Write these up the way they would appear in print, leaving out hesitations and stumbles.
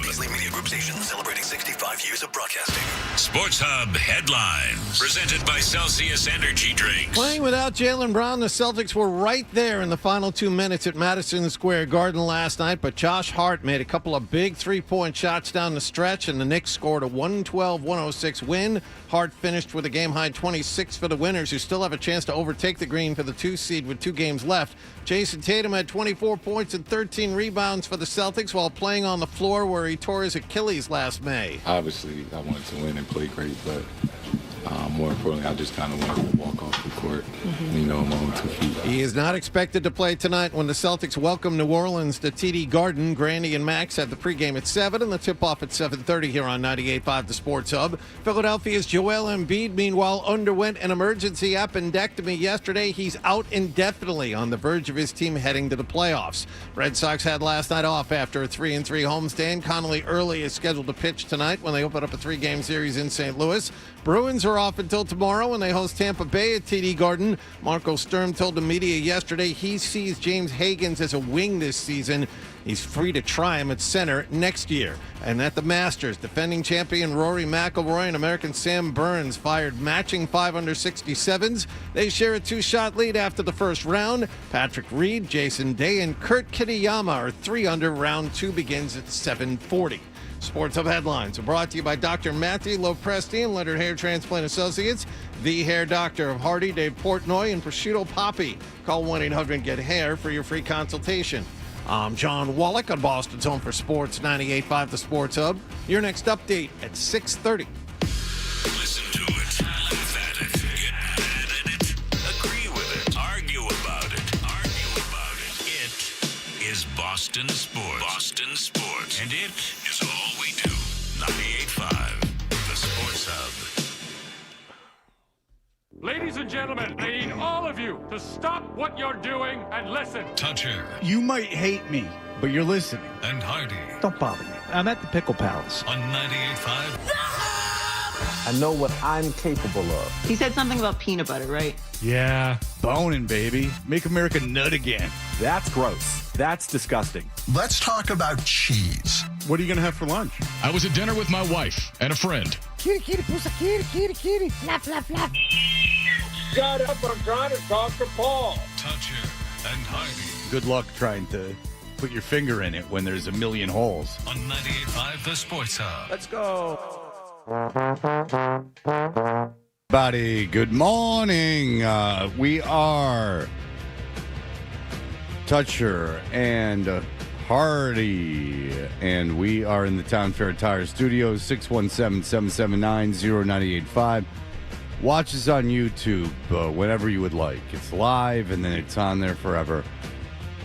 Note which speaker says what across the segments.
Speaker 1: Beasley Media Group station celebrating 65 years of broadcasting.
Speaker 2: Sports Hub headlines presented by Celsius Energy Drinks.
Speaker 3: Playing without Jaylen Brown, the Celtics were right there in the final 2 minutes at Madison Square Garden last night, but Josh Hart made a couple of big three-point shots down the stretch, and the Knicks scored a 112-106 win. Hart finished with a game-high 26 for the winners, who still have a chance to overtake the Green for the 2 seed with 2 games left. Jason Tatum had 24 points and 13 rebounds for the Celtics while playing on the floor where he tore his Achilles last May.
Speaker 4: Obviously, I wanted to win and play great, but more importantly, I just kind of wanted to walk off the court, my own 2 feet.
Speaker 3: He is not expected to play tonight when the Celtics welcome New Orleans to TD Garden. Grandy and Max have the pregame at 7 and the tip-off at 7:30 here on 98.5 The Sports Hub. Philadelphia's Joel Embiid, meanwhile, underwent an emergency appendectomy yesterday. He's out indefinitely, on the verge of his team heading to the playoffs. Red Sox had last night off after a 3-3 homestand. Connolly Early is scheduled to pitch tonight when they open up a 3-game series in St. Louis. Bruins are off until tomorrow when they host Tampa Bay at TD Garden. Marco Sturm told the media yesterday he sees James Higgins as a wing this season. He's free to try him at center next year. And at the Masters, defending champion Rory McIlroy and American Sam Burns fired matching 567s. They share a 2-shot lead after the first round. Patrick Reed, Jason Day, and Kurt Kitayama are 3 under. Round 2 begins at 7:40. Sports Hub headlines are brought to you by Dr. Matthew Lopresti and Leonard Hair Transplant Associates, the hair doctor of Hardy, Dave Portnoy, and Prosciutto Poppy. Call 1-800-GET-HAIR for your free consultation. I'm John Wallach on Boston's Home for Sports, 98.5 The Sports Hub. Your next update at 6:30.
Speaker 2: Listen to it, laugh at it, get mad at it, agree with it, argue about it. It is Boston Sports. Boston Sports. And it is all we do. 98.5 The Sports Hub.
Speaker 5: Ladies and gentlemen, I need all of you to stop what you're doing and listen.
Speaker 2: Toucher
Speaker 6: You might hate me, but you're listening.
Speaker 2: and Hardy
Speaker 6: Don't bother me. I'm at the Pickle Palace.
Speaker 2: on 98.5.
Speaker 7: I know what I'm capable of.
Speaker 8: He said something about peanut butter, right?
Speaker 6: Yeah. Boning, baby. Make America nut again.
Speaker 7: That's gross. That's disgusting.
Speaker 1: Let's talk about cheese.
Speaker 6: What are you going to have for lunch?
Speaker 9: I was at dinner with my wife and a friend.
Speaker 10: Kitty, kitty, pussy, kitty, kitty, kitty. Flap, flap, flap.
Speaker 5: Shut up, I'm trying to talk to Paul.
Speaker 2: Toucher and Hardy
Speaker 6: Good luck trying to put your finger in it when there's a million holes.
Speaker 2: on 98.5 The Sports Hub.
Speaker 7: Let's go.
Speaker 6: Everybody, good morning. We are Toucher and Hardy, and we are in the Town Fair Tire Studios, 617-779-0985. Watch us on YouTube whenever you would like. It's live, and then it's on there forever,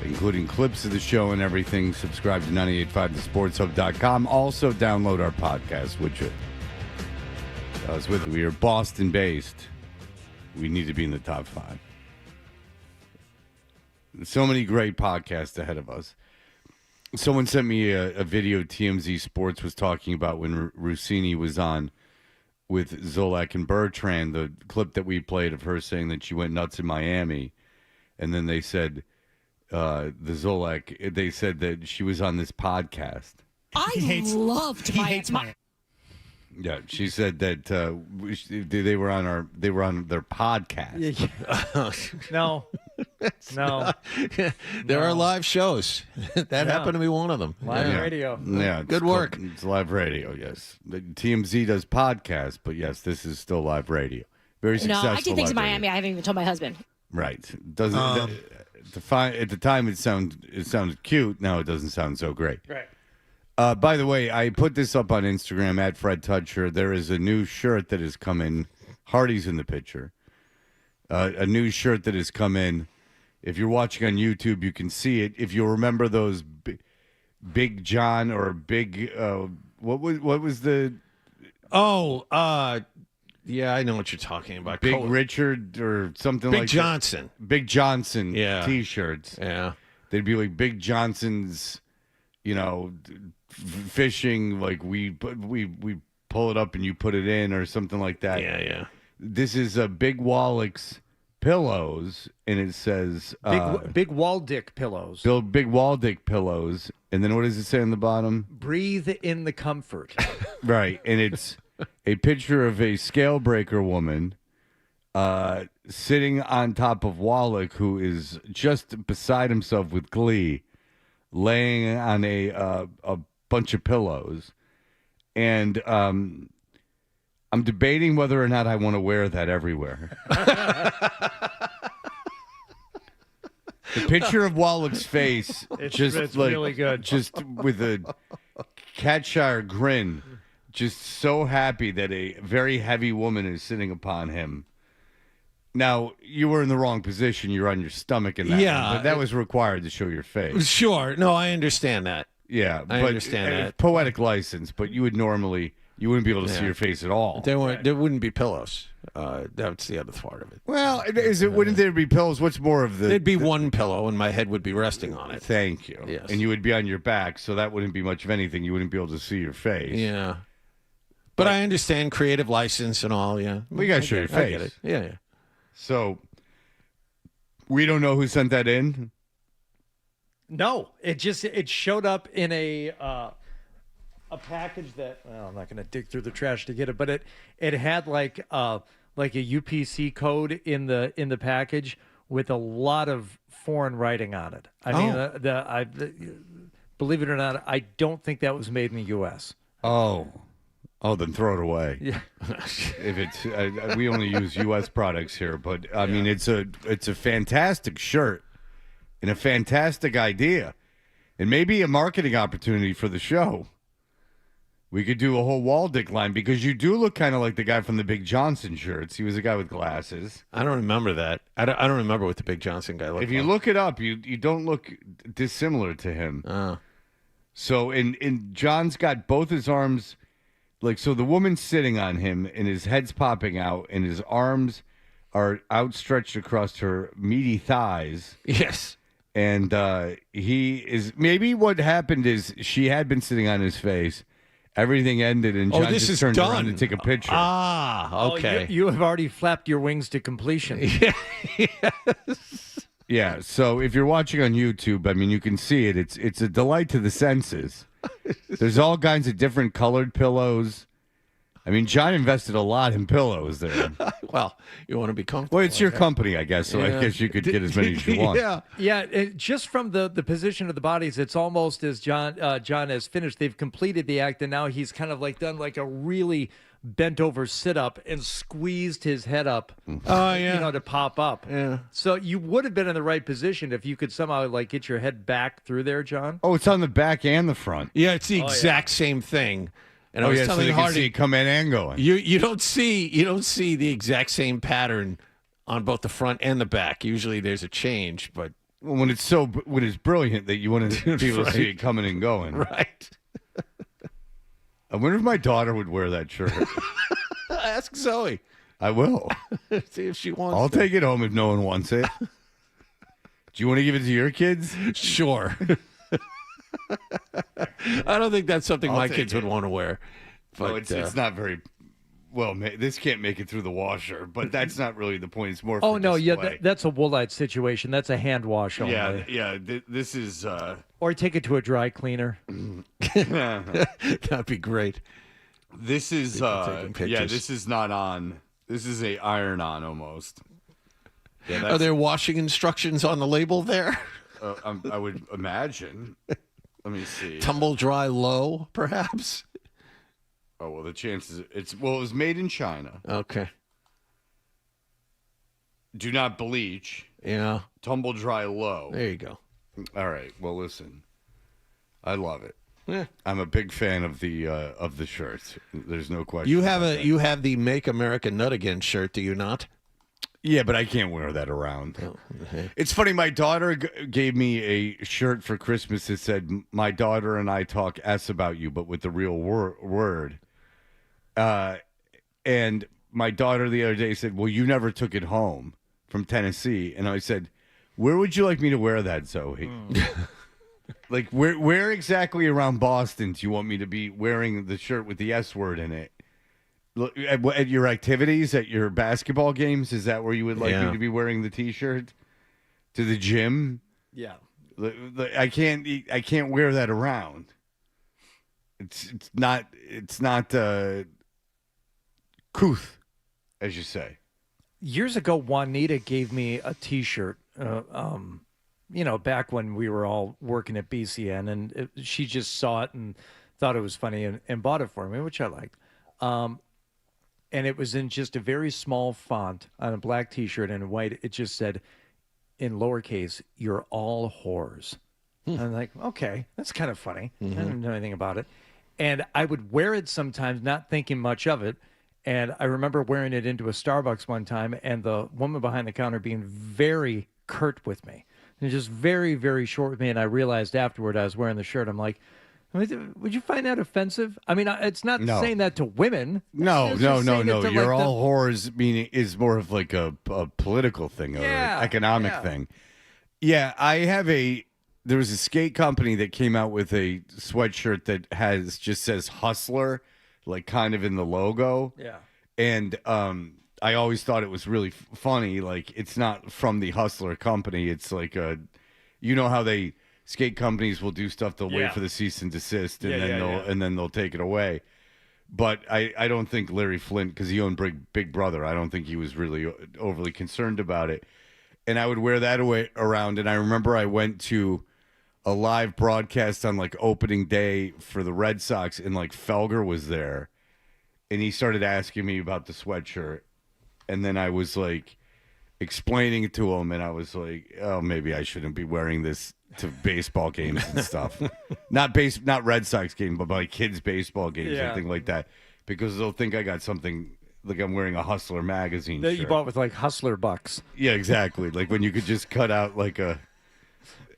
Speaker 6: including clips of the show and everything. Subscribe to 985thesportshub.com. Also, download our podcast, would you? We are Boston-based. We need to be in the top 5. So many great podcasts ahead of us. Someone sent me a video TMZ Sports was talking about when Rossini was on with Zolak and Bertrand, the clip that we played of her saying that she went nuts in Miami. And then they said, they said that she was on this podcast.
Speaker 10: I loved my.
Speaker 6: Yeah, she said that they were on their podcast.
Speaker 11: No.
Speaker 3: There are live shows. That happened to be one of them.
Speaker 11: Live radio.
Speaker 6: Yeah,
Speaker 3: Good work.
Speaker 6: It's live radio. Yes, the TMZ does podcasts, but yes, this is still live radio. Very successful.
Speaker 10: No, I did things in
Speaker 6: live
Speaker 10: Miami.
Speaker 6: radio.
Speaker 10: I haven't even told my husband.
Speaker 6: Right? Doesn't at the time it sounded cute. Now it doesn't sound so great.
Speaker 11: Right.
Speaker 6: By the way, I put this up on Instagram at Fred Toucher. There is a new shirt that has come in. Hardy's in the picture. A new shirt that has come in. If you're watching on YouTube, you can see it. If you remember those Big John or Big what was the
Speaker 3: yeah, I know what you're talking about.
Speaker 6: Big Richard or something
Speaker 3: Big
Speaker 6: like
Speaker 3: Johnson.
Speaker 6: that. Big Johnson T-shirts.
Speaker 3: Yeah.
Speaker 6: They'd be like Big Johnson's, fishing, like we pull it up and you put it in or something like that.
Speaker 3: Yeah.
Speaker 6: This is a Big Wallach's pillows, and it says
Speaker 11: big wall dick pillows.
Speaker 6: Big wall dick pillows, and then what does it say on the bottom?
Speaker 11: Breathe in the comfort.
Speaker 6: Right, and it's a picture of a scale breaker woman sitting on top of Wallach, who is just beside himself with glee, laying on a bunch of pillows, and I'm debating whether or not I want to wear that everywhere. The picture of Wallach's face,
Speaker 11: It's
Speaker 6: like
Speaker 11: really good.
Speaker 6: just with a Catshire grin, just so happy that a very heavy woman is sitting upon him. Now, you were in the wrong position. You're on your stomach in that one, but that was required to show your face.
Speaker 3: Sure. No, I understand that.
Speaker 6: Yeah,
Speaker 3: I
Speaker 6: but
Speaker 3: understand that.
Speaker 6: Poetic license, but you wouldn't be able to see your face at all.
Speaker 3: There wouldn't be pillows. That's the other part of it.
Speaker 6: Well, wouldn't there be pillows? What's more of the...
Speaker 3: There'd be one pillow, and my head would be resting on it.
Speaker 6: Thank you.
Speaker 3: Yes.
Speaker 6: And you would be on your back, so that wouldn't be much of anything. You wouldn't be able to see your face.
Speaker 3: Yeah. But I understand creative license and all, yeah.
Speaker 6: Well, you got to show your face.
Speaker 3: I get it. Yeah.
Speaker 6: So, we don't know who sent that in?
Speaker 11: No, it showed up in a package that, well, I'm not going to dig through the trash to get it, but it had like a UPC code in the package with a lot of foreign writing on it. I mean, believe it or not, I don't think that was made in the U.S.
Speaker 6: Oh, then throw it away.
Speaker 11: Yeah.
Speaker 6: If it's we only use U.S. products here, but I mean it's a fantastic shirt and a fantastic idea, and maybe a marketing opportunity for the show. We could do a whole wall dick line because you do look kind of like the guy from the Big Johnson shirts. He was a guy with glasses.
Speaker 3: I don't remember that. I don't remember what the Big Johnson guy looked like.
Speaker 6: If you look it up, you don't look dissimilar to him.
Speaker 3: Oh.
Speaker 6: So in John's got both his arms. Like, so the woman's sitting on him and his head's popping out and his arms are outstretched across her meaty thighs.
Speaker 3: Yes.
Speaker 6: And maybe what happened is she had been sitting on his face. Everything ended and John just turned around to take a picture.
Speaker 3: Ah, okay.
Speaker 11: You have already flapped your wings to completion.
Speaker 3: Yes.
Speaker 6: Yeah, so if you're watching on YouTube, I mean, you can see it. It's a delight to the senses. There's all kinds of different colored pillows. I mean, John invested a lot in pillows there.
Speaker 3: Well, you want to be comfortable.
Speaker 6: Well, it's your company, I guess, so I guess you could get as many as you want.
Speaker 11: Yeah. Just from the position of the bodies, it's almost as John has finished. They've completed the act, and now he's kind of like done like a really bent over sit up and squeezed his head up.
Speaker 3: Oh, yeah.
Speaker 11: To pop up.
Speaker 3: Yeah.
Speaker 11: So you would have been in the right position if you could somehow like get your head back through there, John.
Speaker 6: Oh, it's on the back and the front.
Speaker 3: Yeah, it's the exact same thing. And I was
Speaker 6: so
Speaker 3: telling
Speaker 6: they can
Speaker 3: Hardy,
Speaker 6: see it come in and going.
Speaker 3: you don't see the exact same pattern on both the front and the back. Usually there's a change, but
Speaker 6: when it's brilliant that you want to be able to see it coming and going.
Speaker 3: Right.
Speaker 6: I wonder if my daughter would wear that shirt.
Speaker 3: Ask Zoe.
Speaker 6: I will.
Speaker 3: See if she wants
Speaker 6: I'll
Speaker 3: to.
Speaker 6: take it home if no one wants it. Do you want to give it to your kids?
Speaker 3: Sure. I don't think that's something my kids would want to wear. But
Speaker 6: No, it's not very well. This can't make it through the washer, but that's not really the point. It's more.
Speaker 11: Oh
Speaker 6: for
Speaker 11: no,
Speaker 6: display.
Speaker 11: that's a Woolite situation. That's a hand wash only.
Speaker 6: Yeah. This is.
Speaker 11: Or take it to a dry cleaner.
Speaker 3: That'd be great.
Speaker 6: This is. This is not on. This is a iron on almost. Yeah,
Speaker 3: Are there washing instructions on the label there?
Speaker 6: I would imagine. Let me see.
Speaker 3: Tumble dry low, perhaps.
Speaker 6: Oh well, the chances it was made in China.
Speaker 3: Okay.
Speaker 6: Do not bleach.
Speaker 3: Yeah.
Speaker 6: Tumble dry low.
Speaker 3: There you go.
Speaker 6: All right. Well, listen. I love it.
Speaker 3: Yeah.
Speaker 6: I'm a big fan of the shirt. There's no question.
Speaker 3: You have the Make America Nut Again shirt, do you not?
Speaker 6: Yeah, but I can't wear that around.
Speaker 3: Oh, okay.
Speaker 6: It's funny. My daughter gave me a shirt for Christmas that said, "My daughter and I talk S about you, but with the real word." And my daughter the other day said, "Well, you never took it home from Tennessee," and I said, "Where would you like me to wear that, Zoe?" Like, where exactly around Boston do you want me to be wearing the shirt with the S word in it? At your activities, at your basketball games, is that where you would like me to be wearing the T-shirt? To the gym?
Speaker 11: Yeah.
Speaker 6: I can't wear that around. It's not couth, as you say.
Speaker 11: Years ago, Juanita gave me a T-shirt. Back when we were all working at BCN, and she just saw it and thought it was funny and bought it for me, which I liked. And it was in just a very small font on a black T-shirt and in white. It just said, in lowercase, "You're all whores." And I'm like, okay, that's kind of funny. I don't know anything about it. And I would wear it sometimes, not thinking much of it. And I remember wearing it into a Starbucks one time, and the woman behind the counter being very curt with me. And just very, very short with me. And I realized afterward I was wearing the shirt. I'm like, would you find that offensive? I mean, it's not saying that to women.
Speaker 6: No. You're
Speaker 11: like
Speaker 6: all whores meaning is more of like a political thing or an economic thing. Yeah, there was a skate company that came out with a sweatshirt that just says Hustler, like kind of in the logo.
Speaker 11: Yeah.
Speaker 6: And I always thought it was really funny. Like, it's not from the Hustler company. It's like how skate companies will do stuff. They'll wait for the cease and desist, and then they'll take it away. But I don't think Larry Flint, because he owned Big Brother, I don't think he was really overly concerned about it. And I would wear that around. And I remember I went to a live broadcast on like opening day for the Red Sox, and like Felger was there, and he started asking me about the sweatshirt, and then I was like explaining it to him, and I was like, oh, maybe I shouldn't be wearing this to baseball games and stuff. not Red Sox games, but like kids baseball games and things like that, because they'll think I got something like I'm wearing a Hustler magazine
Speaker 11: that
Speaker 6: shirt.
Speaker 11: you bought with like Hustler bucks.
Speaker 6: Yeah, exactly. Like when you could just cut out like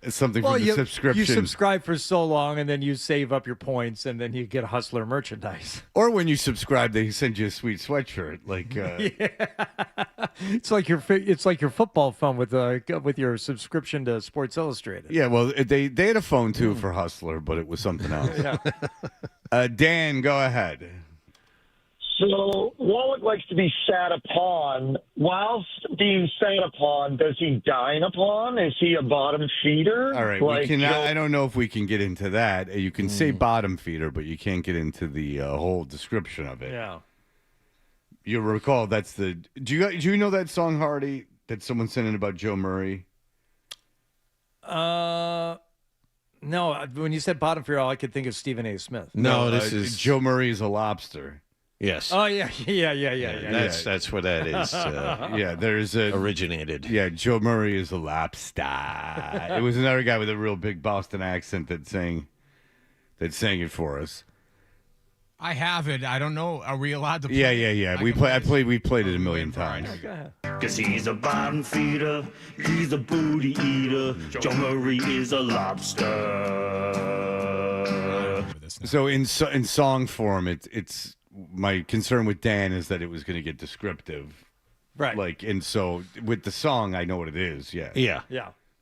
Speaker 6: something from the subscription.
Speaker 11: You subscribe for so long, and then you save up your points, and then you get Hustler merchandise.
Speaker 6: Or when you subscribe, they send you a sweet sweatshirt. Like,
Speaker 11: it's like your football phone with your subscription to Sports Illustrated.
Speaker 6: Yeah, well, they had a phone too for Hustler, but it was something else. Dan, go ahead.
Speaker 12: So Wallach likes to be sat upon. Whilst being sat upon, does he dine upon? Is he a bottom feeder?
Speaker 6: All right, I don't know if we can get into that. You can say bottom feeder, but you can't get into the whole description of it.
Speaker 11: Yeah.
Speaker 6: You recall that's the. Do you know that song, Hardy, that someone sent in about Joe Murray?
Speaker 11: No. When you said bottom feeder, all I could think of Stephen A. Smith.
Speaker 3: No, this is
Speaker 6: Joe Murray is a lobster.
Speaker 3: Yes.
Speaker 11: Oh yeah.
Speaker 3: That's what that is.
Speaker 6: There's
Speaker 3: originated.
Speaker 6: Yeah, Joe Murray is a lobster. It was another guy with a real big Boston accent that sang it for us.
Speaker 13: I have it. I don't know. Are we allowed to play
Speaker 6: Yeah. We played it a million times.
Speaker 14: Cause he's a bottom feeder, he's a booty eater. Joe Murray is a lobster.
Speaker 6: So in song form, it's my concern with Dan is that it was going to get descriptive,
Speaker 11: right?
Speaker 6: Like, and so with the song, I know what it is.
Speaker 3: Yeah.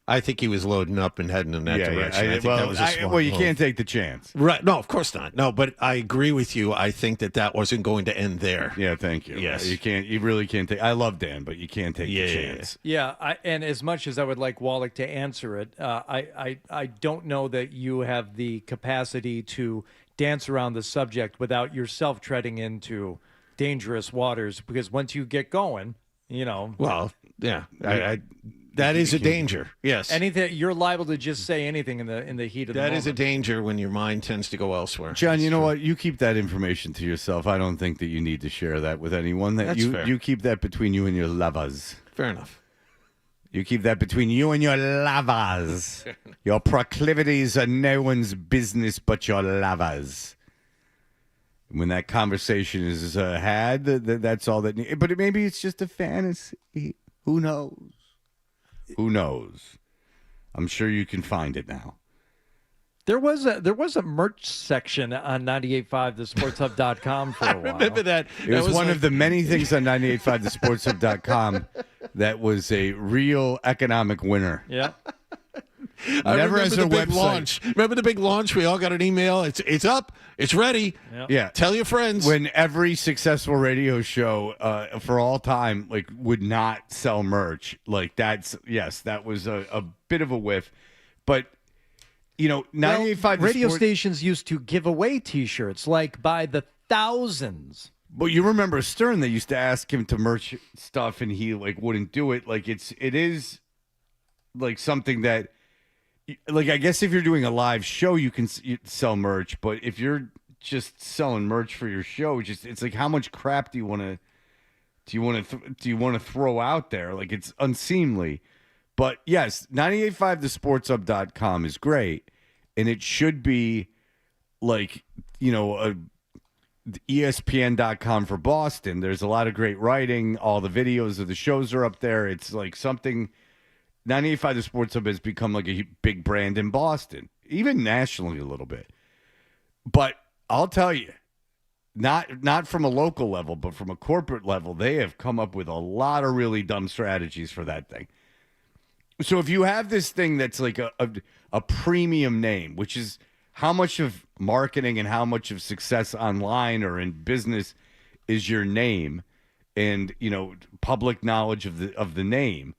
Speaker 3: I think he was loading up and heading in that direction. I think that was a smart
Speaker 6: well, you
Speaker 3: move.
Speaker 6: can't take the chance,
Speaker 3: right? No, of course not. No, but I agree with you. I think that wasn't going to end there.
Speaker 6: Yeah, thank you.
Speaker 3: Yes,
Speaker 6: you can't. You really can't take. I love Dan, but you can't take the chance.
Speaker 11: Yeah, and as much as I would like Wallach to answer it, I don't know that you have the capacity to dance around the subject without yourself treading into dangerous waters. Because once you get going,
Speaker 3: Well, yeah, that is a danger. Yes,
Speaker 11: anything you're liable to just say anything in the heat of the moment.
Speaker 3: That is a danger when your mind tends to go elsewhere.
Speaker 6: John, you know what? You keep that information to yourself. I don't think that you need to share that with anyone.
Speaker 3: That's fair.
Speaker 6: You keep that between you and your lovers.
Speaker 3: Fair enough.
Speaker 6: You keep that between you and your lovers. Your proclivities are no one's business but your lovers. When that conversation is had, that's all that. But maybe it's just a fantasy. Who knows? Who knows? I'm sure you can find it now.
Speaker 11: There was a merch section on 98.5thesportshub.com for a while.
Speaker 3: I remember that.
Speaker 6: It was one of the many things on 98.5thesportshub.com that was a real economic winner.
Speaker 11: Yeah.
Speaker 3: I
Speaker 6: Never
Speaker 3: remember
Speaker 6: as
Speaker 3: the
Speaker 6: a
Speaker 3: big
Speaker 6: website.
Speaker 3: launch. Remember the big launch? We all got an email. It's up. It's ready.
Speaker 6: Yeah.
Speaker 3: Tell your friends.
Speaker 6: When every successful radio show for all time would not sell merch, that was a bit of a whiff. But 98.5
Speaker 11: radio stations used to give away T-shirts by the thousands.
Speaker 6: But you remember Stern? They used to ask him to merch stuff, and he wouldn't do it. It is something that, I guess if you're doing a live show, you can sell merch. But if you're just selling merch for your show, it's how much crap do you want to throw out there? It's unseemly. But yes, 985thesportshub.com is great, and it should be ESPN.com for Boston. There's a lot of great writing. All the videos of the shows are up there. It's something. 985 The Sports Hub has become a big brand in Boston, even nationally a little bit. But I'll tell you, not from a local level, but from a corporate level, they have come up with a lot of really dumb strategies for that thing. So if you have this thing that's a premium name, which is how much of marketing and how much of success online or in business is your name and, public knowledge of the name.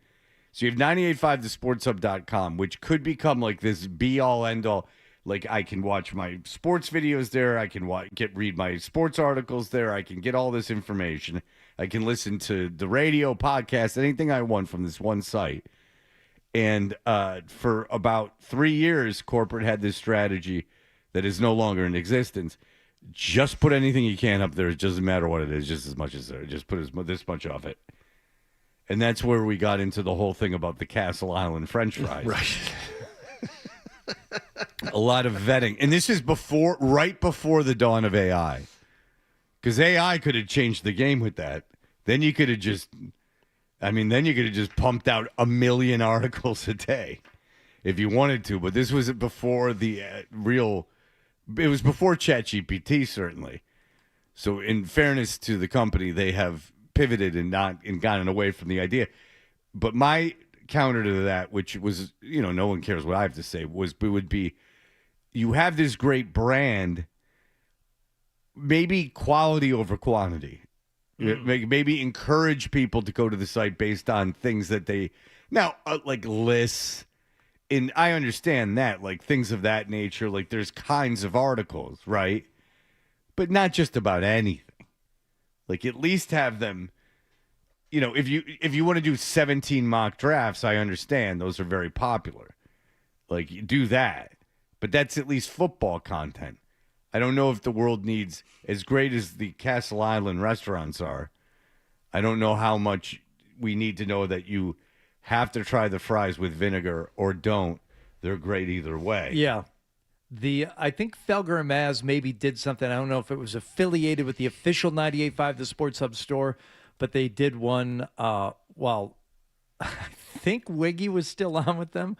Speaker 6: So you have 985thesportshub.com, which could become this be-all, end-all. I can watch my sports videos there. I can read my sports articles there. I can get all this information. I can listen to the radio, podcast, anything I want from this one site. And for about 3 years, corporate had this strategy that is no longer in existence. Just put anything you can up there. It doesn't matter what it is, just as much as there. Just put this much of it. And that's where we got into the whole thing about the Castle Island French fries.
Speaker 3: Right.
Speaker 6: A lot of vetting. And this is right before the dawn of AI. Because AI could have changed the game with that. Then you could have just pumped out 1 million articles a day if you wanted to. But this was before it was before ChatGPT, certainly. So in fairness to the company, they have pivoted and gotten away from the idea. But my counter to that, which was, no one cares what I have to say, would be you have this great brand, maybe quality over quantity. Maybe encourage people to go to the site based on things that they lists. And I understand that, things of that nature, there's kinds of articles, right? But not just about anything. At least have them, if you want to do 17 mock drafts, I understand those are very popular. You do that. But that's at least football content. I don't know if the world needs, as great as the Castle Island restaurants are, I don't know how much we need to know that you have to try the fries with vinegar or don't. They're great either way.
Speaker 11: Yeah. I think Felger and Maz maybe did something. I don't know if it was affiliated with the official 98.5 The Sports Hub store, but they did one while I think Wiggy was still on with them,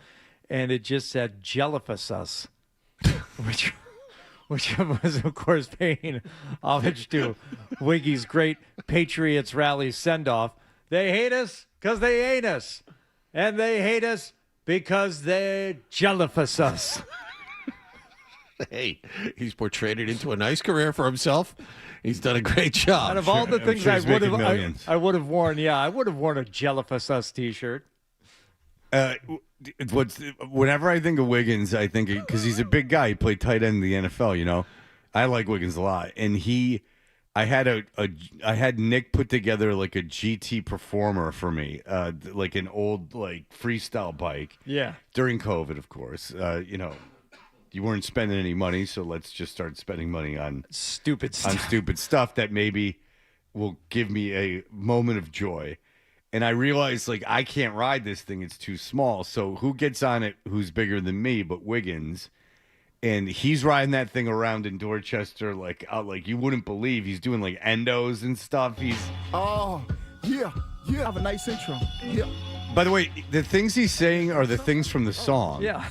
Speaker 11: and it just said Jellifish us, which was, of course, paying homage to Wiggy's great Patriots rally send-off. They hate us because they hate us, and they hate us because they jellifish us.
Speaker 3: Hey, he's portrayed it into a nice career for himself. He's done a great job.
Speaker 11: Out of all the things I would have worn, I would have worn a jellifish us T-shirt.
Speaker 6: Whenever I think of Wiggins, I think because he's a big guy, he played tight end in the NFL. I like Wiggins a lot, and I had Nick put together a GT Performer for me, an old freestyle bike.
Speaker 11: Yeah.
Speaker 6: During COVID, of course. You weren't spending any money, so let's just start spending money on
Speaker 11: stupid
Speaker 6: stuff that maybe will give me a moment of joy. And I realized, I can't ride this thing. It's too small. So who gets on it who's bigger than me but Wiggins? And he's riding that thing around in Dorchester you wouldn't believe. He's doing, endos and stuff.
Speaker 15: Oh, yeah. Have a nice intro. Yeah.
Speaker 6: By the way, the things he's saying are the things from the song.
Speaker 11: Yeah.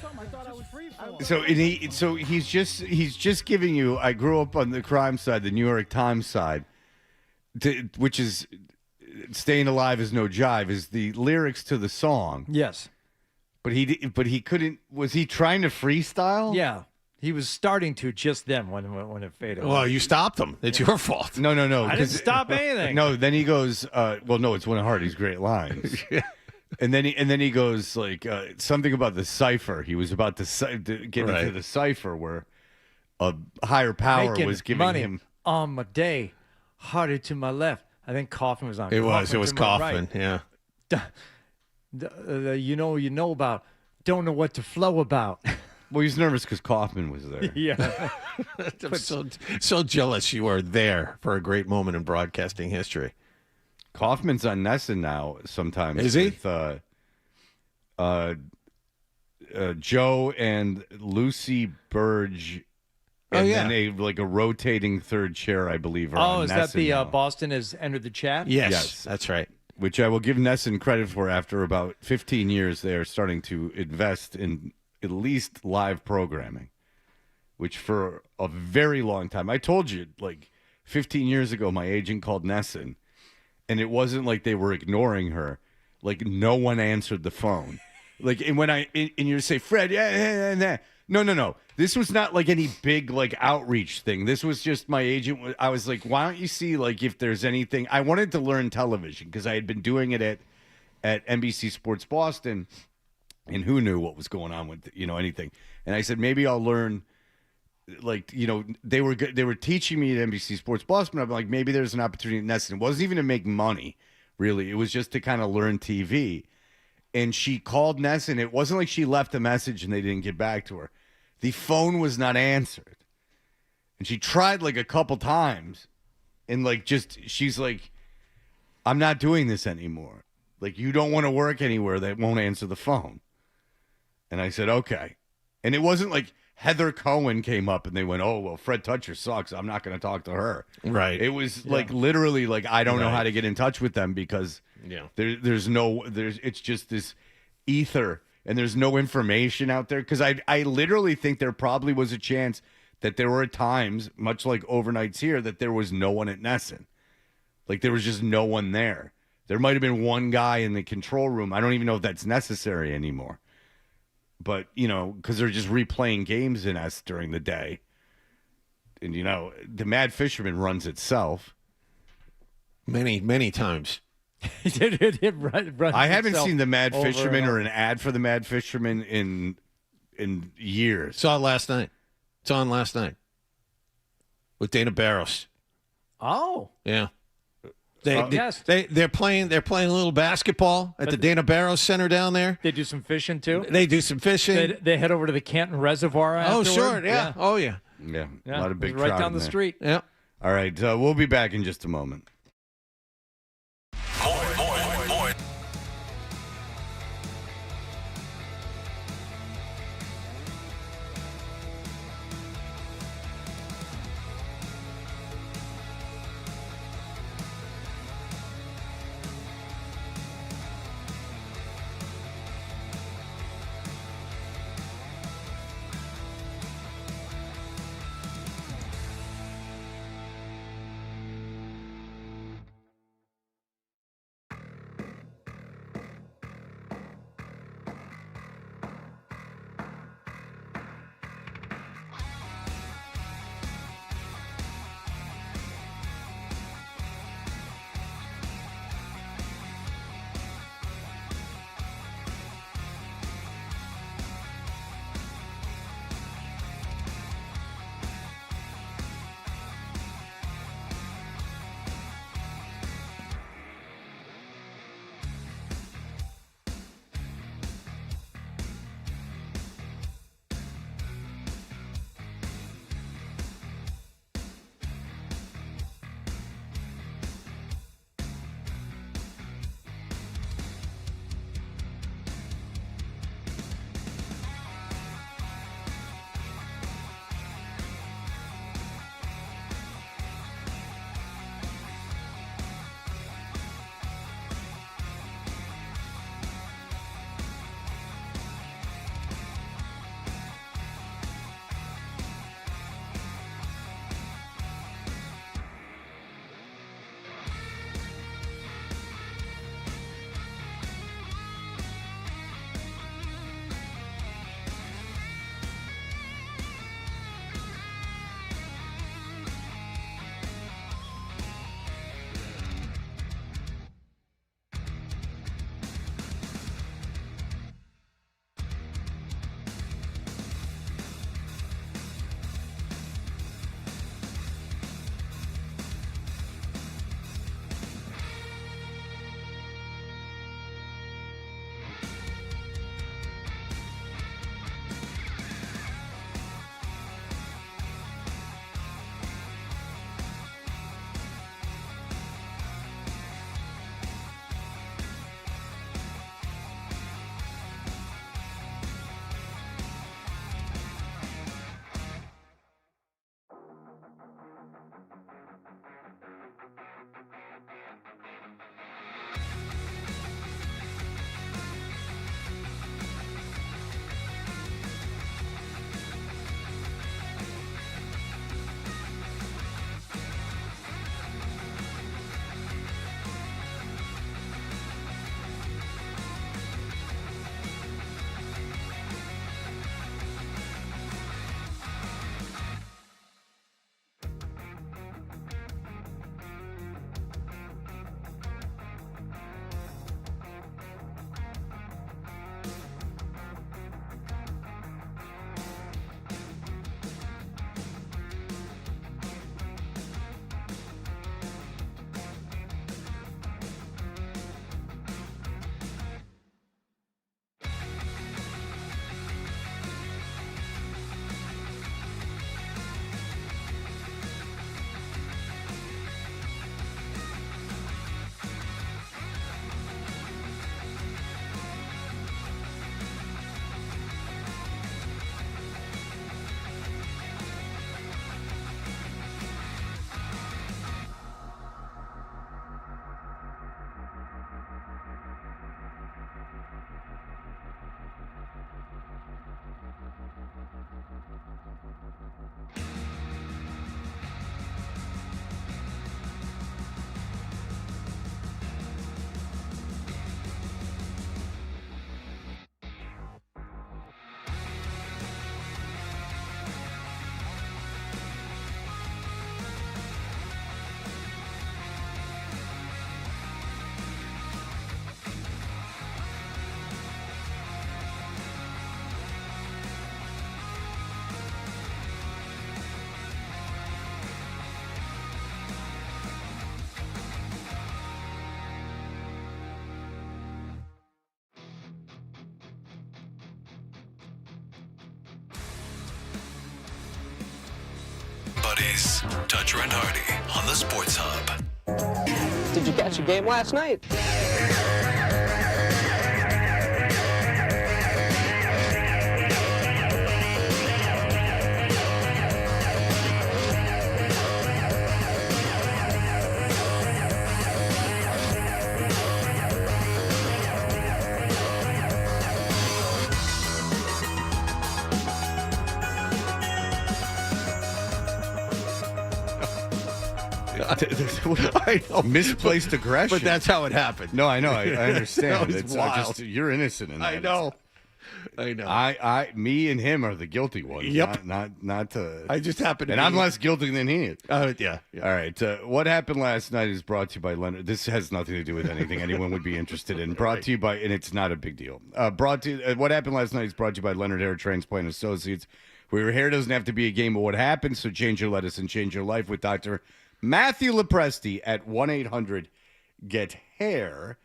Speaker 6: So he's just giving you. I grew up on the crime side, the New York Times side, which is "Staying Alive is No Jive" is the lyrics to the song.
Speaker 11: Yes.
Speaker 6: But he couldn't. Was he trying to freestyle?
Speaker 11: Yeah. He was starting to just then when it faded.
Speaker 3: Well, you stopped him. It's your fault.
Speaker 6: No.
Speaker 11: I didn't stop anything.
Speaker 6: No, then he goes, well, no, it's one of Hardy's great lines. And then he goes like something about the cipher. He was about to get into the cipher where a higher power
Speaker 11: Making
Speaker 6: was giving
Speaker 11: money
Speaker 6: him
Speaker 11: on my day, Hardy to my left. I think Kaufman was on.
Speaker 3: It was
Speaker 11: to my
Speaker 3: Kaufman.
Speaker 11: right.
Speaker 3: Yeah.
Speaker 11: You know about. Don't know what to flow about.
Speaker 6: Well, he's nervous because Kaufman was there.
Speaker 11: Yeah.
Speaker 3: I'm so jealous you are there for a great moment in broadcasting history.
Speaker 6: Kaufman's on Nesson now sometimes.
Speaker 3: Is he?
Speaker 6: With, Joe and Lucy Burge. And then a rotating third chair, I believe.
Speaker 11: Is that the
Speaker 6: now.
Speaker 11: Boston has entered the chat?
Speaker 3: Yes, that's right.
Speaker 6: Which I will give Nesson credit for. After about 15 years, they are starting to invest in at least live programming, which for a very long time, I told you, like 15 years ago, my agent called Nesson, and it wasn't like they were ignoring her. Like no one answered the phone. Like, and when and you say, Fred, yeah. No. This was not like any big like outreach thing. This was just my agent. I was like, why don't you see like if there's anything? I wanted to learn television because I had been doing it at NBC Sports Boston, and who knew what was going on with anything. And I said maybe I'll learn. Like they were teaching me at NBC Sports Boston. I'm like maybe there's an opportunity at Nesson. It wasn't even to make money, really. It was just to kind of learn TV. And she called Nesson. It wasn't like she left a message and they didn't get back to her. The phone was not answered. And she tried like a couple times. And she's like, I'm not doing this anymore. Like, you don't want to work anywhere that won't answer the phone. And I said, okay. And it wasn't like Heather Cohen came up and they went, oh, well, Fred Toucher sucks. I'm not going to talk to her.
Speaker 3: Right.
Speaker 6: It was like literally like, I don't know how to get in touch with them because it's just this ether and there's no information out there. Because I literally think there probably was a chance that there were times, much like overnights here, that there was no one at Nesson. Like there was just no one there. There might have been one guy in the control room. I don't even know if that's necessary anymore. But, because they're just replaying games in us during the day. And, the Mad Fisherman runs itself.
Speaker 3: Many, many times.
Speaker 11: It runs
Speaker 6: I haven't
Speaker 11: itself
Speaker 6: seen the Mad
Speaker 11: over
Speaker 6: Fisherman
Speaker 11: and
Speaker 6: or an ad for the Mad Fisherman in years.
Speaker 3: Saw it last night. It's on last night. With Dana Barros.
Speaker 11: Oh.
Speaker 3: Yeah.
Speaker 11: Yes.
Speaker 3: They're playing a little basketball at the Dana Barros Center down there.
Speaker 11: They do some fishing too.
Speaker 3: They do some fishing.
Speaker 11: They head over to the Canton Reservoir afterward.
Speaker 3: Oh, sure. Yeah. Oh, yeah.
Speaker 6: Yeah. A lot of big
Speaker 11: right
Speaker 6: trout
Speaker 11: down
Speaker 6: in
Speaker 11: the
Speaker 6: there.
Speaker 11: street.
Speaker 3: Yeah.
Speaker 6: All right. We'll be back in just a moment.
Speaker 1: More. buddies, Dutcher and Hardy on the Sports Hub.
Speaker 16: Did you catch a game last night?
Speaker 3: I know.
Speaker 6: Misplaced aggression.
Speaker 3: But that's how it happened.
Speaker 6: No, I know. I understand.
Speaker 3: That was wild.
Speaker 6: You're innocent in that.
Speaker 3: I know.
Speaker 6: Me and him are the guilty ones.
Speaker 3: Yep.
Speaker 6: Not.
Speaker 3: I just happened to
Speaker 6: and
Speaker 3: be.
Speaker 6: I'm less guilty than he is.
Speaker 3: Yeah.
Speaker 6: All right. What happened last night is brought to you by Leonard. This has nothing to do with anything anyone would be interested in. Brought to you by, and it's not a big deal. What happened last night is brought to you by Leonard Hair Transplant Associates, where your hair doesn't have to be a game of what happened. So change your lettuce and change your life with Dr. Matthew Lepresti at 1-800-GET-HAIR.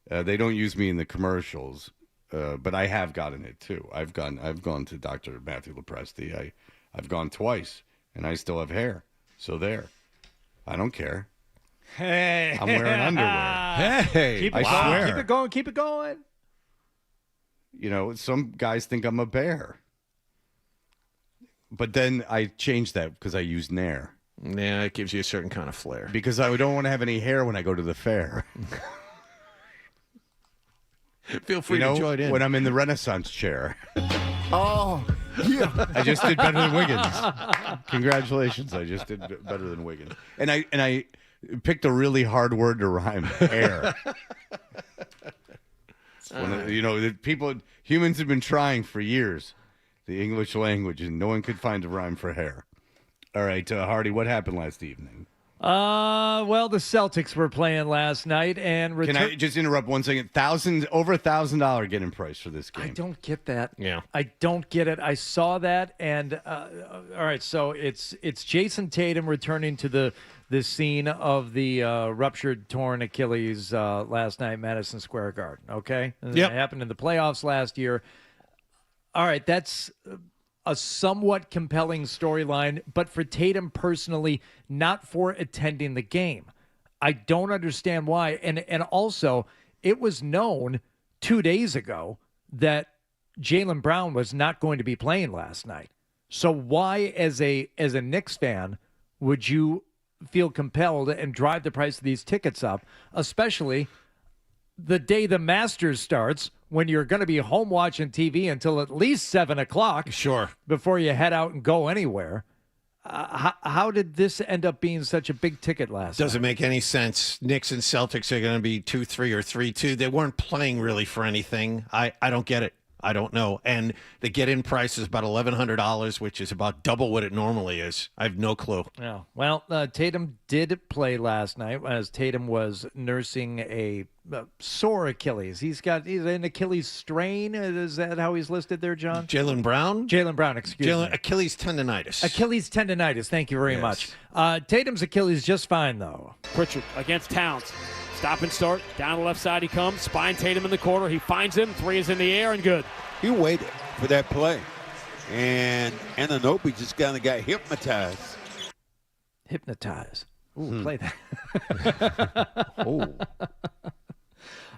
Speaker 6: They don't use me in the commercials, but I have gotten it too. I've gone to Dr. Matthew Lepresti. I've gone twice, and I still have hair. So there. I don't care.
Speaker 11: Hey,
Speaker 6: I'm wearing underwear.
Speaker 11: Hey,
Speaker 6: I swear.
Speaker 11: Keep it going. Keep it going.
Speaker 6: You know, some guys think I'm a bear, but then I changed that because I use Nair.
Speaker 3: Yeah, it gives you a certain kind of flair.
Speaker 6: Because I don't want to have any hair when I go to the fair.
Speaker 3: Feel free to join in.
Speaker 6: When I'm in the Renaissance chair.
Speaker 15: Oh, yeah.
Speaker 6: I just did better than Wiggins. Congratulations. I just did better than Wiggins. And I picked a really hard word to rhyme. Hair. Humans have been trying for years, the English language, and no one could find a rhyme for hair. All right, Hardy, what happened last evening?
Speaker 11: Well, the Celtics were playing last night, and
Speaker 6: Can I just interrupt 1 second? Over $1,000 getting price for this game.
Speaker 11: I don't get that.
Speaker 3: Yeah,
Speaker 11: I don't get it. I saw that, and all right, so it's Jason Tatum returning to the scene of the ruptured, torn Achilles last night, Madison Square Garden. Okay,
Speaker 3: Yep.
Speaker 11: It happened in the playoffs last year. All right, that's a somewhat compelling storyline, but for Tatum personally, not for attending the game. I don't understand why. And also, it was known 2 days ago that Jaylen Brown was not going to be playing last night. So why, as a Knicks fan, would you feel compelled and drive the price of these tickets up, especially the day the Masters starts, when you're going to be home watching TV until at least 7 o'clock.
Speaker 3: Sure.
Speaker 11: Before you head out and go anywhere. How did this end up being such a big ticket last night?
Speaker 3: Doesn't make any sense. Knicks and Celtics are going to be 2-3 or 3-2. They weren't playing really for anything. I don't get it. I don't know. And the get-in price is about $1,100, which is about double what it normally is. I have no clue.
Speaker 11: Yeah. Well, Tatum did play last night as Tatum was nursing a sore Achilles. He's an Achilles strain. Is that how he's listed there, John?
Speaker 3: Jaylen Brown?
Speaker 11: Jaylen Brown, excuse me.
Speaker 3: Achilles tendonitis.
Speaker 11: Achilles tendonitis. Thank you very much. Tatum's Achilles just fine, though.
Speaker 5: Pritchard against Towns. Stop and start. Down the left side he comes. Finds Tatum in the corner. He finds him. Three is in the air and good.
Speaker 17: He waited for that play. And Anunoby just kind of got hypnotized.
Speaker 11: Hypnotized. Ooh, play that.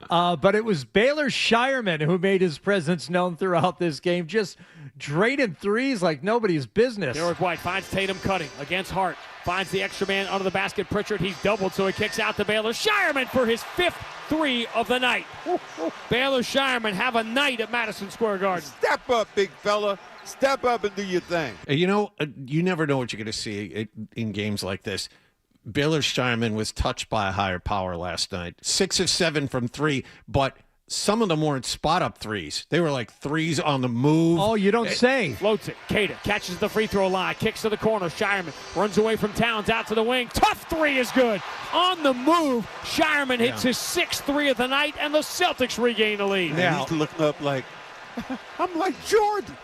Speaker 11: But it was Baylor Shireman who made his presence known throughout this game, just draining threes like nobody's business.
Speaker 5: Derek White finds Tatum cutting against Hart. Finds the extra man under the basket. Pritchard, he's doubled, so he kicks out to Baylor Shireman for his 5th three of the night. Baylor Shireman have a night at Madison Square Garden.
Speaker 17: Step up, big fella. Step up and do your thing.
Speaker 3: You know, you never know what you're going to see in games like this. Baylor Shireman was touched by a higher power last night. 6 of 7 from 3, but some of them weren't spot-up threes. They were like threes on the move.
Speaker 11: Oh, you don't say.
Speaker 5: Floats it. Cater catches the free throw line. Kicks to the corner. Shireman runs away from Towns out to the wing. Tough three is good. On the move, Shireman hits his 6th three of the night, and the Celtics regain the lead.
Speaker 17: And he's looking up like, I'm like Jordan.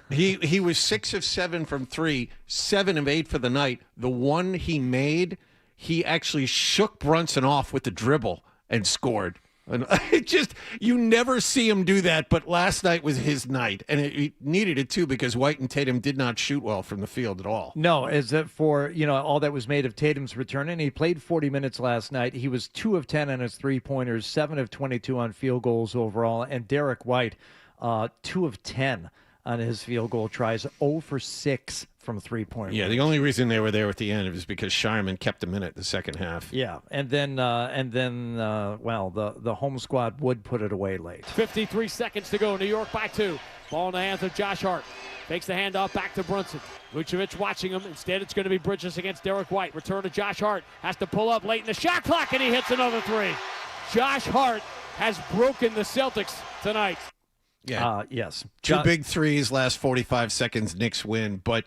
Speaker 3: He was 6 of 7 from 3, 7 of 8 for the night. The one he made, he actually shook Brunson off with the dribble and scored. And it just, you never see him do that, but last night was his night, and he needed it too because White and Tatum did not shoot well from the field at all.
Speaker 11: No, is it for, all that was made of Tatum's return, and he played 40 minutes last night. He was 2 of 10 on his three-pointers, 7 of 22 on field goals overall, and Derek White, 2 of 10 on his field goal tries, 0 for 6 from three-point.
Speaker 3: Yeah, the only reason they were there at the end was because Shireman kept them in it the second half.
Speaker 11: Yeah, and then the home squad would put it away late.
Speaker 5: 53 seconds to go. New York by 2. Ball in the hands of Josh Hart. Fakes the handoff back to Brunson. Vucevic watching him. Instead, it's going to be Bridges against Derek White. Return to Josh Hart. Has to pull up late in the shot clock, and he hits another three. Josh Hart has broken the Celtics tonight.
Speaker 3: Yeah.
Speaker 11: Yes.
Speaker 3: Two big threes, last 45 seconds, Knicks win. But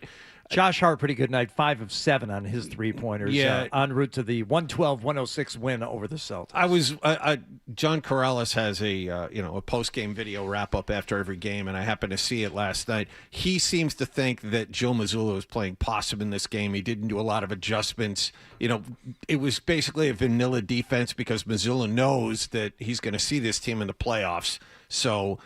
Speaker 11: Josh Hart, pretty good night, 5 of 7 on his three-pointers.
Speaker 3: Yeah.
Speaker 11: En route to the 112-106 win over the Celtics.
Speaker 3: John Corrales has a post-game video wrap-up after every game, and I happened to see it last night. He seems to think that Joe Mazzulla was playing possum in this game. He didn't do a lot of adjustments. It was basically a vanilla defense because Mazzulla knows that he's going to see this team in the playoffs. So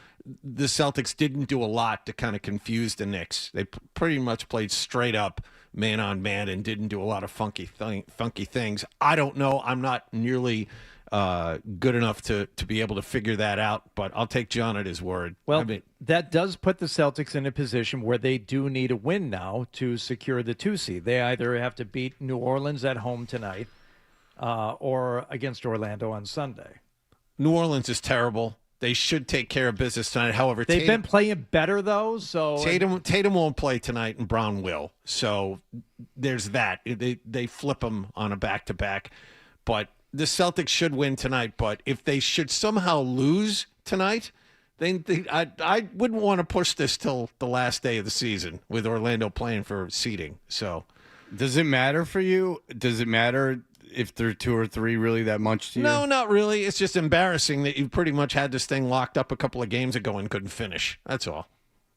Speaker 3: the Celtics didn't do a lot to kind of confuse the Knicks. They pretty much played straight up man-on-man and didn't do a lot of funky things. I don't know. I'm not nearly good enough to be able to figure that out, but I'll take John at his word.
Speaker 11: Well, that does put the Celtics in a position where they do need a win now to secure the 2 seed. They either have to beat New Orleans at home tonight or against Orlando on Sunday.
Speaker 3: New Orleans is terrible. They should take care of business tonight. However,
Speaker 11: they've been playing better, though. So
Speaker 3: Tatum won't play tonight, and Brown will. So there's that. They flip them on a back-to-back. But the Celtics should win tonight. But if they should somehow lose tonight, I wouldn't want to push this till the last day of the season with Orlando playing for seeding. So
Speaker 6: does it matter for you? Does it matter if they're 2 or 3 really that much to you?
Speaker 3: No, not really. It's just embarrassing that you pretty much had this thing locked up a couple of games ago and couldn't finish. That's all.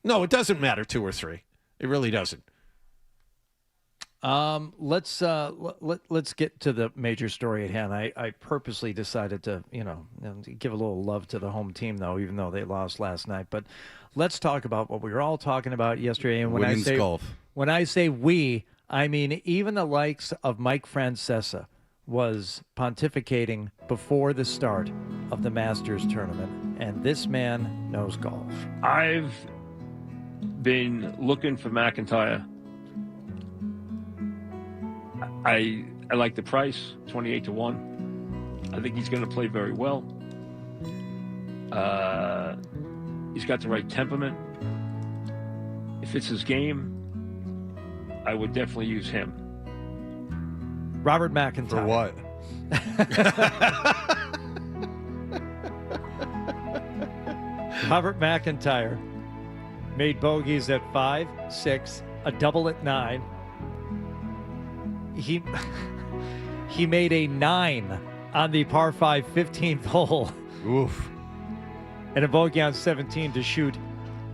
Speaker 3: No, it doesn't matter 2 or 3. It really doesn't.
Speaker 11: Let's get to the major story at hand. I purposely decided to give a little love to the home team, though, even though they lost last night. But let's talk about what we were all talking about yesterday. And
Speaker 6: women's golf.
Speaker 11: When I say we, I mean even the likes of Mike Francesa was pontificating before the start of the Masters tournament, and this man knows golf.
Speaker 16: I've been looking for McIntyre. I like the price, 28-1. I think he's going to play very well. He's got the right temperament. If it's his game, I would definitely use him.
Speaker 11: Robert McIntyre.
Speaker 6: For what?
Speaker 11: Robert McIntyre made bogeys at 5, 6, a double at 9. He made a 9 on the par 5 15th hole.
Speaker 6: Oof.
Speaker 11: And a bogey on 17 to shoot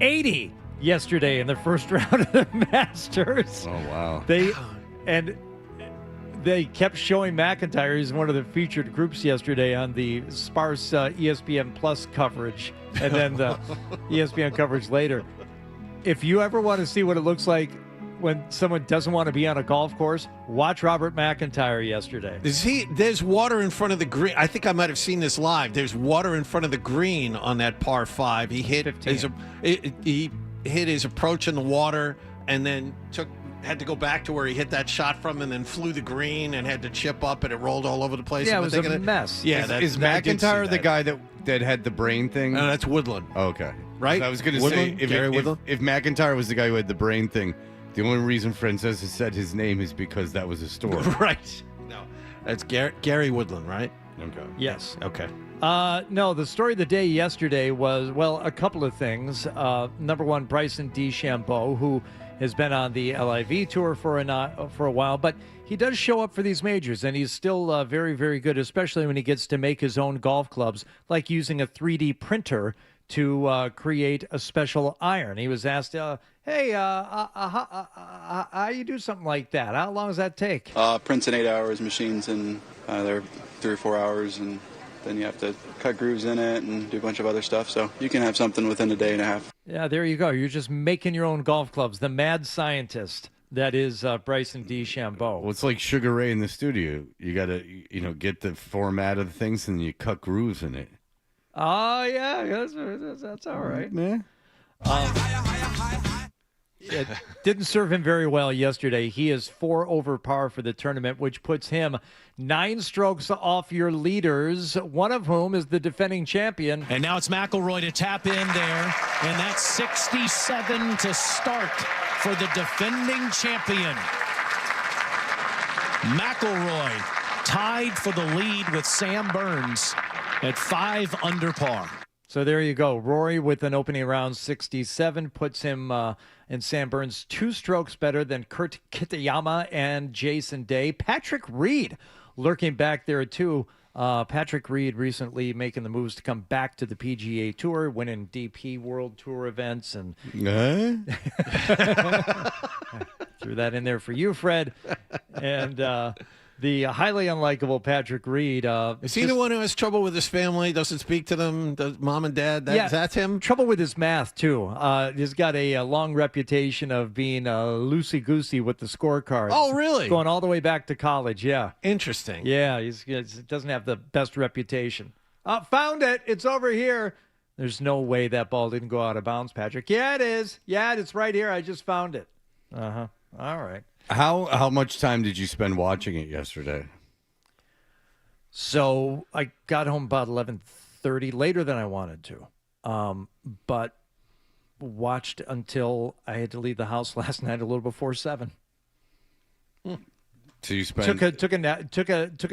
Speaker 11: 80 yesterday in the first round of the Masters.
Speaker 6: Oh, wow.
Speaker 11: They kept showing McIntyre. He's one of the featured groups yesterday on the sparse ESPN Plus coverage, and then the ESPN coverage later. If you ever want to see what it looks like when someone doesn't want to be on a golf course, watch Robert McIntyre yesterday.
Speaker 3: There's water in front of the green. I think I might have seen this live. There's water in front of the green on that par 5. He hit he hit his approach in the water, and then had to go back to where he hit that shot from, and then flew the green and had to chip up, and it rolled all over the place.
Speaker 11: Yeah, it was a mess.
Speaker 3: Yeah,
Speaker 6: is McIntyre the guy that had the brain thing?
Speaker 3: No, that's Woodland.
Speaker 6: Oh, okay.
Speaker 3: Right?
Speaker 6: I was going to say,
Speaker 3: Woodland?
Speaker 6: if McIntyre was the guy who had the brain thing, the only reason Francesa said his name is because that was a story.
Speaker 3: Right. No, that's Gary Woodland, right?
Speaker 6: Okay.
Speaker 11: Yes.
Speaker 3: Okay.
Speaker 11: No, the story of the day yesterday was, well, a couple of things. Number one, Bryson DeChambeau, who has been on the LIV tour for a while, but he does show up for these majors, and he's still very, very good, especially when he gets to make his own golf clubs, like using a 3D printer to create a special iron. He was asked, hey, how you do something like that? How long does that take?
Speaker 18: Prints in 8 hours, machines in they're 3 or 4 hours, and then you have to cut grooves in it and do a bunch of other stuff. So you can have something within a day and a half.
Speaker 11: Yeah, there you go. You're just making your own golf clubs. The mad scientist that is Bryson DeChambeau.
Speaker 6: Well, it's like Sugar Ray in the studio. You got to, get the format of the things and you cut grooves in it.
Speaker 11: Oh, yeah, that's all right.
Speaker 6: Man.
Speaker 11: It didn't serve him very well yesterday. He is 4 over par for the tournament, which puts him 9 strokes off your leaders, one of whom is the defending champion.
Speaker 19: And now it's McIlroy to tap in there, and that's 67 to start for the defending champion. McIlroy tied for the lead with Sam Burns at 5 under par.
Speaker 11: So there you go. Rory with an opening round 67 puts him and Sam Burns 2 strokes better than Kurt Kitayama and Jason Day. Patrick Reed lurking back there too. Patrick Reed recently making the moves to come back to the PGA Tour, winning DP World Tour events. And threw that in there for you, Fred. And the highly unlikable Patrick Reed.
Speaker 3: Is he the one who has trouble with his family, doesn't speak to them, does mom and dad? That's him?
Speaker 11: Trouble with his math, too. He's got a long reputation of being loosey-goosey with the scorecards.
Speaker 3: Oh, really?
Speaker 11: Going all the way back to college, yeah.
Speaker 3: Interesting.
Speaker 11: Yeah, he doesn't have the best reputation. Found it. It's over here. There's no way that ball didn't go out of bounds, Patrick. Yeah, it is. Yeah, it's right here. I just found it. Uh-huh. All right.
Speaker 6: How much time did you spend watching it yesterday?
Speaker 11: So I got home about 11:30, later than I wanted to, but watched until I had to leave the house last night a little before 7.
Speaker 6: So you spent
Speaker 11: took a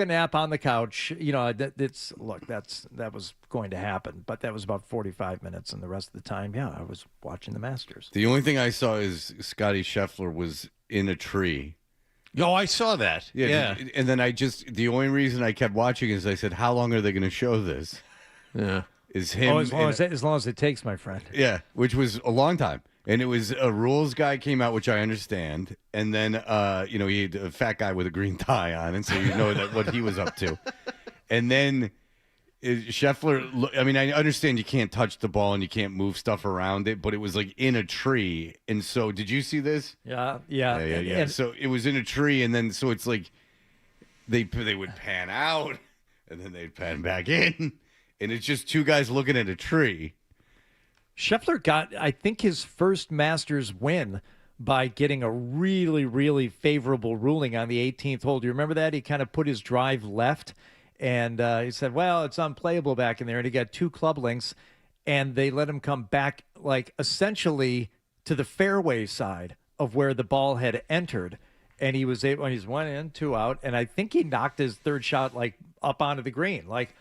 Speaker 11: nap on the couch. That was going to happen, but that was about 45 minutes, and the rest of the time, I was watching the Masters.
Speaker 6: The only thing I saw is Scotty Scheffler was in a tree.
Speaker 3: Oh, I saw that. Yeah.
Speaker 6: And then the only reason I kept watching is I said, how long are they going to show this?
Speaker 3: Yeah.
Speaker 6: Is him.
Speaker 11: As long as it takes, my friend.
Speaker 6: Yeah, which was a long time. And it was a rules guy came out, which I understand. And then, he had a fat guy with a green tie on. And so you know what he was up to. And then Scheffler, I understand you can't touch the ball and you can't move stuff around it, but it was like in a tree. And so did you see this?
Speaker 11: Yeah.
Speaker 6: And so it was in a tree. And then so it's like they would pan out and then they'd pan back in. And it's just 2 guys looking at a tree.
Speaker 11: Scheffler got, I think, his first Masters win by getting a really, really favorable ruling on the 18th hole. Do you remember that? He kind of put his drive left, and he said, well, it's unplayable back in there. And he got 2 club links, and they let him come back, like, essentially to the fairway side of where the ball had entered. And he was able, he's 1 in, 2 out, and I think he knocked his third shot, like, up onto the green. Like,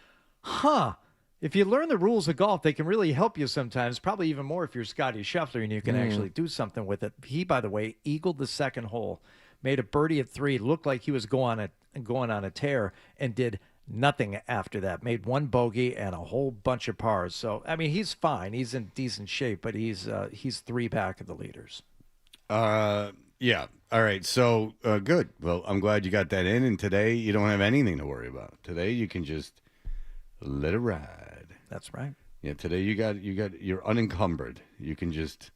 Speaker 11: if you learn the rules of golf, they can really help you sometimes, probably even more if you're Scotty Scheffler and you can actually do something with it. He, by the way, eagled the second hole, made a birdie at 3, looked like he was going on a tear, and did nothing after that. Made 1 bogey and a whole bunch of pars. So, he's fine. He's in decent shape, but he's 3 back of the leaders.
Speaker 6: Yeah. All right. So, good. Well, I'm glad you got that in, and today you don't have anything to worry about. Today you can just let it ride.
Speaker 11: That's right.
Speaker 6: Yeah, today you're unencumbered. You can just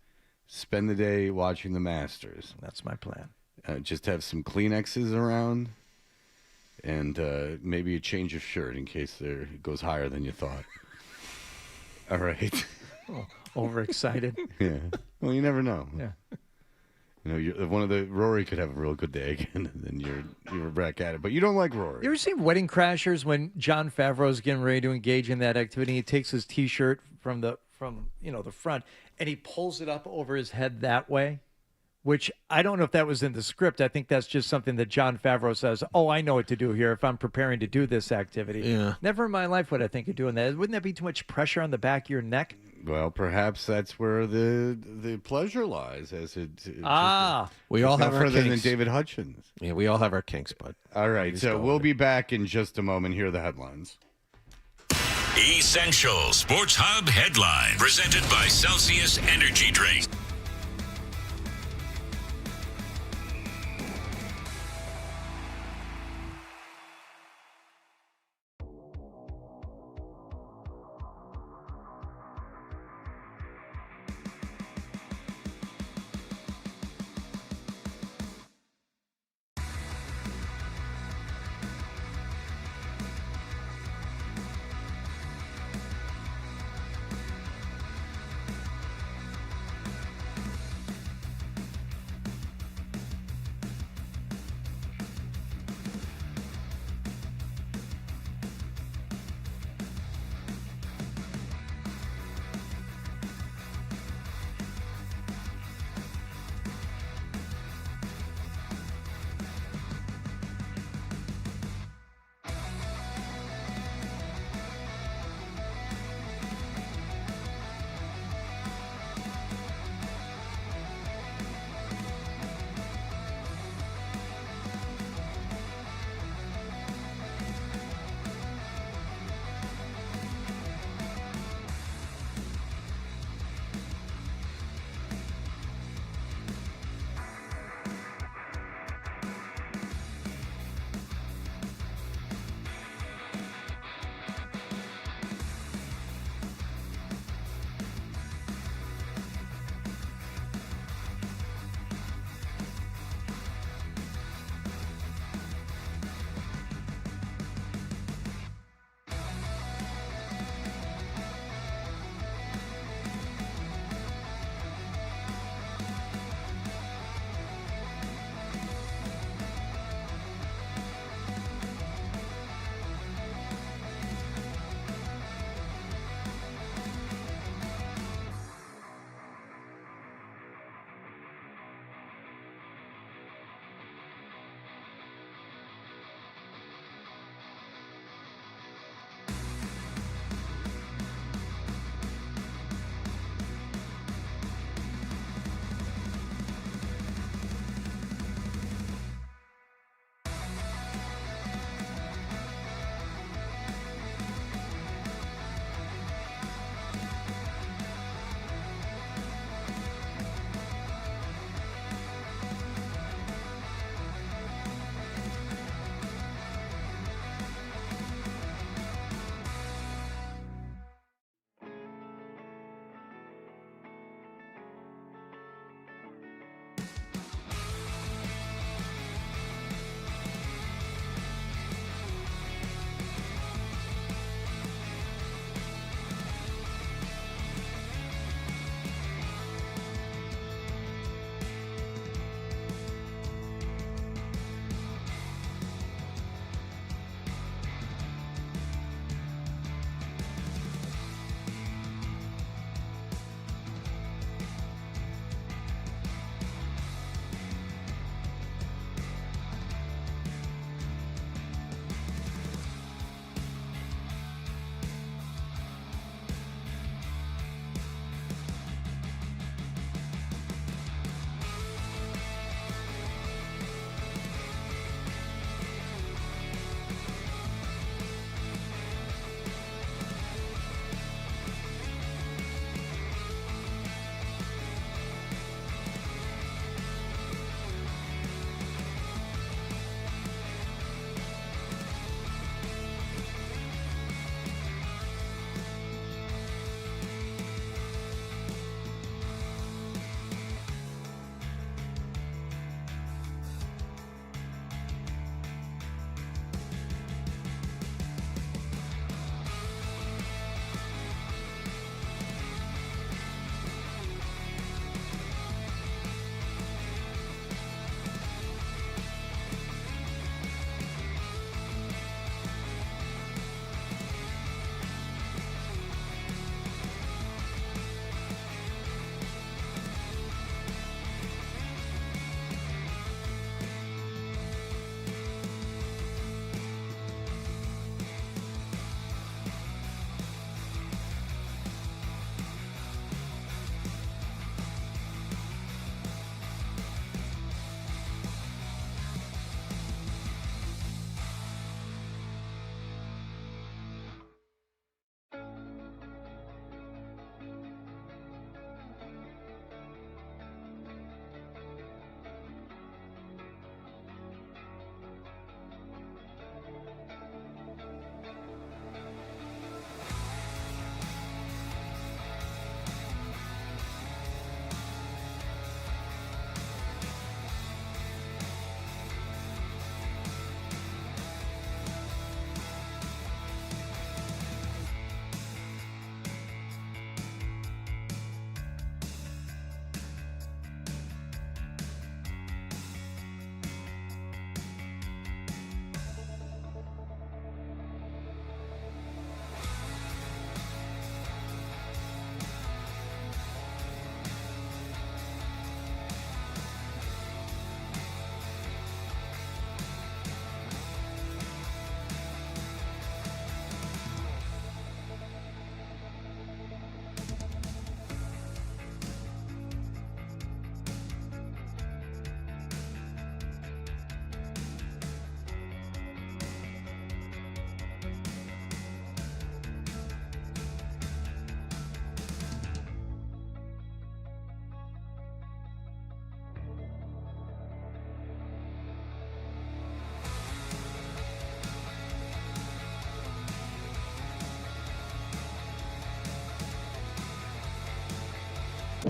Speaker 6: spend the day watching the Masters.
Speaker 11: That's my plan.
Speaker 6: Just have some Kleenexes around and maybe a change of shirt in case it goes higher than you thought. All right.
Speaker 11: Oh, overexcited.
Speaker 6: Yeah. Well, you never know.
Speaker 11: Yeah.
Speaker 6: Rory could have a real good day again, and then you're back at it. But you don't like Rory.
Speaker 11: You ever seen Wedding Crashers when John Favreau's getting ready to engage in that activity? He takes his T-shirt from the front, and he pulls it up over his head that way, which I don't know if that was in the script. I think that's just something that John Favreau says, I know what to do here if I'm preparing to do this activity.
Speaker 3: Yeah.
Speaker 11: Never in my life would I think of doing that. Wouldn't that be too much pressure on the back of your neck?
Speaker 6: Well, perhaps that's where the pleasure lies, as
Speaker 3: we all have our
Speaker 6: further
Speaker 3: kinks.
Speaker 6: than David Hutchins.
Speaker 3: Yeah, we all have our kinks, bud.
Speaker 6: All right, so we'll be back in just a moment. Here are the headlines.
Speaker 2: Essential Sports Hub headline presented by Celsius Energy Drink.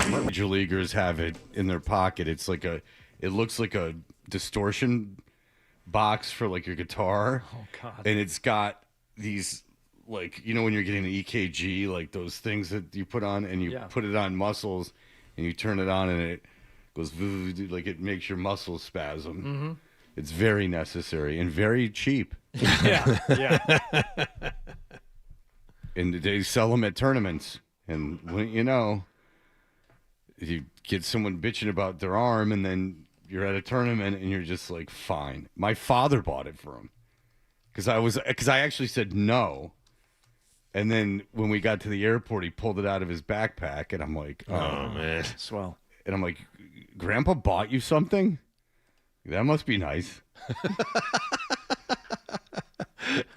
Speaker 6: Major leaguers have it in their pocket. It looks like a distortion box for like your guitar.
Speaker 11: Oh God!
Speaker 6: And it's got these like when you're getting an EKG, like those things that you put on, and you put it on muscles, and you turn it on, and it goes like it makes your muscles spasm.
Speaker 11: Mm-hmm.
Speaker 6: It's very necessary and very cheap.
Speaker 11: Yeah.
Speaker 6: And they sell them at tournaments. And you get someone bitching about their arm, and then you're at a tournament, and you're just like, fine. My father bought it for him because I actually said no. And then when we got to the airport, he pulled it out of his backpack, and I'm like, oh man,
Speaker 11: swell.
Speaker 6: And I'm like, Grandpa bought you something? That must be nice.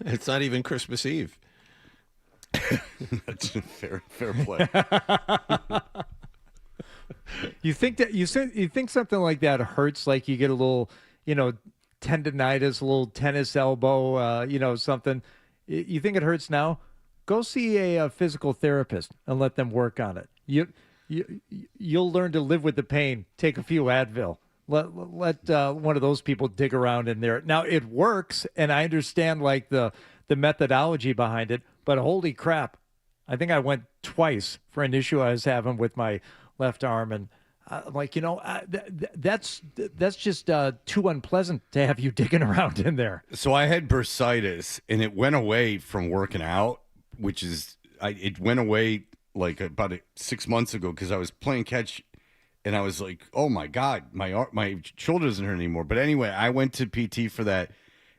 Speaker 3: It's not even Christmas Eve.
Speaker 6: That's fair play.
Speaker 11: You think something like that hurts? Like you get a little, tendonitis, a little tennis elbow, something. You think it hurts now? Go see a physical therapist and let them work on it. You'll learn to live with the pain. Take a few Advil. Let one of those people dig around in there. Now it works, and I understand like the methodology behind it. But holy crap, I think I went twice for an issue I was having with my left arm, and I'm like, that's just too unpleasant to have you digging around in there.
Speaker 6: So I had bursitis, and it went away from working out, it went away like about 6 months ago because I was playing catch, and I was like, oh my God, my shoulder doesn't hurt anymore. But anyway, I went to PT for that,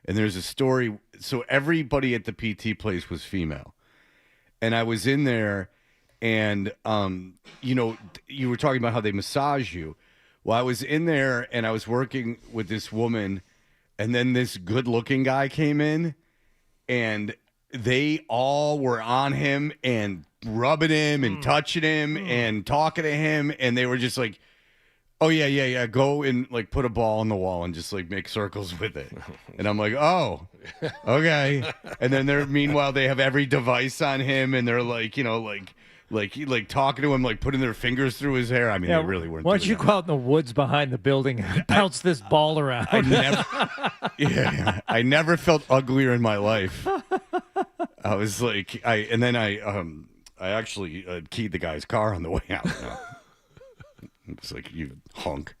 Speaker 6: and there's a story. So everybody at the PT place was female, and I was in there. And, you were talking about how they massage you. Well, I was in there and I was working with this woman, and then this good looking guy came in, and they all were on him and rubbing him and touching him and talking to him. And they were just like, oh yeah. Go and like put a ball on the wall and just like make circles with it. And I'm like, oh, okay. And then meanwhile, they have every device on him, and they're like, like talking to him, like putting their fingers through his hair. I mean, they really weren't.
Speaker 11: Why don't you go out in the woods behind the building and bounce this ball around?
Speaker 6: I never felt uglier in my life. I was like, I actually keyed the guy's car on the way out. It's like, you hunk.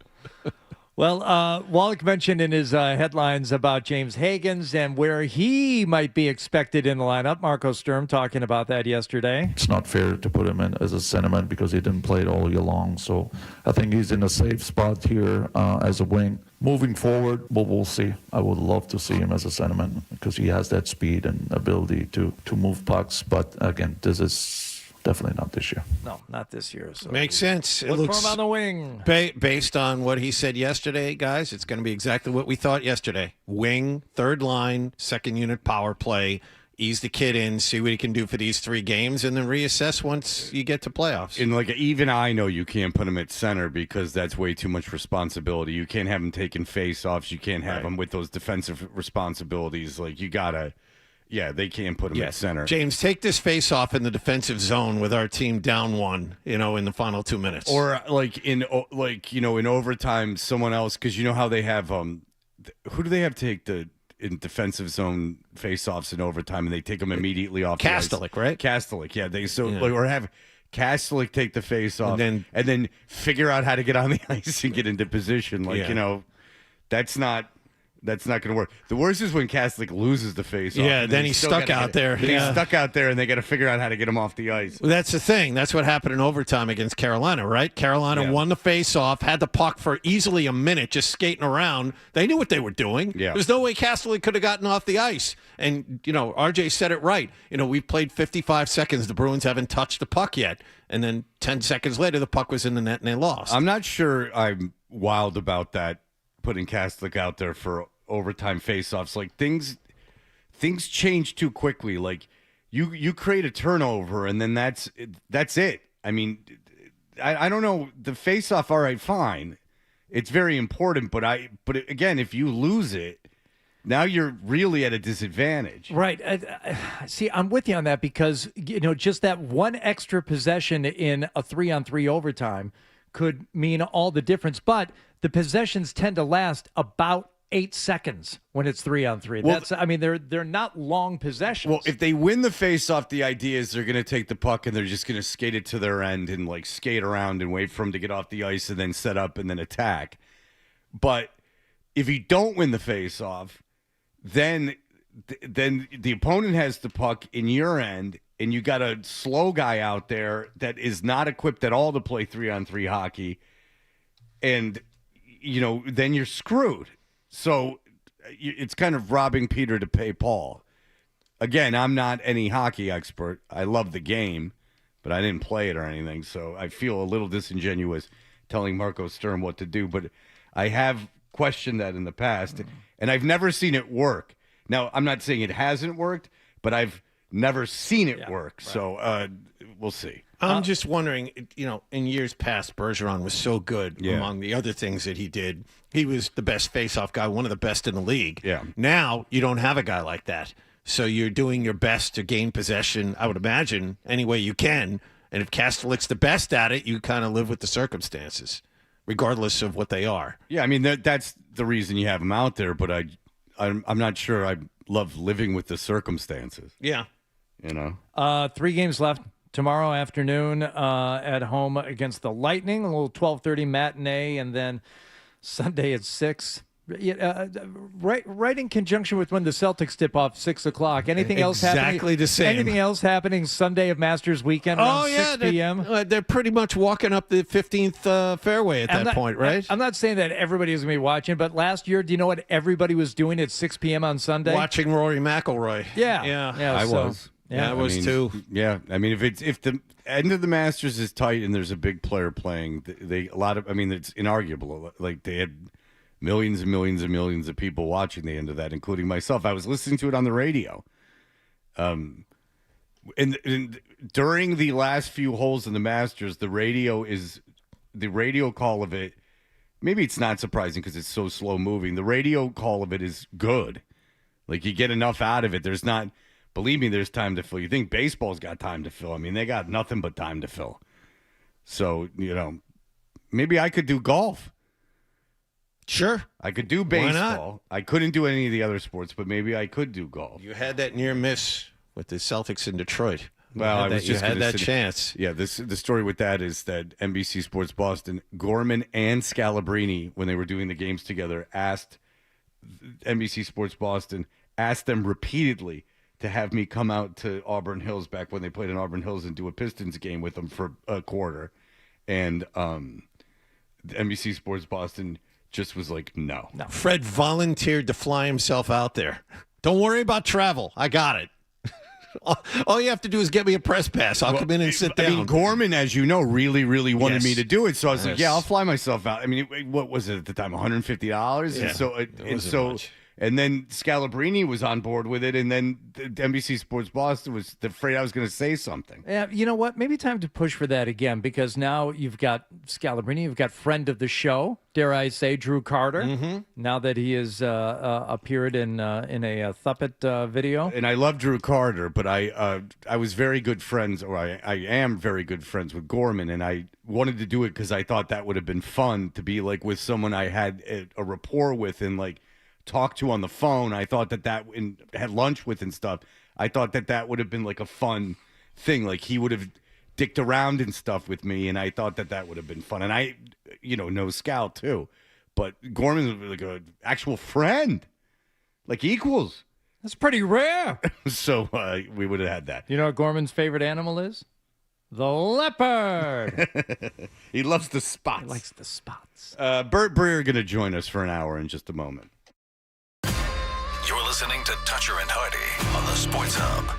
Speaker 11: Well, Wallach mentioned in his headlines about James Higgins and where he might be expected in the lineup. Marco Sturm talking about that yesterday.
Speaker 20: It's not fair to put him in as a centerman because he didn't play it all year long. So I think he's in a safe spot here as a wing. Moving forward, we'll see. I would love to see him as a centerman because he has that speed and ability to move pucks. But again, this is definitely not this year.
Speaker 11: No, not this year. So
Speaker 3: makes sense. It
Speaker 11: look
Speaker 3: looks
Speaker 11: for him on the wing.
Speaker 3: Based on what he said yesterday, guys, it's going to be exactly what we thought yesterday. Wing, third line, second unit power play. Ease the kid in, see what he can do for these 3 games, and then reassess once you get to playoffs.
Speaker 6: And like, even I know you can't put him at center because that's way too much responsibility. You can't have him taking face-offs. You can't have him with those defensive responsibilities. Like, you gotta. Yeah, they can't put him at center.
Speaker 3: James, take this face-off in the defensive zone with our team down 1, in the final 2 minutes.
Speaker 6: Or in overtime, someone else, because you know how they have who do they have take in defensive zone face-offs in overtime, and they take them immediately off.
Speaker 3: Kastelik, right?
Speaker 6: Kastelik, yeah. Or have Kastelik take the face-off, and then figure out how to get on the ice and get into position. That's not going to work. The worst is when Kastelik loses the face-off.
Speaker 3: Yeah, then he's stuck out there.
Speaker 6: He's stuck out there, and they got to figure out how to get him off the ice.
Speaker 3: Well, that's the thing. That's what happened in overtime against Carolina, right? Carolina won the face-off, had the puck for easily a minute, just skating around. They knew what they were doing.
Speaker 6: Yeah.
Speaker 3: There's no way Kastelik could have gotten off the ice. And, RJ said it right. We've played 55 seconds. The Bruins haven't touched the puck yet. And then 10 seconds later, the puck was in the net, and they lost.
Speaker 6: I'm not sure I'm wild about that, putting Kastelik out there for overtime face-offs. Like, things change too quickly. Like, you create a turnover, and then that's it. I mean, I don't know, the face-off, all right, fine, it's very important, but again, if you lose it, Now you're really at a disadvantage.
Speaker 11: Right. See, I'm with you on that because, just that one extra possession in a 3-on-3 overtime could mean all the difference. But the possessions tend to last about 8 seconds when it's 3-on-3.
Speaker 6: Well,
Speaker 11: They're not long possessions.
Speaker 6: Well, if they win the face-off, the idea is they're going to take the puck and they're just going to skate it to their end and like skate around and wait for them to get off the ice and then set up and then attack. But if you don't win the face-off, then the opponent has the puck in your end, and you got a slow guy out there that is not equipped at all to play 3-on-3 hockey, and then you're screwed. So it's kind of robbing Peter to pay Paul. Again, I'm not any hockey expert. I love the game, but I didn't play it or anything, so I feel a little disingenuous telling Marco Sturm what to do. But I have questioned that in the past, and I've never seen it work. Now, I'm not saying it hasn't worked, but I've never seen it work. Right. So we'll see.
Speaker 3: I'm just wondering, in years past, Bergeron was so good among the other things that he did. He was the best face-off guy, one of the best in the league.
Speaker 6: Yeah.
Speaker 3: Now, you don't have a guy like that. So you're doing your best to gain possession, I would imagine, any way you can. And if Kastelic's the best at it, you kind of live with the circumstances, regardless of what they are.
Speaker 6: Yeah, that's the reason you have him out there, but I'm not sure I love living with the circumstances.
Speaker 3: Yeah.
Speaker 11: 3 games left. Tomorrow afternoon at home against the Lightning, a little 12:30 matinee, and then Sunday at 6. Right in conjunction with when the Celtics tip off 6 o'clock. Anything else happening?
Speaker 3: Exactly the same.
Speaker 11: Anything else happening Sunday of Masters weekend around 6 p.m.?
Speaker 3: They're pretty much walking up the 15th fairway at that point, right?
Speaker 11: I'm not saying that everybody is going to be watching, but last year, do you know what everybody was doing at 6 p.m. on Sunday?
Speaker 3: Watching Rory McIlroy.
Speaker 11: Yeah.
Speaker 6: I was.
Speaker 3: Yeah, I was too.
Speaker 6: Yeah, if the end of the Masters is tight and there's a big player playing, it's inarguable. Like they had millions and millions and millions of people watching the end of that, including myself. I was listening to it on the radio. And during the last few holes in the Masters, the radio call of it. Maybe it's not surprising because it's so slow moving. The radio call of it is good. Like you get enough out of it. There's not. Believe me, there's time to fill. You think baseball's got time to fill. They got nothing but time to fill. So, maybe I could do golf.
Speaker 3: Sure.
Speaker 6: I could do baseball. I couldn't do any of the other sports, but maybe I could do golf.
Speaker 3: You had that near miss with the Celtics in Detroit.
Speaker 6: Well,
Speaker 3: you had that chance.
Speaker 6: Yeah, the story with that is that NBC Sports Boston, Gorman and Scalabrini, when they were doing the games together, asked NBC Sports Boston, asked them repeatedly to have me come out to Auburn Hills back when they played in Auburn Hills and do a Pistons game with them for a quarter. And the NBC Sports Boston just was like, no.
Speaker 3: Fred volunteered to fly himself out there. Don't worry about travel. I got it. All you have to do is get me a press pass. I'll come in and sit down.
Speaker 6: Gorman, as you know, really, really wanted me to do it. So I was like, yeah, I'll fly myself out. What was it at the time? $150?
Speaker 3: Yeah.
Speaker 6: And then Scalabrini was on board with it, and then the NBC Sports Boston was afraid I was going to say something.
Speaker 11: Yeah, you know what? Maybe time to push for that again, because now you've got Scalabrini, you've got friend of the show, dare I say, Drew Carter. Now that he has appeared in a Thuppet video,
Speaker 6: and I love Drew Carter, but I was very good friends, or I am very good friends with Gorman, and I wanted to do it because I thought that would have been fun to be like with someone I had a rapport with and like talk to on the phone. I thought that had lunch with and stuff. I thought that would have been like a fun thing. Like he would have dicked around and stuff with me, and I thought that would have been fun. And I, know Scal too, but Gorman was like an actual friend, like equals.
Speaker 11: That's pretty rare.
Speaker 6: So we would have had that.
Speaker 11: You know what Gorman's favorite animal is? The leopard.
Speaker 6: He loves the spots.
Speaker 11: He likes the spots.
Speaker 6: Bert Breer going to join us for an hour in just a moment.
Speaker 1: You're listening to Toucher and Hardy on the Sports Hub.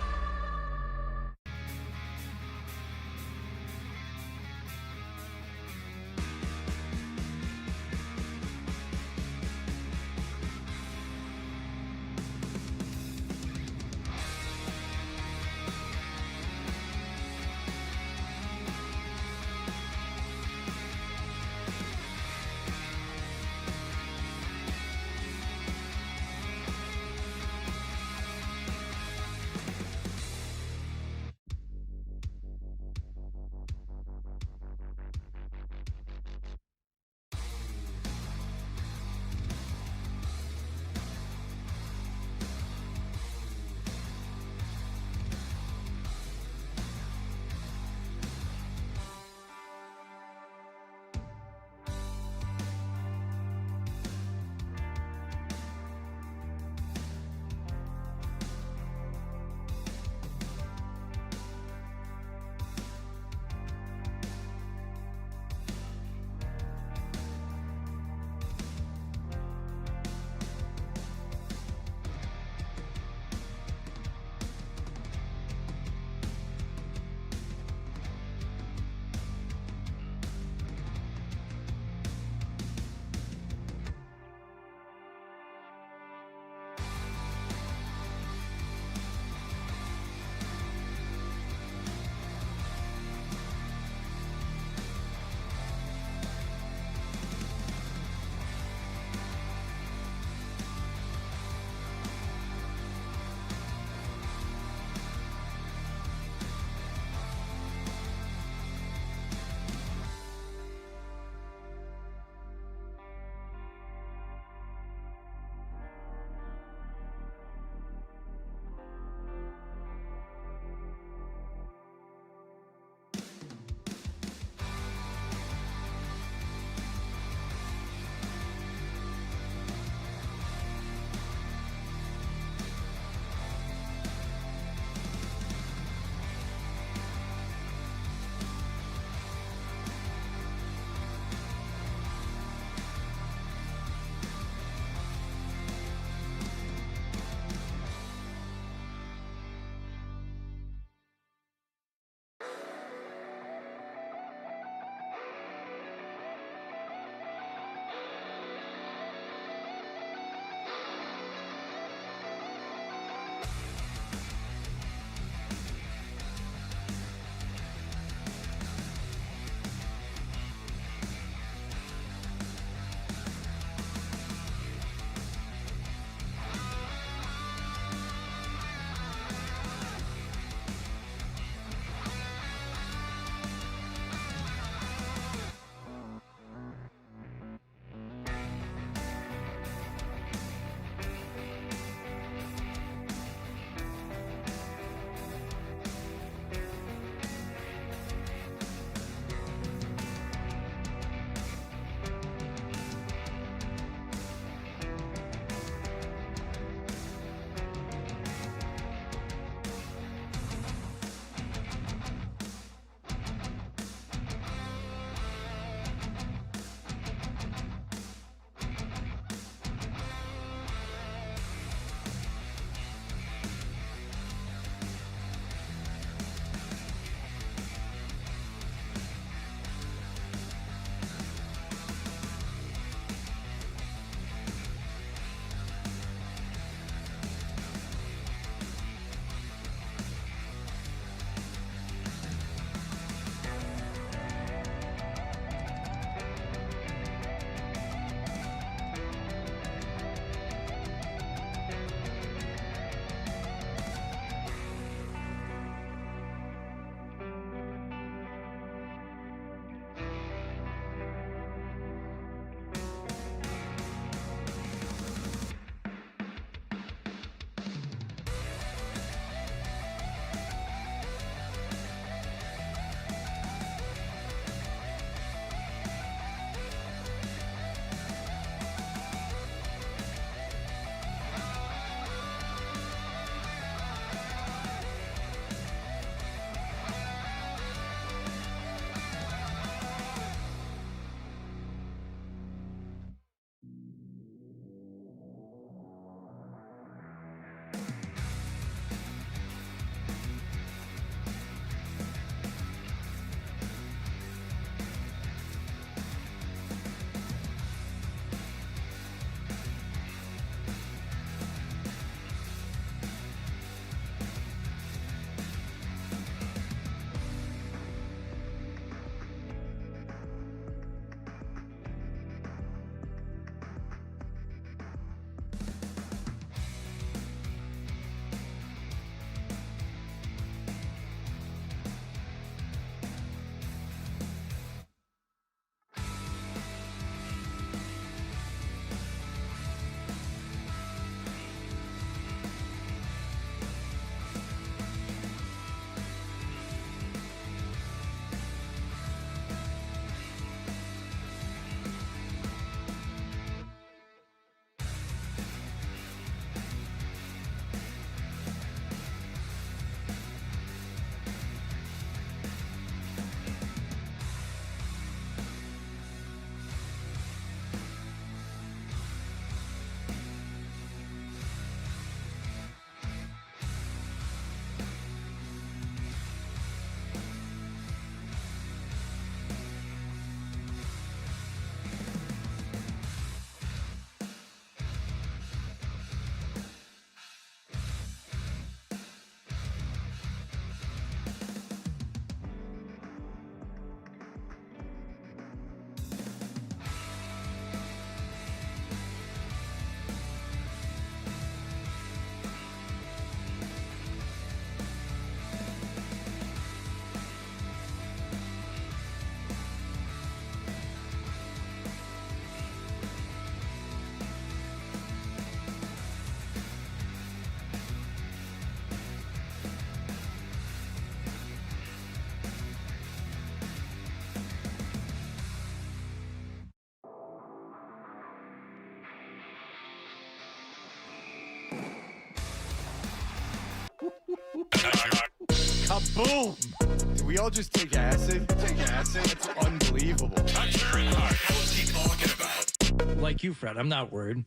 Speaker 6: Kaboom! Did we all just take acid? Take acid? That's unbelievable.
Speaker 2: Toucher and Hart. We'll keep talking about.
Speaker 19: Like you, Fred, I'm not worried.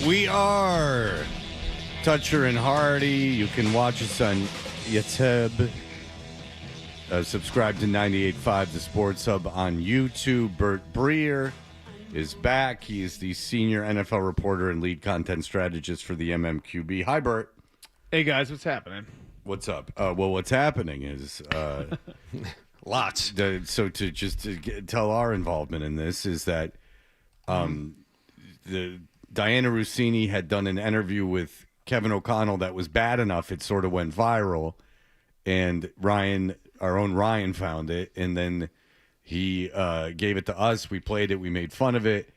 Speaker 6: We are Toucher and Hardy. You can watch us on YouTube. Subscribe to 98.5 The Sports Hub on YouTube. Bert Breer is back. He is the senior NFL reporter and lead content strategist for the MMQB. Hi, Bert.
Speaker 21: Hey, guys. What's happening?
Speaker 6: What's up? Well, what's happening is...
Speaker 3: Lots.
Speaker 6: So to tell our involvement in this is that the Diana Rossini had done an interview with Kevin O'Connell that was bad enough it sort of went viral, and Ryan, our own Ryan, found it, and then he gave it to us. We played it. We made fun of it,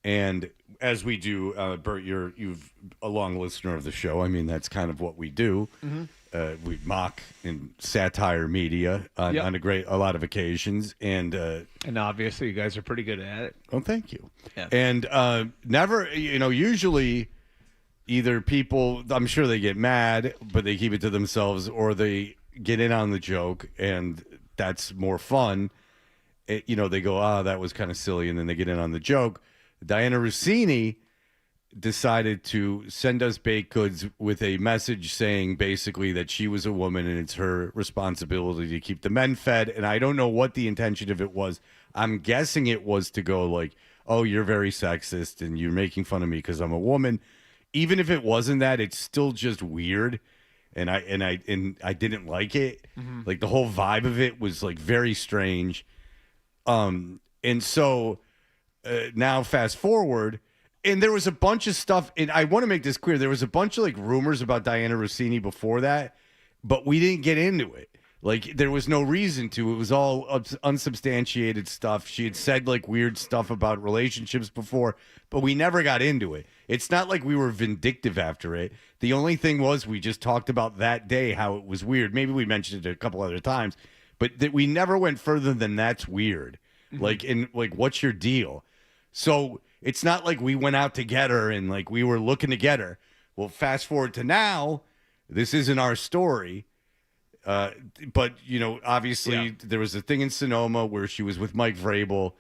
Speaker 6: and as we do, Bert, you've a long listener of the show. I mean, that's kind of what we do.
Speaker 21: Mm-hmm.
Speaker 6: We mock and satire media on a lot of occasions, and
Speaker 21: obviously you guys are pretty good at it.
Speaker 6: Oh, thank you.
Speaker 21: Yeah.
Speaker 6: And never, usually either people, I'm sure they get mad, but they keep it to themselves, or they get in on the joke, and that's more fun. They go, that was kind of silly, and then they get in on the joke. Diana Rossini decided to send us baked goods with a message saying basically that she was a woman and it's her responsibility to keep the men fed. And I don't know what the intention of it was. I'm guessing it was to go like, oh, you're very sexist and you're making fun of me because I'm a woman. Even if it wasn't that, it's still just weird. And I didn't like it.
Speaker 21: Mm-hmm.
Speaker 6: Like the whole vibe of it was like very strange. And so now fast forward, and there was a bunch of stuff, and I want to make this clear. There was a bunch of like rumors about Diana Rossini before that, but we didn't get into it. Like there was no reason to. It was all unsubstantiated stuff. She had said like weird stuff about relationships before, but we never got into it. It's not like we were vindictive after it. The only thing was we just talked about that day how it was weird. Maybe we mentioned it a couple other times, but that we never went further than that's weird.
Speaker 21: Mm-hmm.
Speaker 6: What's your deal? So it's not like we went out to get her and like we were looking to get her. Well, fast forward to now, this isn't our story. But, obviously there was a thing in Sonoma where she was with Mike Vrabel.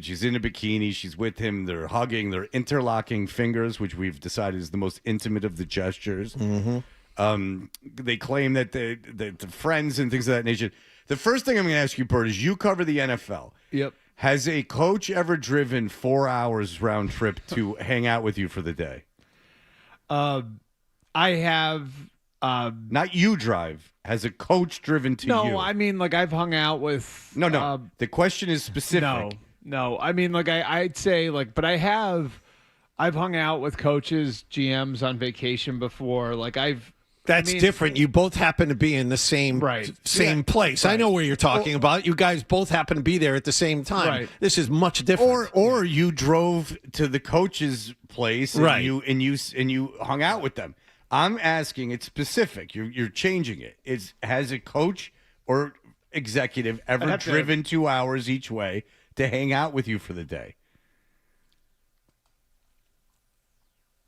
Speaker 6: She's in a bikini. She's with him. They're hugging. They're interlocking fingers, which we've decided is the most intimate of the gestures.
Speaker 3: Mm-hmm.
Speaker 6: They claim that the friends and things of that nature. The first thing I'm going to ask you, Bert, is you cover the NFL.
Speaker 21: Yep.
Speaker 6: Has a coach ever driven 4 hours round trip to hang out with you for the day?
Speaker 21: I have.
Speaker 6: Not you drive. Has a coach driven to you?
Speaker 21: No, I mean, like I've hung out with.
Speaker 6: No. The question is specific.
Speaker 21: No. I mean, like I'd say, like, but I've hung out with coaches, GMs on vacation before. Like
Speaker 3: That's different. You both happen to be in the same place.
Speaker 21: Right.
Speaker 3: I know where you're talking about. You guys both happen to be there at the same time.
Speaker 21: Right.
Speaker 3: This is much different.
Speaker 6: Or you drove to the coach's place and
Speaker 3: Right.
Speaker 6: you hung out with them. I'm asking, it's specific. You're changing it. Has a coach or executive ever driven 2 hours each way to hang out with you for the day?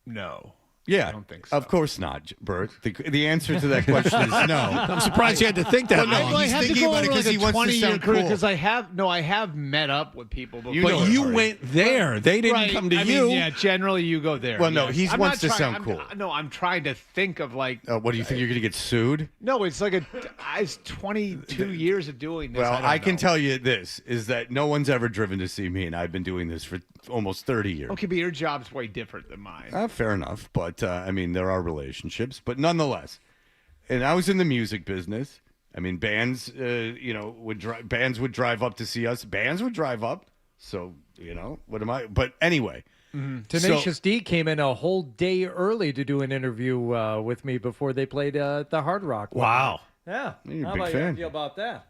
Speaker 21: No.
Speaker 6: Yeah,
Speaker 21: I don't think so.
Speaker 6: Of course not, Bert. The answer to that question is no.
Speaker 3: I'm surprised you had to think that.
Speaker 6: Well, no, he's thinking about it because he wants to sound cool.
Speaker 21: Because I have met up with people before.
Speaker 3: But you went there. They didn't come to you.
Speaker 21: Mean, yeah, generally you go there.
Speaker 6: Well, no,
Speaker 21: yes.
Speaker 6: he wants to sound cool.
Speaker 21: I'm trying to think of like.
Speaker 6: What do you think? You're going to get sued?
Speaker 21: No, it's like it's 22 years of doing this.
Speaker 6: Well, I can tell you this, is that no one's ever driven to see me, and I've been doing this for almost 30 years.
Speaker 21: Okay, but your job's way different than mine.
Speaker 6: Fair enough, but I mean, there are relationships, but nonetheless. And I was in the music business. I mean, bands, bands would drive up to see us. Bands would drive up. So, what am I? But anyway.
Speaker 11: Mm-hmm. Tenacious D came in a whole day early to do an interview with me before they played the Hard Rock.
Speaker 3: Wow.
Speaker 11: Yeah.
Speaker 6: You're
Speaker 11: How
Speaker 6: a big
Speaker 11: about
Speaker 6: fan.
Speaker 11: you feel about that?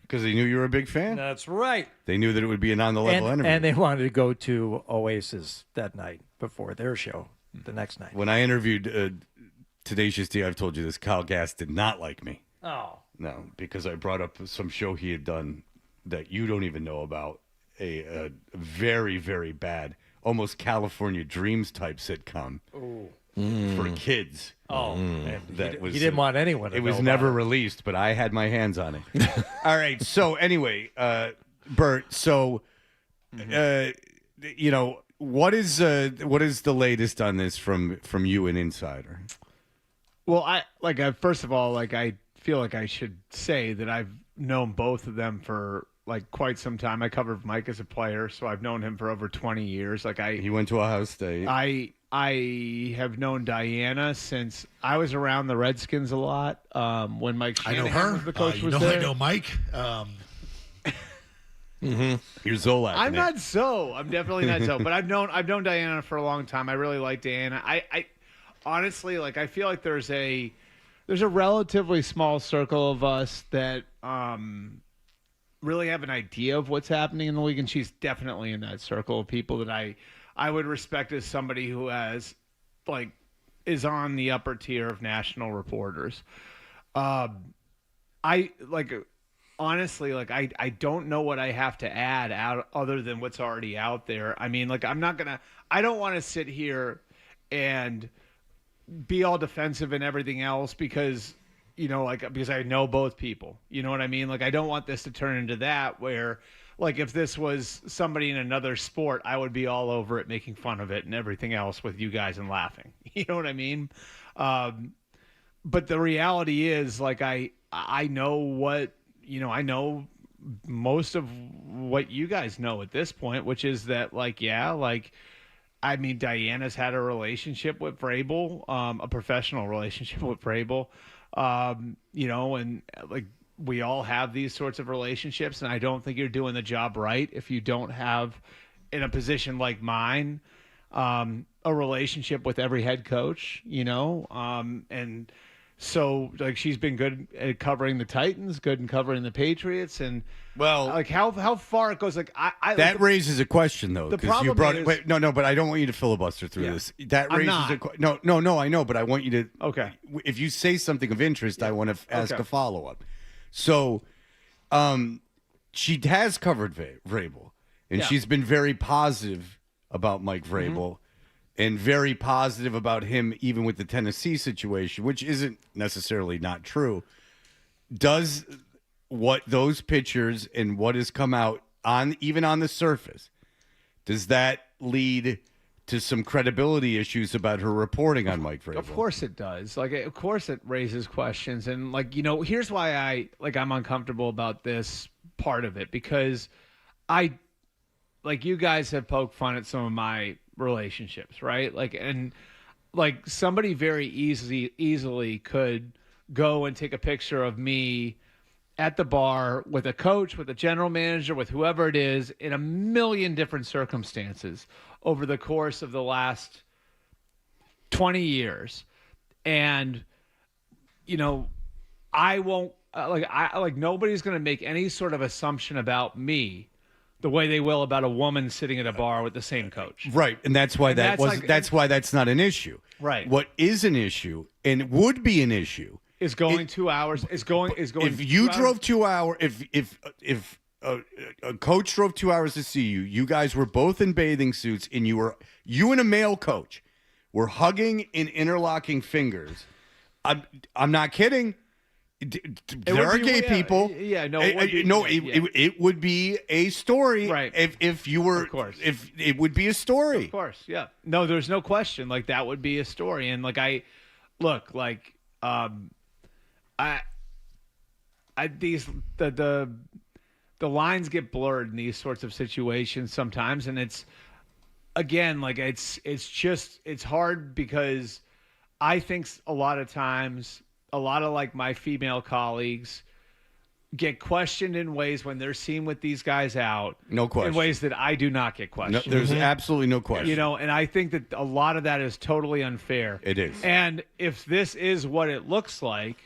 Speaker 6: Because they knew you were a big fan?
Speaker 11: That's right.
Speaker 6: They knew that it would be an on-the-level interview.
Speaker 11: And they wanted to go to Oasis that night before their show the next night.
Speaker 6: When I interviewed Tenacious D, I've told you this, Kyle Gass did not like me.
Speaker 11: Oh.
Speaker 6: No, because I brought up some show he had done that you don't even know about, a very, very bad almost California Dreams type sitcom for kids.
Speaker 11: Oh, man.
Speaker 6: That was
Speaker 11: he didn't want anyone to
Speaker 6: It
Speaker 11: know
Speaker 6: was
Speaker 11: about
Speaker 6: never
Speaker 11: it.
Speaker 6: released, but I had my hands on it. All right. So anyway, Bert. So, what is the latest on this from you, an insider?
Speaker 21: Well, first of all, I feel like I should say that I've known both of them for quite some time. I covered Mike as a player, so I've known him for over 20 years.
Speaker 6: He went to Ohio State.
Speaker 21: I have known Diana since I was around the Redskins a lot. When Mike Shanahan was the coach was there.
Speaker 4: I know Mike.
Speaker 6: You're Zolak.
Speaker 21: I'm definitely not so. But I've known Diana for a long time. I really like Diana. I honestly I feel like there's a relatively small circle of us that really have an idea of what's happening in the league, and she's definitely in that circle of people that I would respect as somebody who has is on the upper tier of national reporters. Honestly, I don't know what I have to add out other than what's already out there. I mean, I don't want to sit here and be all defensive and everything else because I know both people. You know what I mean? I don't want this to turn into that where if this was somebody in another sport, I would be all over it, making fun of it and everything else with you guys and laughing. You know what I mean? But the reality is I know what, I know most of what you guys know at this point, which is that Diana's had a relationship with Vrabel, a professional relationship with Vrabel, and we all have these sorts of relationships, and I don't think you're doing the job right if you don't have, in a position like mine, a relationship with every head coach, and so she's been good at covering the Titans, good in covering the Patriots, and how far it goes.
Speaker 6: That raises a question though, because you brought it. No, but I don't want you to filibuster through this. That raises no. I know, but I want you to.
Speaker 21: Okay.
Speaker 6: If you say something of interest, I want to ask a follow up. So, she has covered Vrabel, and she's been very positive about Mike Vrabel. And very positive about him, even with the Tennessee situation, which isn't necessarily not true. Does what those pictures and what has come out even on the surface, does that lead to some credibility issues about her reporting on Mike Vrabel?
Speaker 21: Of course it does. Of course it raises questions, and here's why I'm uncomfortable about this part of it, because you guys have poked fun at some of my relationships, right? Somebody very easily could go and take a picture of me at the bar with a coach, with a general manager, with whoever it is, in a million different circumstances over the course of the last 20 years. And I won't nobody's going to make any sort of assumption about me the way they will about a woman sitting at a bar with the same coach.
Speaker 6: Right, and that's why that's why that's not an issue.
Speaker 21: Right.
Speaker 6: What is an issue, and would be an issue,
Speaker 21: is going 2 hours. Is going.
Speaker 6: If you drove 2 hours, if a coach drove 2 hours to see you, you guys were both in bathing suits, and you and a male coach were hugging and interlocking fingers. I'm not kidding. There are gay people.
Speaker 21: Yeah, no.
Speaker 6: It would be a story.
Speaker 21: Right.
Speaker 6: If you were,
Speaker 21: of course.
Speaker 6: If it would be a story.
Speaker 21: Of course, yeah. No, there's no question. That would be a story. And the lines get blurred in these sorts of situations sometimes, and it's it's hard because I think a lot of times a lot of my female colleagues get questioned in ways when they're seen with these guys out.
Speaker 6: No question.
Speaker 21: In ways that I do not get questioned.
Speaker 6: No, there's absolutely no question.
Speaker 21: And I think that a lot of that is totally unfair.
Speaker 6: It is.
Speaker 21: And if this is what it looks like,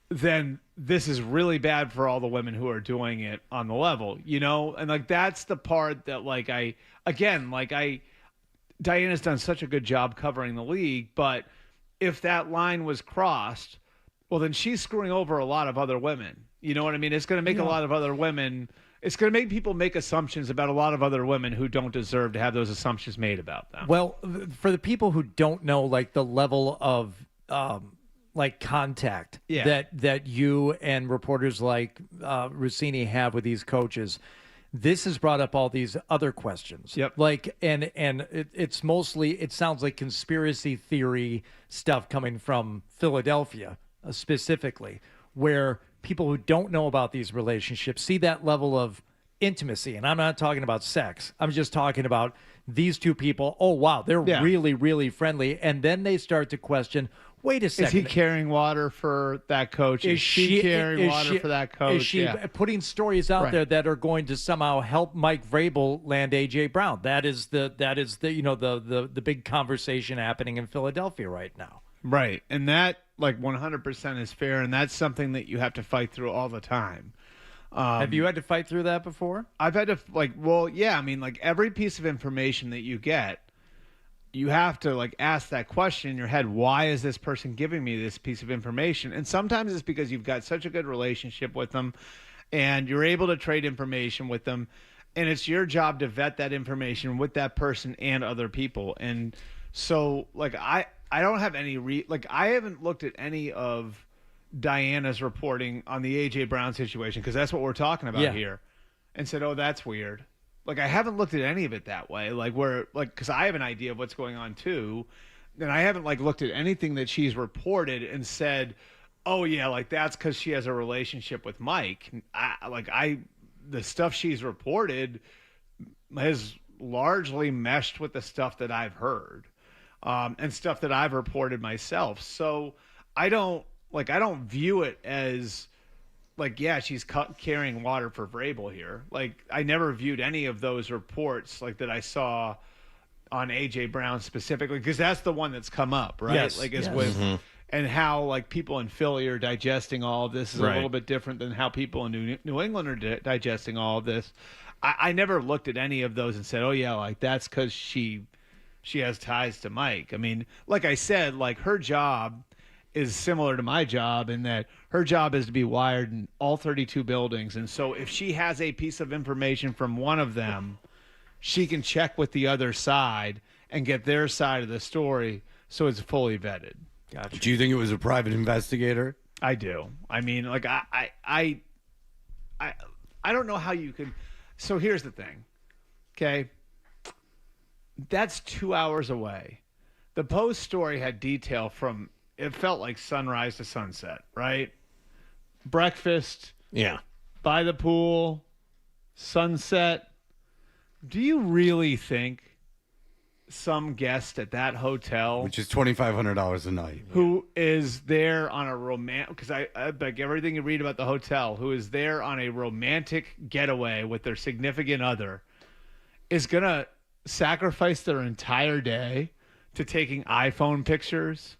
Speaker 21: then this is really bad for all the women who are doing it on the level, And that's the part that Diana's done such a good job covering the league, but if that line was crossed, well, then she's screwing over a lot of other women. You know what I mean? It's going to make a lot of other women it's going to make people make assumptions about a lot of other women who don't deserve to have those assumptions made about them.
Speaker 11: Well, for the people who don't know, like the level of like contact that you and reporters like Rossini have with these coaches, this has brought up all these other questions.
Speaker 21: Yep.
Speaker 11: Like, and it's mostly, it sounds like conspiracy theory stuff coming from Philadelphia specifically, where people who don't know about these relationships see that level of intimacy. And I'm not talking about sex. I'm just talking about these two people. Oh, wow, they're really, really friendly. And then they start to question, wait a second.
Speaker 21: Is he carrying water for that coach? Is she carrying water for that coach?
Speaker 11: Is she putting stories out there that are going to somehow help Mike Vrabel land A.J. Brown? That is the the big conversation happening in Philadelphia right now.
Speaker 21: Right. And that, like, 100% is fair, and that's something that you have to fight through all the time.
Speaker 11: Have you had to fight through that before?
Speaker 21: I've had to, I mean, like, every piece of information that you get, you have to, like, ask that question in your head, why is this person giving me this piece of information? And sometimes it's because you've got such a good relationship with them, and you're able to trade information with them, and it's your job to vet that information with that person and other people. And so, like, I don't have any I haven't looked at any of Diana's reporting on the A.J. Brown situation, because that's what we're talking about here, and said, oh, that's weird. Like, I haven't looked at any of it that way, because I have an idea of what's going on too, and I haven't, like, looked at anything that she's reported and said, oh, yeah, like, that's because she has a relationship with Mike. The stuff she's reported has largely meshed with the stuff that I've heard. And stuff that I've reported myself. So I don't view it as like, yeah, she's carrying water for Vrabel here. Like, I never viewed any of those reports like that I saw on A.J. Brown specifically, because that's the one that's come up, right?
Speaker 11: Yes.
Speaker 21: Like, is with and how, like, people in Philly are digesting all of this is a little bit different than how people in New England are digesting all of this. I never looked at any of those and said, oh yeah, like, that's because she has ties to Mike. I mean, like I said, like, her job is similar to my job in that her job is to be wired in all 32 buildings. And so if she has a piece of information from one of them, she can check with the other side and get their side of the story so it's fully vetted.
Speaker 6: Gotcha. Do you think it was a private investigator?
Speaker 21: I do. I mean, like, I don't know how you could. So here's the thing. Okay. That's 2 hours away. The Post story had detail from, it felt like sunrise to sunset, right? Breakfast.
Speaker 3: Yeah.
Speaker 21: By the pool. Sunset. Do you really think some guest at that hotel,
Speaker 6: which is $2,500 a night,
Speaker 21: who is there on a romantic, because I like everything you read about the hotel, who is there on a romantic getaway with their significant other, is going to sacrifice their entire day to taking iPhone pictures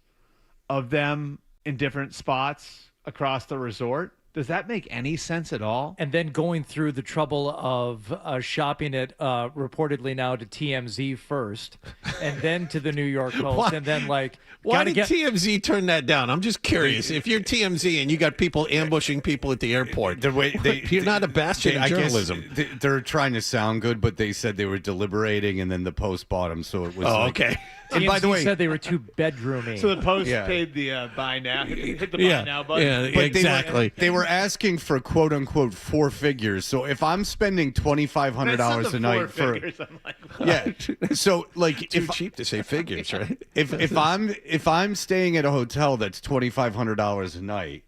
Speaker 21: of them in different spots across the resort? Does that make any sense at all?
Speaker 11: And then going through the trouble of shopping it reportedly now to TMZ first, and then to the New York Post, and then like,
Speaker 3: why did TMZ turn that down? I'm just curious. If you're TMZ and you got people ambushing people at the airport, you're not a bastion of journalism.
Speaker 6: They're trying to sound good, but they said they were deliberating, and then the Post bought them, so it was.
Speaker 3: Oh, okay.
Speaker 11: And by the way, said they were too bedroomy.
Speaker 21: So the Post paid the buy now, hit the buy now button.
Speaker 3: Yeah, but exactly.
Speaker 6: They were asking for quote unquote 4 figures. So if I'm spending $2,500 a night for, so like
Speaker 3: too cheap to say figures, right?
Speaker 6: if I'm staying at a hotel that's $2,500 a night,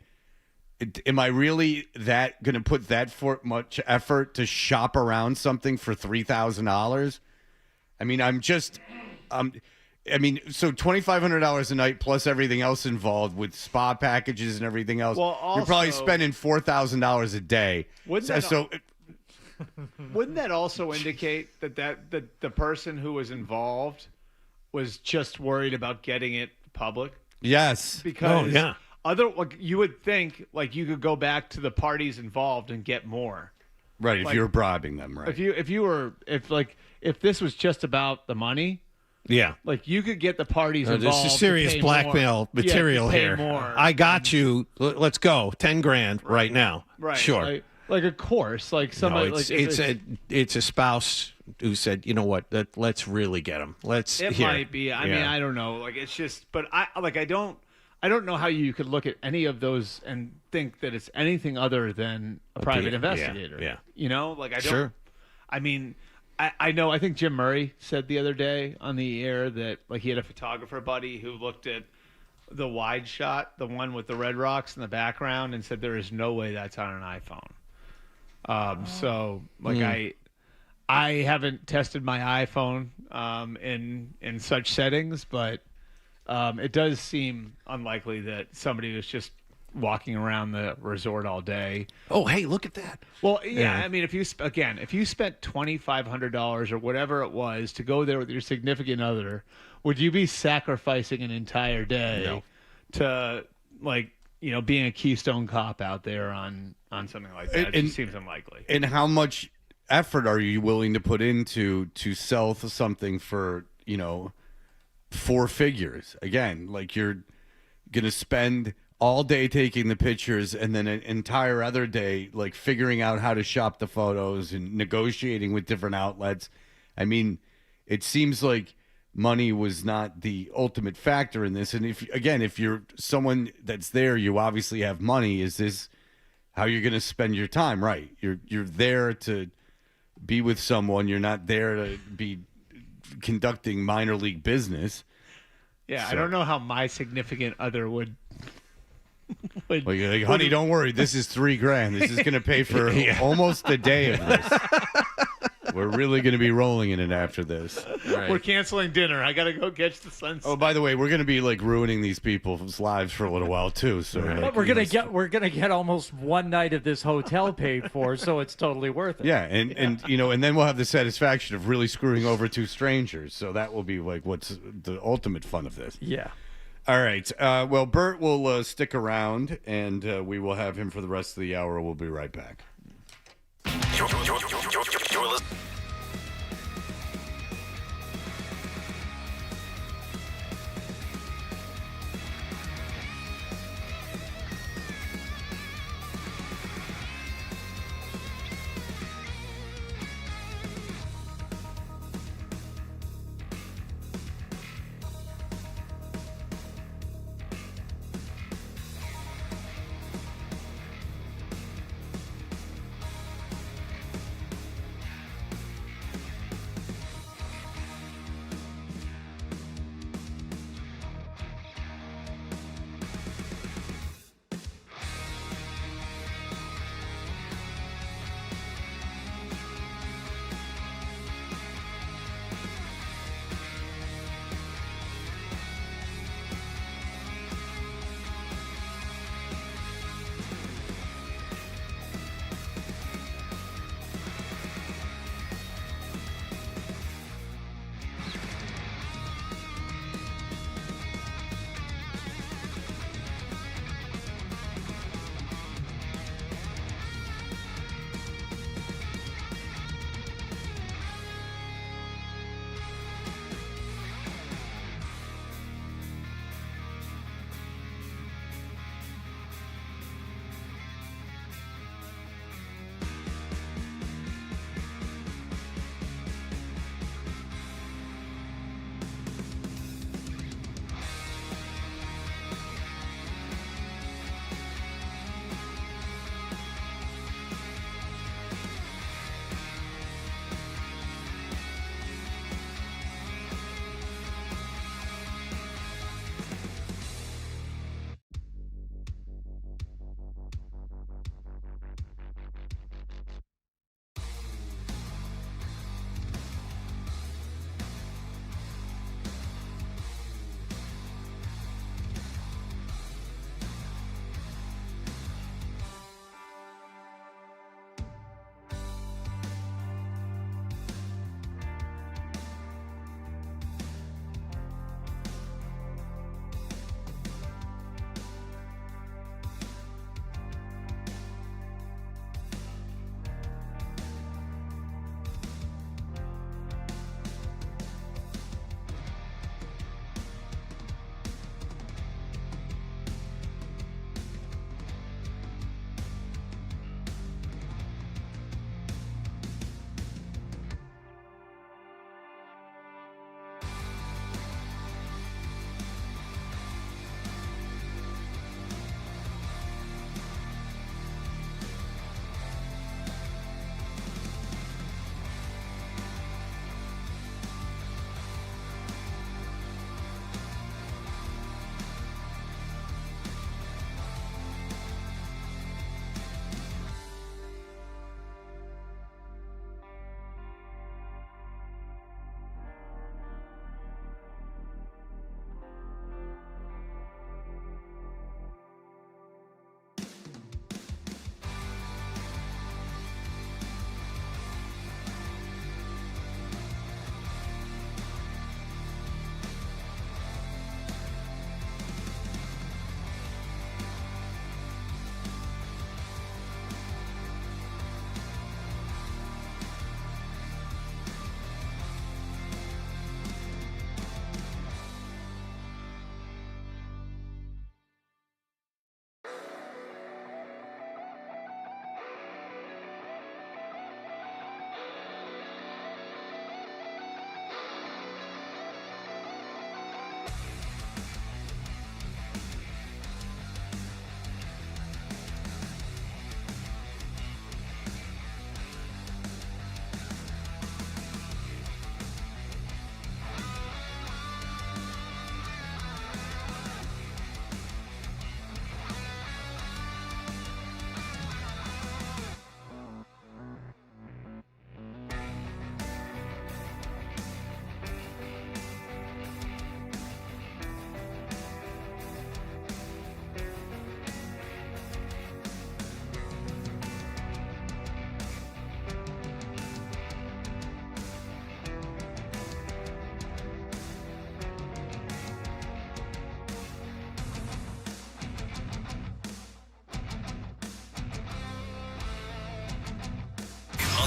Speaker 6: am I really that going to put that much effort to shop around something for $3,000? I mean, so $2,500 a night plus everything else involved with spa packages and everything else.
Speaker 21: Well, also,
Speaker 6: you're probably spending $4,000 a day.
Speaker 21: Wouldn't that also indicate that the person who was involved was just worried about getting it public?
Speaker 6: Yes.
Speaker 21: Because you would think like you could go back to the parties involved and get more.
Speaker 6: Right, if you're bribing them, right?
Speaker 21: If this was just about the money.
Speaker 3: Yeah.
Speaker 21: Like, you could get the parties involved.
Speaker 3: This is serious blackmail material here.
Speaker 21: More.
Speaker 3: I got you. Let's go. $10,000 right now.
Speaker 21: Right.
Speaker 3: Sure.
Speaker 21: like a course, like somebody.
Speaker 3: No,
Speaker 21: like
Speaker 3: it's a spouse who said, you know what, let's really get him.
Speaker 21: It might be. I mean, I don't know. Like it's just, but I don't know how you could look at any of those and think that it's anything other than a private investigator.
Speaker 3: Yeah.
Speaker 21: You know, like I don't.
Speaker 3: Sure.
Speaker 21: I mean, I know. I think Jim Murray said the other day on the air that like he had a photographer buddy who looked at the wide shot, the one with the red rocks in the background, and said there is no way that's on an iPhone. So like I haven't tested my iPhone in such settings, but it does seem unlikely that somebody was just walking around the resort all day.
Speaker 3: Oh, hey, look at that.
Speaker 21: Well, yeah. I mean, if you spent $2,500 or whatever it was to go there with your significant other, would you be sacrificing an entire day to like being a Keystone Cop out there on something like that? It just seems unlikely.
Speaker 6: And how much effort are you willing to put into to sell something for, 4 figures? Again, like you're going to spend all day taking the pictures and then an entire other day like figuring out how to shop the photos and negotiating with different outlets. I mean, it seems like money was not the ultimate factor in this. And if you're someone that's there, you obviously have money. Is this how you're going to spend your time? Right. You're there to be with someone. You're not there to be conducting minor league business.
Speaker 21: Yeah, I don't know how my significant other would.
Speaker 6: Like, honey, don't worry. This is $3,000. This is going to pay for almost a day of this. We're really going to be rolling in it after this.
Speaker 21: Right. We're canceling dinner. I got to go catch the sunset.
Speaker 6: Oh, by the way, we're going to be like ruining these people's lives for a little while too. So like,
Speaker 11: we're gonna get almost one night of this hotel paid for, so it's totally worth it.
Speaker 6: Yeah, and then we'll have the satisfaction of really screwing over 2 strangers. So that will be like what's the ultimate fun of this.
Speaker 11: Yeah.
Speaker 6: All right. Well, Bert will stick around, and we will have him for the rest of the hour. We'll be right back.
Speaker 1: You're listening.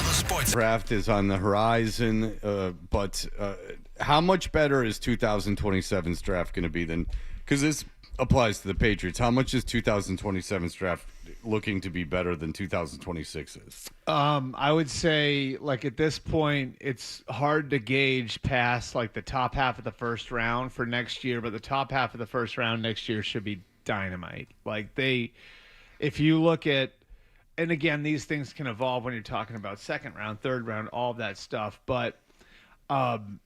Speaker 1: on the Sports
Speaker 6: Draft is on the horizon, but how much better is 2027's draft going to be than? Because this applies to the Patriots. How much is 2027's draft looking to be better than 2026's?
Speaker 21: I would say, like, at this point, it's hard to gauge past like the top half of the first round for next year, but the top half of the first round next year should be dynamite. Like, if you look at, and again, these things can evolve when you're talking about second round, third round, all of that stuff, but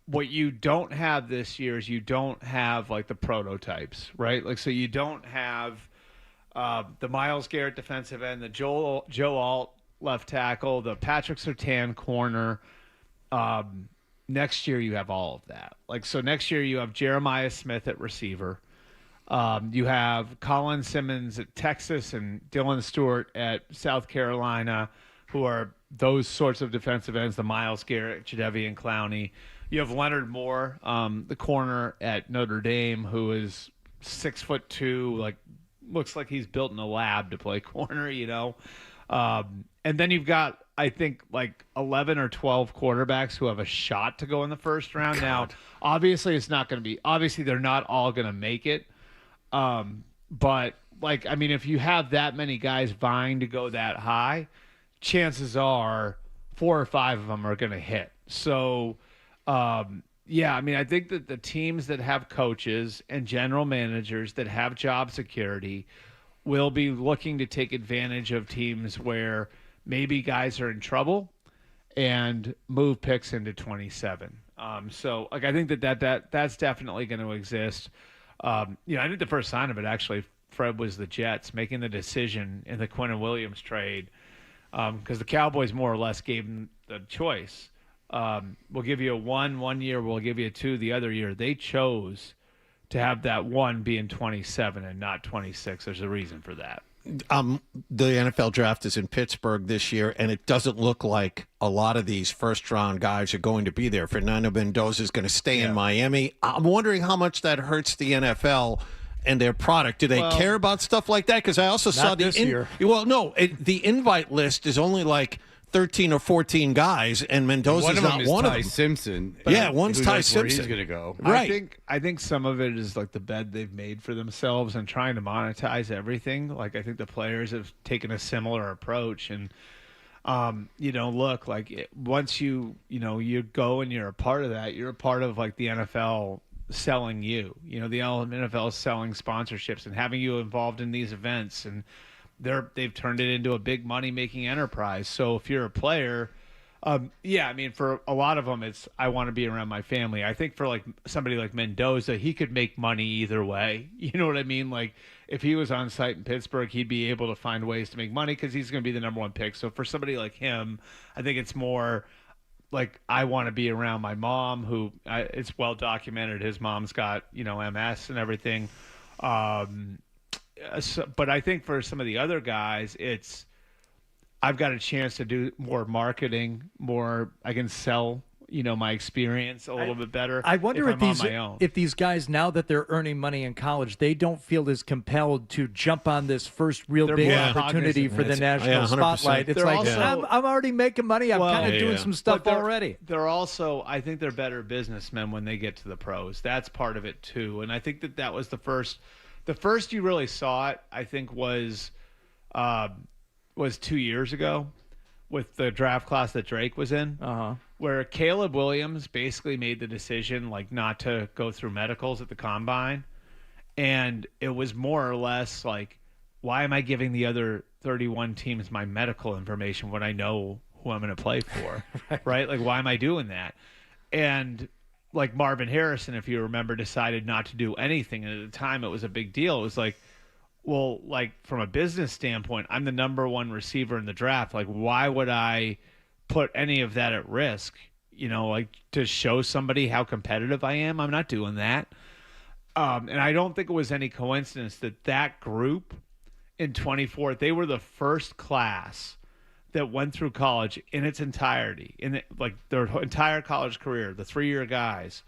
Speaker 21: what you don't have this year is you don't have like the prototypes, right? Like, so you don't have the Myles Garrett defensive end, the Joe Alt left tackle, the Patrick Surtain corner. Next year you have all of that. Like, so next year you have Jeremiah Smith at receiver. You have Colin Simmons at Texas and Dylan Stewart at South Carolina, who are those sorts of defensive ends, the Myles Garrett, Jadeveon Clowney. You have Leonard Moore, the corner at Notre Dame, who is 6'2", like looks like he's built in a lab to play corner, you know. And then you've got, I think, like 11 or 12 quarterbacks who have a shot to go in the first round. God. Now, obviously, it's not going to be. Obviously, they're not all going to make it. But like, I mean, if you have that many guys vying to go that high, chances are 4 or 5 of them are going to hit. So, yeah, I mean, I think that the teams that have coaches and general managers that have job security will be looking to take advantage of teams where maybe guys are in trouble and move picks into 27. So, like, I think that's definitely going to exist. I think the first sign of it, actually, Fred, was the Jets making the decision in the Quinnen Williams trade, because the Cowboys more or less gave them the choice. We'll give you a 1 year, we'll give you a 2 the other year. They chose to have that 1 be in 27 and not 26. There's a reason for that.
Speaker 3: The NFL draft is in Pittsburgh this year, and it doesn't look like a lot of these first-round guys are going to be there. Fernando Mendoza is going to stay in Miami. I'm wondering how much that hurts the NFL and their product. Do they care about stuff like that? Because I also saw the year. Well, no, the invite list is only like 13 or 14 guys, and Mendoza's not one of them.
Speaker 6: Simpson.
Speaker 3: Yeah, one's Ty Simpson.
Speaker 6: He's going to go.
Speaker 3: Right.
Speaker 21: I think some of it is like the bed they've made for themselves and trying to monetize everything. Like, I think the players have taken a similar approach, and look, like, once you go and you're a part of that, you're a part of like the NFL selling you. The NFL is selling sponsorships and having you involved in these events, and they've turned it into a big money-making enterprise. So if you're a player, I mean, for a lot of them, it's I want to be around my family. I think for like somebody like Mendoza, he could make money either way. You know what I mean? Like, if he was on site in Pittsburgh, he'd be able to find ways to make money because he's going to be the number 1 pick. So for somebody like him, I think it's more like I want to be around my mom, who it's well documented. His mom's got MS and everything. But I think for some of the other guys, it's I've got a chance to do more marketing, more I can sell, my experience a little bit better.
Speaker 11: I wonder
Speaker 21: if
Speaker 11: these guys, now that they're earning money in college, they don't feel as compelled to jump on this first real big opportunity for the national spotlight. It's like, I'm already making money. I'm kind of doing some stuff already.
Speaker 21: They're also, I think they're better businessmen when they get to the pros. That's part of it too. And I think that was the first. The first you really saw it, I think, was 2 years ago with the draft class that Drake was in, where Caleb Williams basically made the decision like not to go through medicals at the combine. And it was more or less like, why am I giving the other 31 teams my medical information when I know who I'm going to play for? Right? Like, why am I doing that? And like Marvin Harrison, if you remember, decided not to do anything. And at the time, it was a big deal. It was like, well, like from a business standpoint, I'm the number 1 receiver in the draft. Like, why would I put any of that at risk? Like to show somebody how competitive I am? I'm not doing that. And I don't think it was any coincidence that group in 24, they were the first class that went through college in its entirety, like their entire college career, the 3-year guys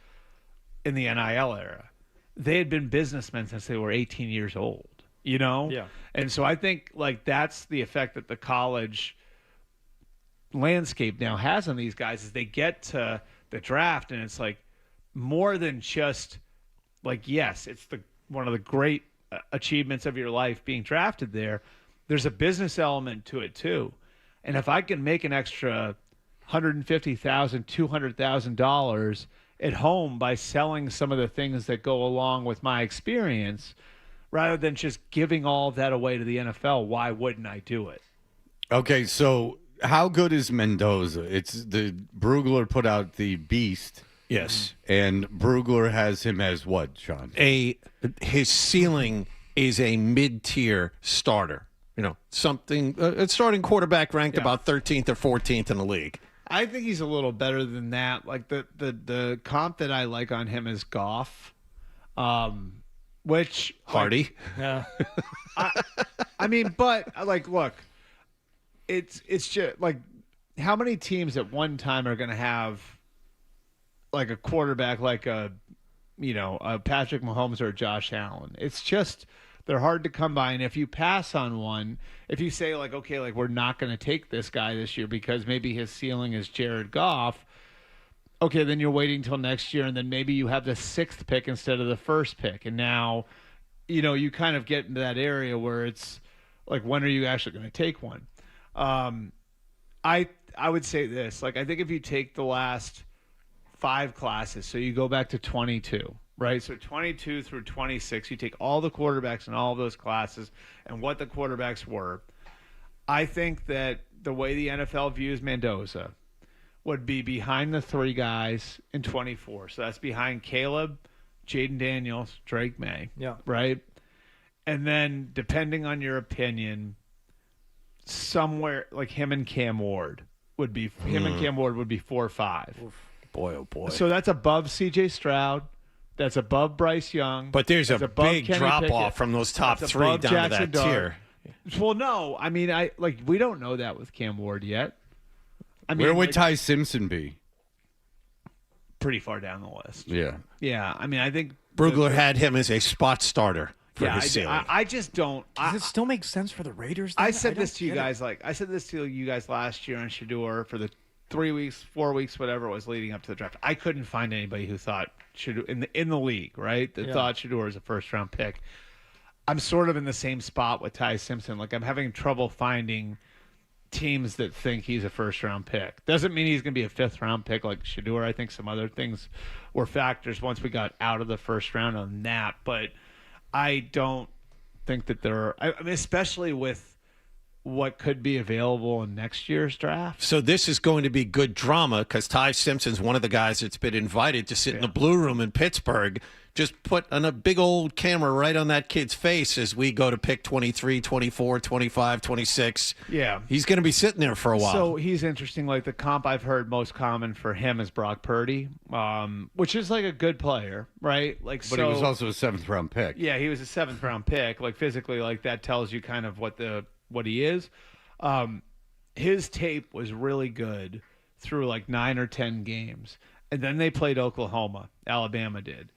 Speaker 21: in the NIL era, they had been businessmen since they were 18 years old, Yeah. And so I think like that's the effect that the college landscape now has on these guys is they get to the draft and it's like more than just like, yes, it's one of the great achievements of your life being drafted there. There's a business element to it too. And if I can make an extra $150,000, $200,000 at home by selling some of the things that go along with my experience, rather than just giving all of that away to the NFL, why wouldn't I do it?
Speaker 6: Okay, so how good is Mendoza? It's the Brugler put out the Beast.
Speaker 3: Yes.
Speaker 6: And Brugler has him as what, Sean?
Speaker 3: His ceiling is a mid-tier starter. Something a starting quarterback ranked about 13th or 14th in the league.
Speaker 21: I think he's a little better than that. Like the comp that I like on him is Goff, which
Speaker 3: Hardy.
Speaker 21: Yeah. I mean, but like, look, it's just like how many teams at one time are going to have like a quarterback like a Patrick Mahomes or a Josh Allen? It's just they're hard to come by, and if you pass on one, if you say like, okay, like we're not going to take this guy this year because maybe his ceiling is Jared Goff, okay, then you're waiting till next year, and then maybe you have the 6th pick instead of the 1st pick, and now, you kind of get into that area where it's like, when are you actually going to take one? I would say this, like I think if you take the last 5 classes, so you go back to 22. Right, so 22 through 26, you take all the quarterbacks in all of those classes and what the quarterbacks were. I think that the way the NFL views Mendoza would be behind the 3 guys in 24. So that's behind Caleb, Jaden Daniels, Drake May.
Speaker 11: Yeah.
Speaker 21: Right? And then, depending on your opinion, somewhere like him and Cam Ward would be 4 or 5.
Speaker 3: Boy, oh boy.
Speaker 21: So that's above CJ Stroud. That's above Bryce Young.
Speaker 3: But there's a big
Speaker 21: Kenny
Speaker 3: drop
Speaker 21: Pickett.
Speaker 3: off from those top
Speaker 21: That's
Speaker 3: 3
Speaker 21: above
Speaker 3: down
Speaker 21: Jackson
Speaker 3: to that
Speaker 21: Dart.
Speaker 3: tier.
Speaker 21: Well, no. I mean, we don't know that with Cam Ward yet. I mean,
Speaker 6: where would Ty Simpson be?
Speaker 21: Pretty far down the list.
Speaker 6: Yeah.
Speaker 21: Yeah. I mean, I think
Speaker 3: Brugler had him as a spot starter for
Speaker 21: yeah,
Speaker 3: his ceiling.
Speaker 21: I just don't.
Speaker 11: Does it still make sense for the Raiders? Then?
Speaker 21: I said this
Speaker 11: don't
Speaker 21: to you
Speaker 11: get it.
Speaker 21: guys. I said this to you guys last year on Shador for the 3 weeks, 4 weeks, whatever it was leading up to the draft. I couldn't find anybody who thought Shador in the league, right? That thought Shador was a 1st-round pick. I'm sort of in the same spot with Ty Simpson. Like I'm having trouble finding teams that think he's a 1st-round pick. Doesn't mean he's going to be a 5th-round pick like Shador. I think some other things were factors once we got out of the 1st round on that. But I don't think that there are. I mean, especially with what could be available in next year's draft.
Speaker 3: So this is going to be good drama because Ty Simpson's one of the guys that's been invited to sit in the Blue Room in Pittsburgh. Just put on a big old camera right on that kid's face as we go to pick 23, 24, 25, 26.
Speaker 21: Yeah.
Speaker 3: He's going to be sitting there for a while.
Speaker 21: So he's interesting. Like the comp I've heard most common for him is Brock Purdy, which is like a good player, right? Like,
Speaker 6: But he was also a 7th-round pick.
Speaker 21: Yeah, he was a 7th-round pick. Like physically, like that tells you kind of what he is. His tape was really good through like 9 or 10 games. And then they played Oklahoma. Alabama did.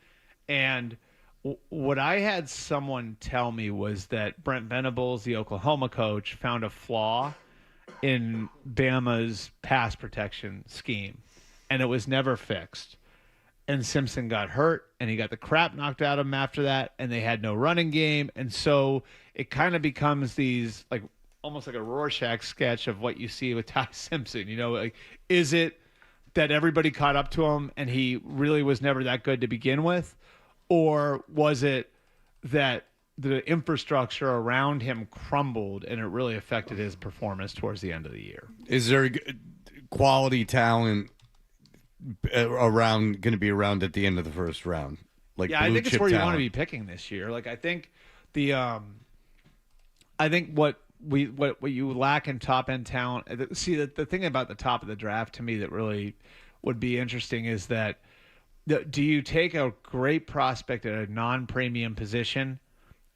Speaker 21: And what I had someone tell me was that Brent Venables, the Oklahoma coach, found a flaw in Bama's pass protection scheme. And it was never fixed. And Simpson got hurt, and he got the crap knocked out of him after that, and they had no running game. And so it kind of becomes these like almost like a Rorschach sketch of what you see with Ty Simpson. Like, is it that everybody caught up to him and he really was never that good to begin with? Or was it that the infrastructure around him crumbled and it really affected his performance towards the end of the year?
Speaker 6: Is there quality talent going to be around at the end of the 1st round? Like,
Speaker 21: yeah, I think it's where
Speaker 6: talent.
Speaker 21: you want to be picking this year. Like, I think what you lack in top end talent. See, the thing about the top of the draft to me that really would be interesting is that do you take a great prospect at a non-premium position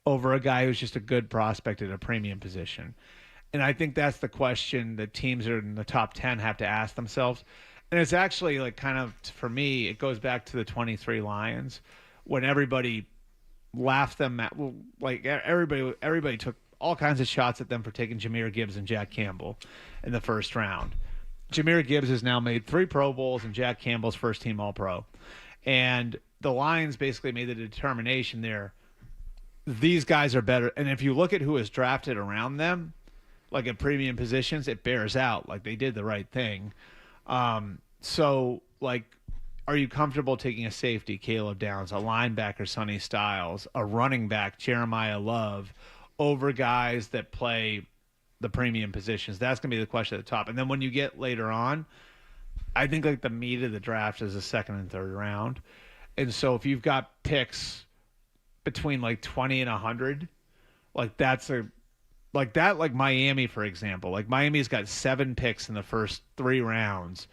Speaker 21: over a guy who's just a good prospect at a premium position? And I think that's the question that teams that are in the top 10 have to ask themselves. And it's actually like kind of, for me, it goes back to the 23 Lions when everybody laughed them at, like everybody took all kinds of shots at them for taking Jahmyr Gibbs and Jack Campbell in the 1st round. Jahmyr Gibbs has now made 3 Pro Bowls and Jack Campbell's first team All-Pro. And the Lions basically made the determination there, these guys are better. And if you look at who is drafted around them, like at premium positions, it bears out. Like they did the right thing. So, like, are you comfortable taking a safety, Caleb Downs, a linebacker, Sonny Styles, a running back, Jeremiah Love, over guys that play the premium positions? That's going to be the question at the top. And then when you get later on, I think like the meat of the draft is the second and third round. And so if you've got picks between like 20 and 100, like that's like Miami, for example. Like Miami's got 7 picks in the first 3 rounds,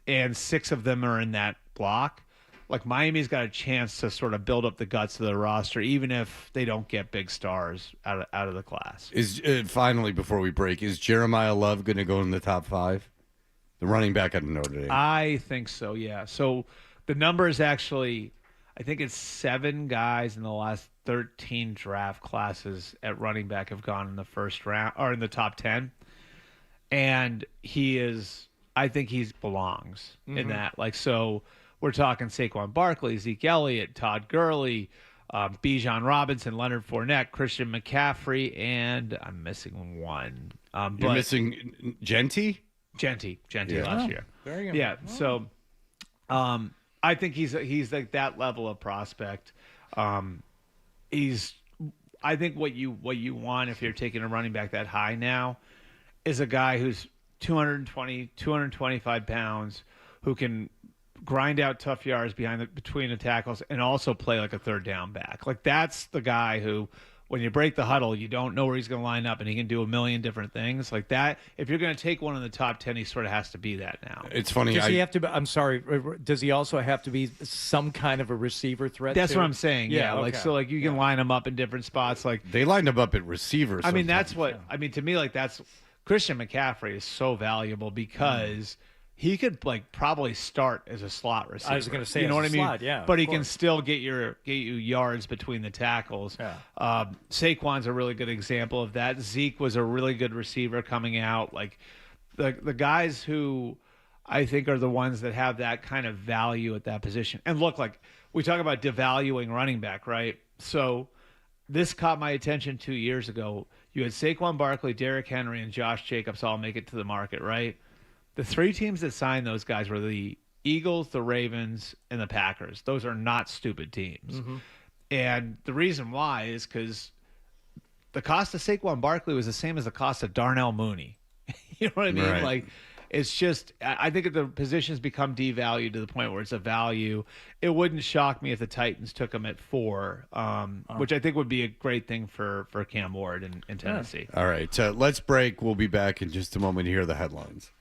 Speaker 21: and 6 of them are in that block. Like Miami's got a chance to sort of build up the guts of the roster, even if they don't get big stars out of the class.
Speaker 6: Is finally, before we break, is Jeremiah Love going to go in the top 5? The running back at Notre Dame.
Speaker 21: I think so, yeah. So the number is actually, I think it's 7 guys in the last 13 draft classes at running back have gone in the first round or in the top 10. And I think he belongs in that. Like, so we're talking Saquon Barkley, Zeke Elliott, Todd Gurley, Bijan Robinson, Leonard Fournette, Christian McCaffrey, and I'm missing one.
Speaker 6: You're missing Genty?
Speaker 21: Genty last year.
Speaker 11: There you go.
Speaker 21: Yeah. So, I think he's like that level of prospect. I think what you want if you're taking a running back that high now is a guy who's 220, 225 pounds, who can grind out tough yards between the tackles and also play like a third down back. Like that's the guy who, when you break the huddle, you don't know where he's going to line up, and he can do a million different things like that. If you're going to take one in the top 10, he sort of has to be that now.
Speaker 6: It's funny.
Speaker 11: Does he have to be, I'm sorry, does he also have to be some kind of a receiver threat?
Speaker 21: That's
Speaker 11: too?
Speaker 21: what I'm saying. Yeah.
Speaker 11: Okay.
Speaker 21: Like, so like you can line him up in different spots. Like
Speaker 6: they lined him up at receiver.
Speaker 21: I mean, that's what, I mean, to me, like that's Christian McCaffrey is so valuable because he could like probably start as a slot receiver.
Speaker 11: I was going to say,
Speaker 21: you know what I mean?
Speaker 11: Slot, yeah,
Speaker 21: but he can still get you yards between the tackles.
Speaker 11: Yeah.
Speaker 21: Saquon's a really good example of that. Zeke was a really good receiver coming out. Like the guys who I think are the ones that have that kind of value at that position. And look, like we talk about devaluing running back, right? So this caught my attention 2 years ago. You had Saquon Barkley, Derrick Henry, and Josh Jacobs all make it to the market, right? The 3 teams that signed those guys were the Eagles, the Ravens, and the Packers. Those are not stupid teams. And the reason why is because the cost of Saquon Barkley was the same as the cost of Darnell Mooney. You know what I mean?
Speaker 6: Right.
Speaker 21: Like, it's just, I think the positions become devalued to the point where it's a value. It wouldn't shock me if the Titans took him at 4, which I think would be a great thing for Cam Ward in Tennessee.
Speaker 6: All right. Let's break. We'll be back in just a moment to hear the headlines.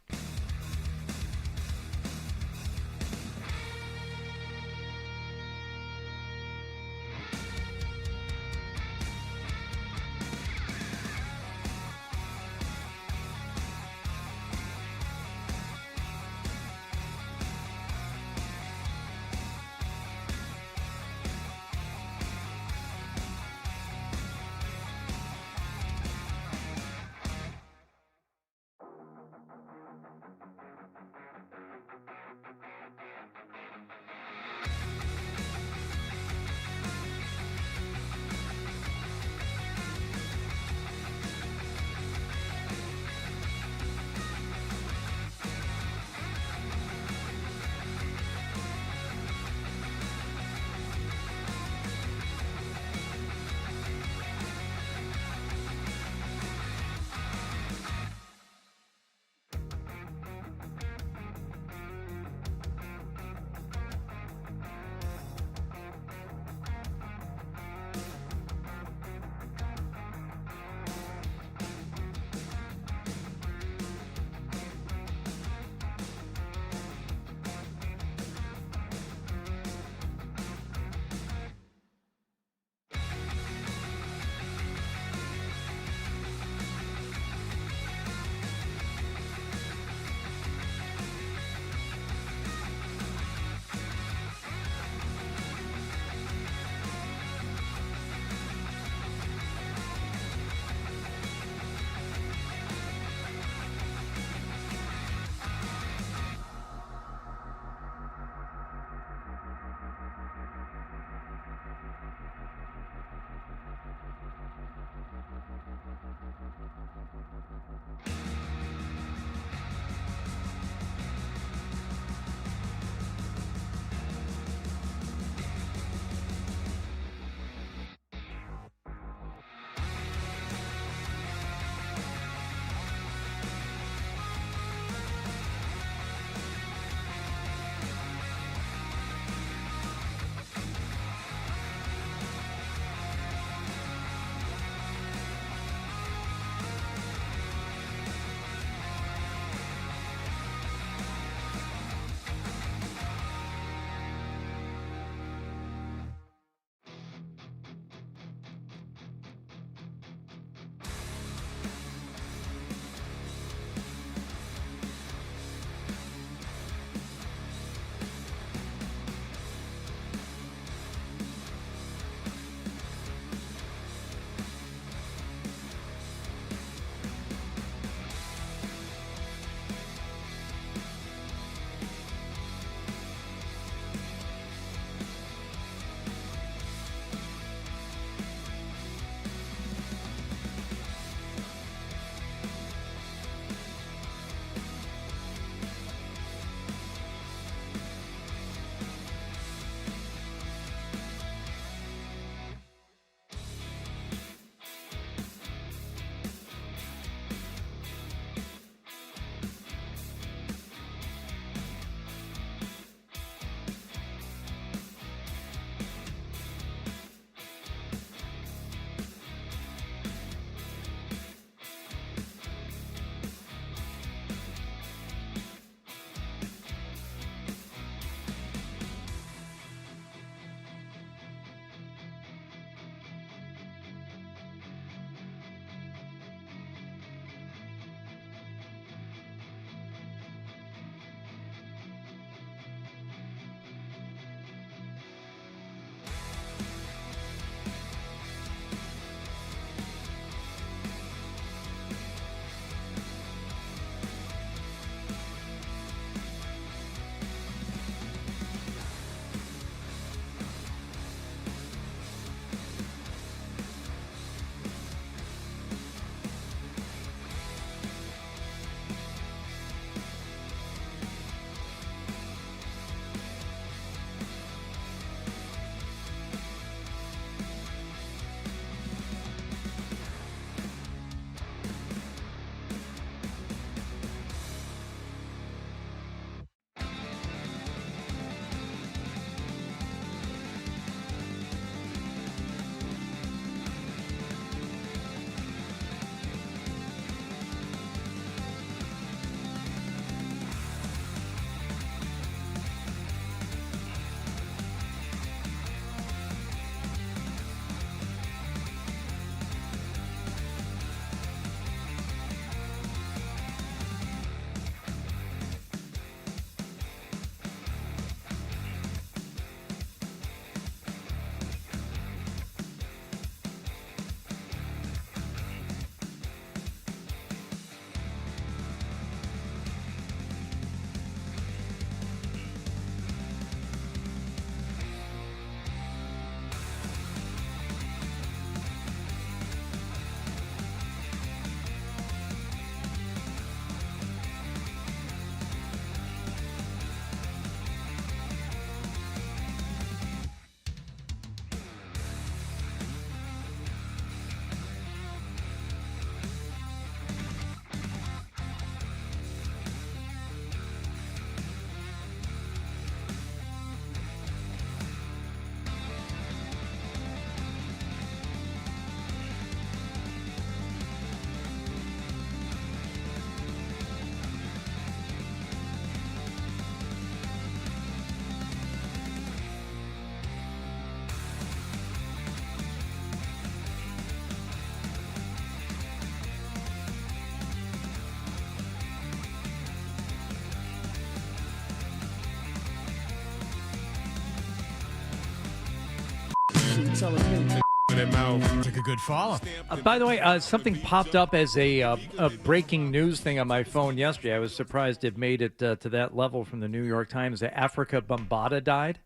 Speaker 15: Tell him, hey, in their mouth.
Speaker 13: Took a good follow.
Speaker 11: By the way, something popped up as a breaking news thing on my phone yesterday. I was surprised it made it to that level from the New York Times. Africa Bambaataa died.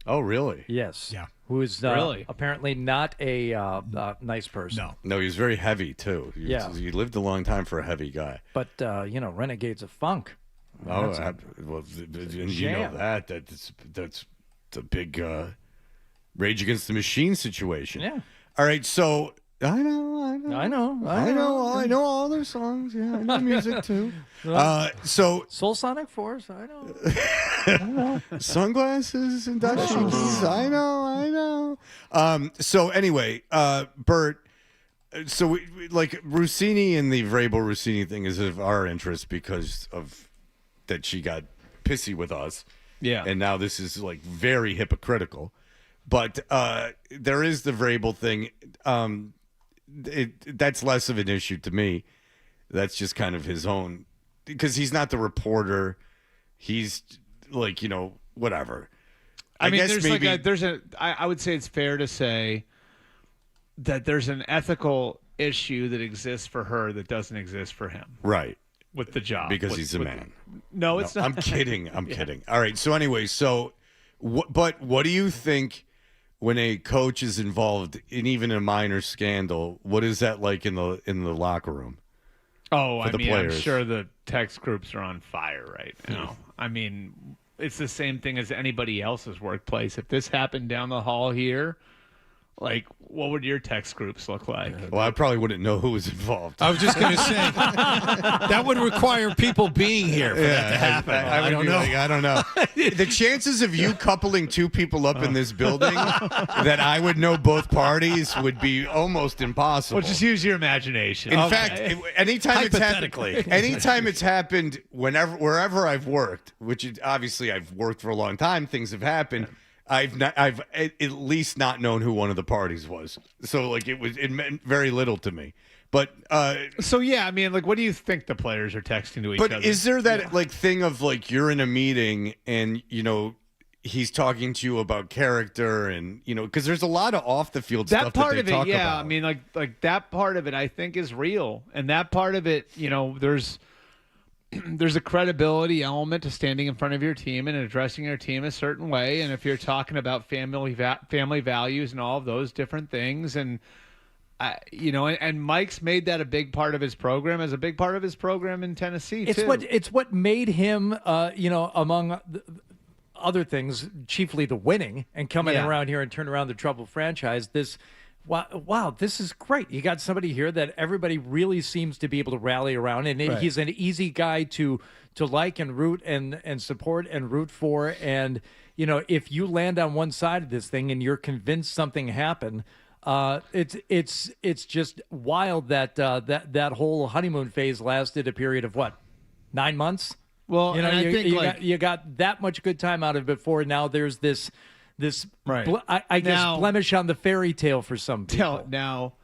Speaker 6: Oh, really?
Speaker 11: Yes.
Speaker 13: Yeah.
Speaker 11: Who is
Speaker 21: Really?
Speaker 11: apparently not a nice person.
Speaker 6: No, he was very heavy, too. He lived a long time for a heavy guy.
Speaker 11: But, Renegades of Funk.
Speaker 6: Oh,
Speaker 11: That's a
Speaker 6: well, and you know
Speaker 11: jam.
Speaker 6: that's the big Rage Against the Machine situation.
Speaker 11: Yeah.
Speaker 6: All right, so I know all their songs. Yeah, I know music too. So
Speaker 11: Soul Sonic Force, I know.
Speaker 6: Sunglasses and dashikis, I know. So anyway, Bert. So we like Rossini and the Vrabel Rossini thing is of our interest because of that she got pissy with us.
Speaker 21: Yeah.
Speaker 6: And now this is like very hypocritical. But there is the Vrabel thing. That's less of an issue to me. That's just kind of his own, because he's not the reporter. He's like, whatever.
Speaker 21: I mean,
Speaker 6: guess maybe
Speaker 21: I would say it's fair to say that there's an ethical issue that exists for her that doesn't exist for him.
Speaker 6: Right.
Speaker 21: With the job.
Speaker 6: Because he's a man.
Speaker 21: No, it's not.
Speaker 6: I'm kidding. I'm kidding. All right. So anyway, but what do you think when a coach is involved in even a minor scandal? What is that like in the locker room?
Speaker 21: Oh,
Speaker 6: for the
Speaker 21: I'm
Speaker 6: players?
Speaker 21: sure the text groups are on fire right now. I mean, it's the same thing as anybody else's workplace. If this happened down the hall here, like, what would your text groups look like?
Speaker 6: Well, I probably wouldn't know who was involved.
Speaker 3: I was just going to say that would require people being here for that to happen. I don't know.
Speaker 6: I don't know. The chances of you coupling two people up in this building that I would know both parties would be almost impossible.
Speaker 21: Well, just use your imagination.
Speaker 6: In fact, anytime it's happened, wherever I've worked, which obviously I've worked for a long time, things have happened. I've at least not known who one of the parties was. So like it meant very little to me. But
Speaker 21: so yeah, I mean, like, what do you think the players are texting to each other?
Speaker 6: But is there that like thing of like you're in a meeting and he's talking to you about character and because there's a lot of off the field stuff
Speaker 21: that part
Speaker 6: that they
Speaker 21: of it,
Speaker 6: talk
Speaker 21: yeah.
Speaker 6: about.
Speaker 21: I mean, like that part of it, I think is real, and that part of it, there's a credibility element to standing in front of your team and addressing your team a certain way. And if you're talking about family values and all of those different things, and and Mike's made that a big part of his program, as a big part of his program in Tennessee.
Speaker 11: It's what made him, among other things, chiefly the winning and coming around here and turn around the troubled franchise. Wow, this is great. You got somebody here that everybody really seems to be able to rally around, and he's an easy guy to like and root and support and root for. And if you land on one side of this thing and you're convinced something happened, it's just wild that that whole honeymoon phase lasted a period of what, 9 months?
Speaker 21: Well, I think
Speaker 11: you got that much good time out of it before. Now there's this
Speaker 21: right.
Speaker 11: I guess blemish on the fairy tale for some people.
Speaker 21: Now,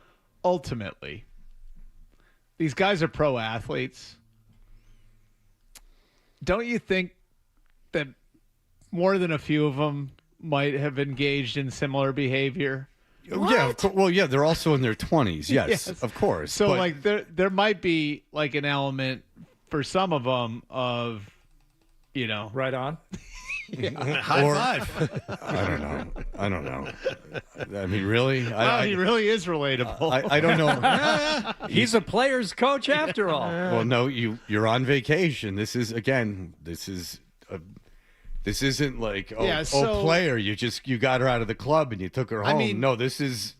Speaker 21: ultimately, these guys are pro athletes. Don't you think that more than a few of them might have engaged in similar behavior?
Speaker 6: What? Yeah, well, yeah, they're also in their 20s. Yes, of course.
Speaker 21: So, like, there might be like an element for some of them of,
Speaker 11: right on.
Speaker 3: High five.
Speaker 6: I don't know. I mean, really?
Speaker 21: He really is relatable.
Speaker 6: I don't know.
Speaker 11: He's a player's coach after all.
Speaker 6: Well, no, you're on vacation. This isn't like player. You got her out of the club and you took her home.
Speaker 21: I mean,
Speaker 6: no, this is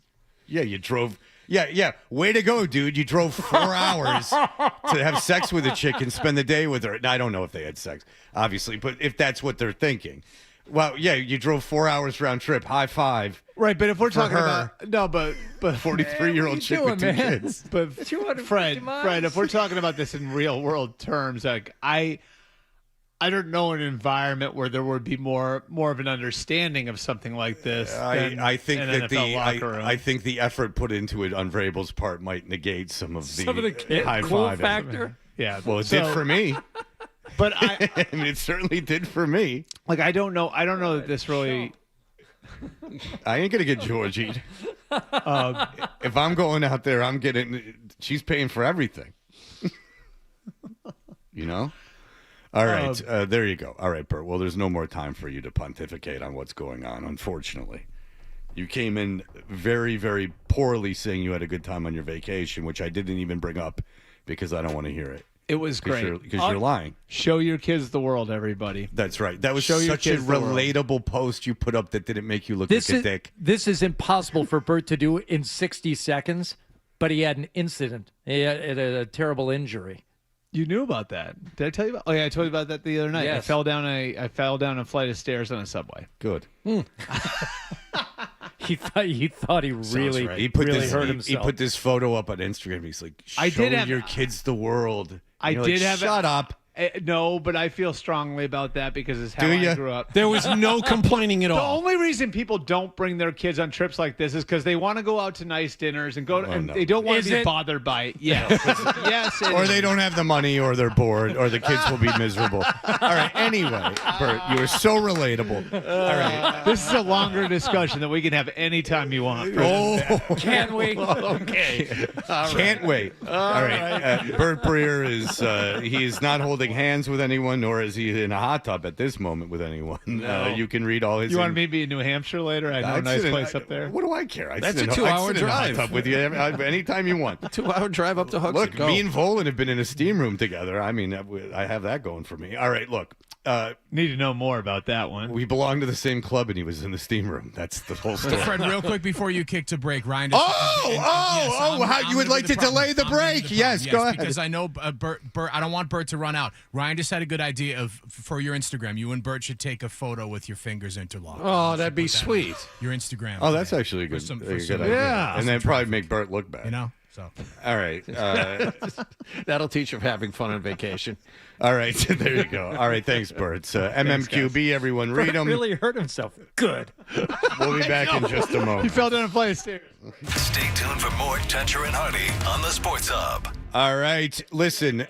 Speaker 6: you drove. Yeah. Way to go, dude. You drove 4 hours to have sex with a chick and spend the day with her. Now, I don't know if they had sex, obviously, but if that's what they're thinking. Well, yeah, you drove 4 hours round trip. High five.
Speaker 21: Right, but if we're talking
Speaker 6: her,
Speaker 21: about but
Speaker 6: 43-year-old chick with 2 kids.
Speaker 21: But Fred, if we're talking about this in real world terms, like I don't know an environment where there would be more of an understanding of something like this.
Speaker 6: I think that
Speaker 21: I
Speaker 6: think the effort put into it on Vrabel's part might negate some of the high
Speaker 11: cool
Speaker 6: five
Speaker 11: factor.
Speaker 21: Yeah,
Speaker 6: well, it did for me.
Speaker 21: But
Speaker 6: I mean, it certainly did for me.
Speaker 21: Like, I don't know that this really.
Speaker 6: I ain't gonna get Georgie. If I'm going out there, I'm getting. She's paying for everything. You know. All right, there you go. All right, Bert. Well, there's no more time for you to pontificate on what's going on, unfortunately. You came in very, very poorly saying you had a good time on your vacation, which I didn't even bring up because I don't want to hear it.
Speaker 21: It was great.
Speaker 6: Because you're lying.
Speaker 21: Show your kids the world, everybody.
Speaker 6: That's right. That was
Speaker 21: Show your
Speaker 6: such a
Speaker 21: kids the world.
Speaker 6: relatable post you put up that didn't make you look like a dick.
Speaker 11: This is impossible for Bert to do in 60 seconds, but he had an incident. He had a terrible injury.
Speaker 21: You knew about that. Did I tell you about? Oh yeah, I told you about that the other night.
Speaker 11: Yes.
Speaker 21: I fell down a flight of stairs on a subway.
Speaker 6: Good.
Speaker 11: He thought he really,
Speaker 6: Right. He put
Speaker 11: really
Speaker 6: this,
Speaker 11: hurt
Speaker 6: he
Speaker 11: himself.
Speaker 6: put this photo up on Instagram. He's like, "Show
Speaker 21: I did have-
Speaker 6: your kids the world."
Speaker 21: I
Speaker 6: You're
Speaker 21: did
Speaker 6: like,
Speaker 21: have.
Speaker 6: Shut up.
Speaker 21: No, but I feel strongly about that because it's how
Speaker 6: Do
Speaker 21: I
Speaker 6: ya?
Speaker 21: grew up.
Speaker 3: There was no complaining at
Speaker 21: The
Speaker 3: all.
Speaker 21: only reason people don't bring their kids on trips like this is because they want to go out to nice dinners and go, and
Speaker 6: no.
Speaker 21: they don't want
Speaker 11: Is
Speaker 21: to be
Speaker 11: it?
Speaker 21: bothered by it. Yes, yes, it
Speaker 6: Or
Speaker 21: is.
Speaker 6: they don't have the money, or they're bored, or the kids will be miserable. All right. Anyway, Bert, you are so relatable. All right.
Speaker 21: This is a longer discussion that we can have anytime you want.
Speaker 6: Oh,
Speaker 11: Can we?
Speaker 3: Okay.
Speaker 6: can't wait. All right. Bert Breer is he is not holding hands with anyone, nor is he in a hot tub at this moment with anyone. You can read all his.
Speaker 21: You want me to be in New Hampshire later? I know a nice place up there.
Speaker 6: What do I care?
Speaker 3: That's
Speaker 6: sit
Speaker 3: a
Speaker 6: in- I
Speaker 3: 2-hour
Speaker 6: sit in a hot
Speaker 3: drive.
Speaker 6: tub with you anytime you want.
Speaker 3: 2-hour drive up to Hooks.
Speaker 6: Look, me and Volan have been in a steam room together. I mean, I have that going for me. All right, look.
Speaker 21: Need to know more about that one.
Speaker 6: We belong to the same club, and he was in the steam room. That's the whole story.
Speaker 13: Fred, real quick before you kick to break, Ryan.
Speaker 6: How you would like to delay the break? Yes, go ahead.
Speaker 13: Because I know Bert. I don't want Bert to run out. Ryan just had a good idea for your Instagram. You and Bert should take a photo with your fingers interlocked.
Speaker 3: Oh, that'd be sweet.
Speaker 13: Your Instagram.
Speaker 6: Oh, that's actually a
Speaker 13: For
Speaker 6: good,
Speaker 13: some-
Speaker 6: a
Speaker 13: for
Speaker 6: good
Speaker 13: some-
Speaker 6: idea.
Speaker 3: Yeah.
Speaker 6: And then probably make Bert look bad.
Speaker 13: You know. So.
Speaker 6: All right.
Speaker 3: That'll teach him having fun on vacation.
Speaker 6: All right. There you go. All right. Thanks, Bert. MMQB, everyone read them.
Speaker 11: Really hurt himself. Good.
Speaker 6: We'll be back in just a
Speaker 21: He
Speaker 6: moment.
Speaker 21: fell down a flight of stairs.
Speaker 1: Stay tuned for more Toucher and Hardy on the Sports Hub.
Speaker 6: All right. Listen,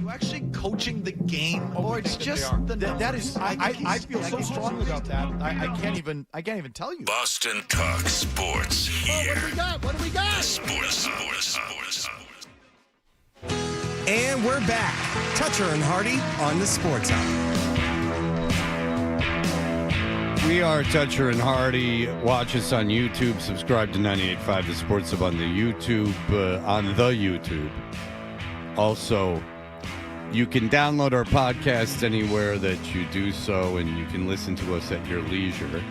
Speaker 4: actually coaching the game, or it's just the
Speaker 15: that is. I feel so strongly about that. I can't even tell you.
Speaker 2: Boston Talk Sports here.
Speaker 15: What do we got?
Speaker 2: The Sports Hub.
Speaker 22: And we're back. Toucher and Hardy on the Sports Hub.
Speaker 6: We are Toucher and Hardy. Watch us on YouTube. Subscribe to 98.5 The Sports Hub on the YouTube. Also, you can download our podcast anywhere that you do so, and you can listen to us at your leisure.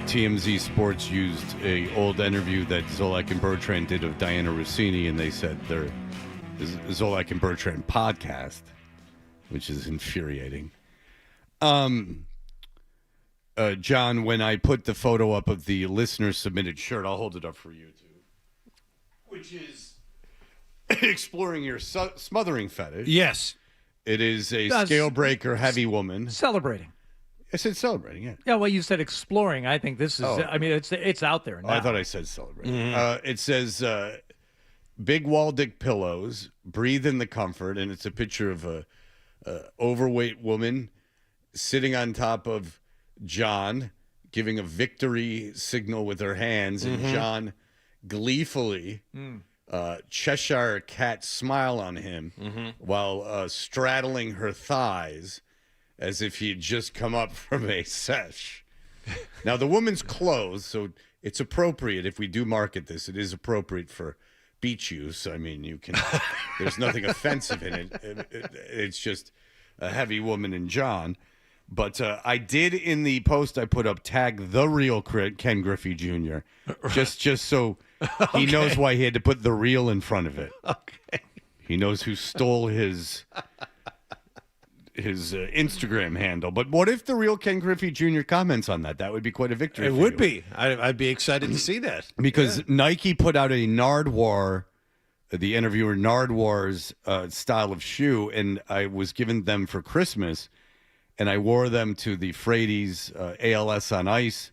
Speaker 6: TMZ Sports used a old interview that Zolak and Bertrand did of Diana Rossini, and they said they're Zolak and Bertrand podcast, which is infuriating. John, when I put the photo up of the listener submitted shirt, I'll hold it up for you too, which is exploring your smothering fetish.
Speaker 11: Yes.
Speaker 6: It is a scale breaker heavy woman.
Speaker 11: Celebrating.
Speaker 6: I said celebrating, yeah.
Speaker 11: Yeah, well, you said exploring. I think this is, I mean, it's out there now.
Speaker 6: Oh, I thought I said celebrating. It says big wall dick pillows, breathe in the comfort, and it's a picture of a overweight woman sitting on top of John, giving a victory signal with her hands, and John gleefully Cheshire cat smile on him while straddling her thighs as if he had just come up from a sesh. Now, the woman's clothes, so it's appropriate if we do market this. It is appropriate for beach use. I mean, you can. There's nothing offensive in it. It's just a heavy woman and John. But I did in the post I put up tag the real Ken Griffey Jr. just so he knows why he had to put the real in front of it.
Speaker 3: Okay.
Speaker 6: He knows who stole his Instagram handle. But what if the real Ken Griffey Jr. comments on that? That would be quite a victory.
Speaker 3: It would be. I'd be excited to see that.
Speaker 6: Because Nike put out a Nardwuar, the interviewer Nardwuar's style of shoe, and I was given them for Christmas. And I wore them to the Frady's ALS on Ice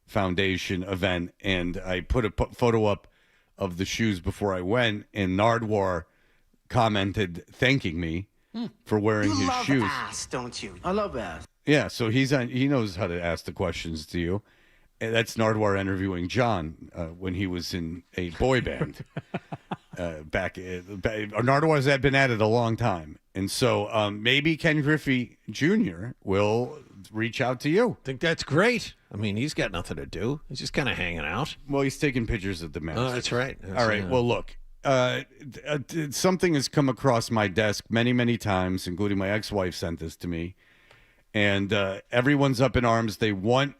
Speaker 6: Foundation event, and I put a photo up of the shoes before I went, and Nardwuar commented thanking me for wearing his shoes.
Speaker 4: Ass, don't you? I love ass.
Speaker 6: Yeah, so he knows how to ask the questions to you. And that's Nardwuar interviewing John when he was in a boy band. Nardwuar's had been at it a long time. And so maybe Ken Griffey Jr. will reach out to you.
Speaker 3: I think that's great. I mean, he's got nothing to do. He's just kind of hanging out.
Speaker 6: Well, he's taking pictures of the Masters.
Speaker 3: Oh, that's right.
Speaker 6: All right. Well, look, something has come across my desk many, many times, including my ex-wife sent this to me. And everyone's up in arms. They want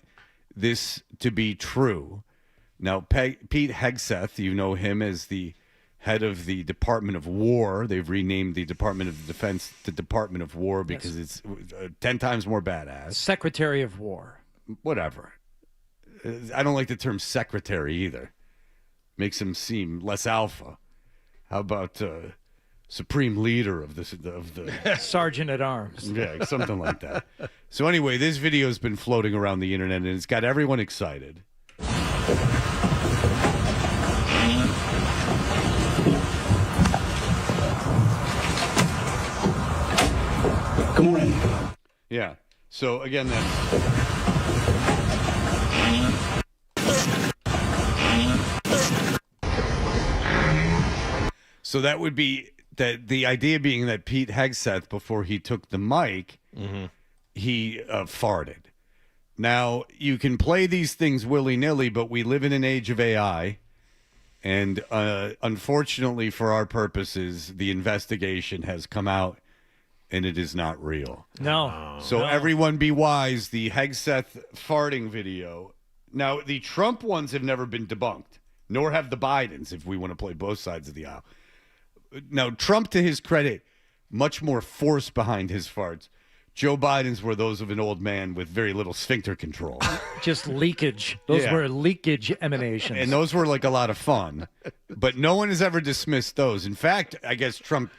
Speaker 6: this to be true. Now, Pete Hegseth, you know him as the head of the Department of War. They've renamed the Department of Defense the Department of War because it's 10 times more badass.
Speaker 11: Secretary of War.
Speaker 6: Whatever. I don't like the term secretary either. Makes him seem less alpha. How about supreme leader of the
Speaker 11: Sergeant at Arms.
Speaker 6: Yeah, something like that. So anyway, this video has been floating around the internet, and it's got everyone excited.
Speaker 23: Good morning.
Speaker 6: Yeah. So again, so that would be that. The idea being that Pete Hegseth, before he took the mic, he farted. Now you can play these things willy-nilly, but we live in an age of AI, and unfortunately for our purposes, the investigation has come out. And it is not real.
Speaker 11: No.
Speaker 6: So everyone be wise. The Hegseth farting video. Now, the Trump ones have never been debunked, nor have the Bidens, if we want to play both sides of the aisle. Now, Trump, to his credit, much more force behind his farts. Joe Biden's were those of an old man with very little sphincter control.
Speaker 11: Just leakage. Those were leakage emanations.
Speaker 6: And those were like a lot of fun. But no one has ever dismissed those. In fact, I guess Trump,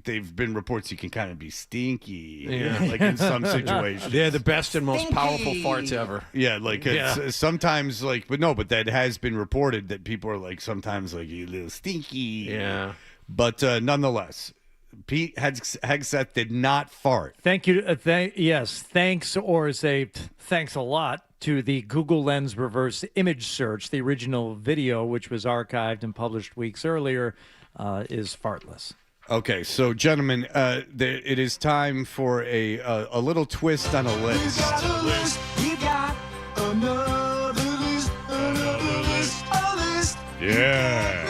Speaker 6: they've been reports he can kind of be stinky. Like in some situations.
Speaker 3: They're the best and most powerful farts ever.
Speaker 6: Yeah, like sometimes like, but that has been reported that people are like sometimes like, you little stinky.
Speaker 3: Yeah.
Speaker 6: But nonetheless, Pete Hegseth did not fart.
Speaker 11: Thank you. Thanks, or say thanks a lot to the Google Lens reverse image search. The original video, which was archived and published weeks earlier, is fartless.
Speaker 6: Okay, so gentlemen, it is time for a little twist on a list.
Speaker 22: We got a list. We got another list. Another list. A list.
Speaker 6: Yeah.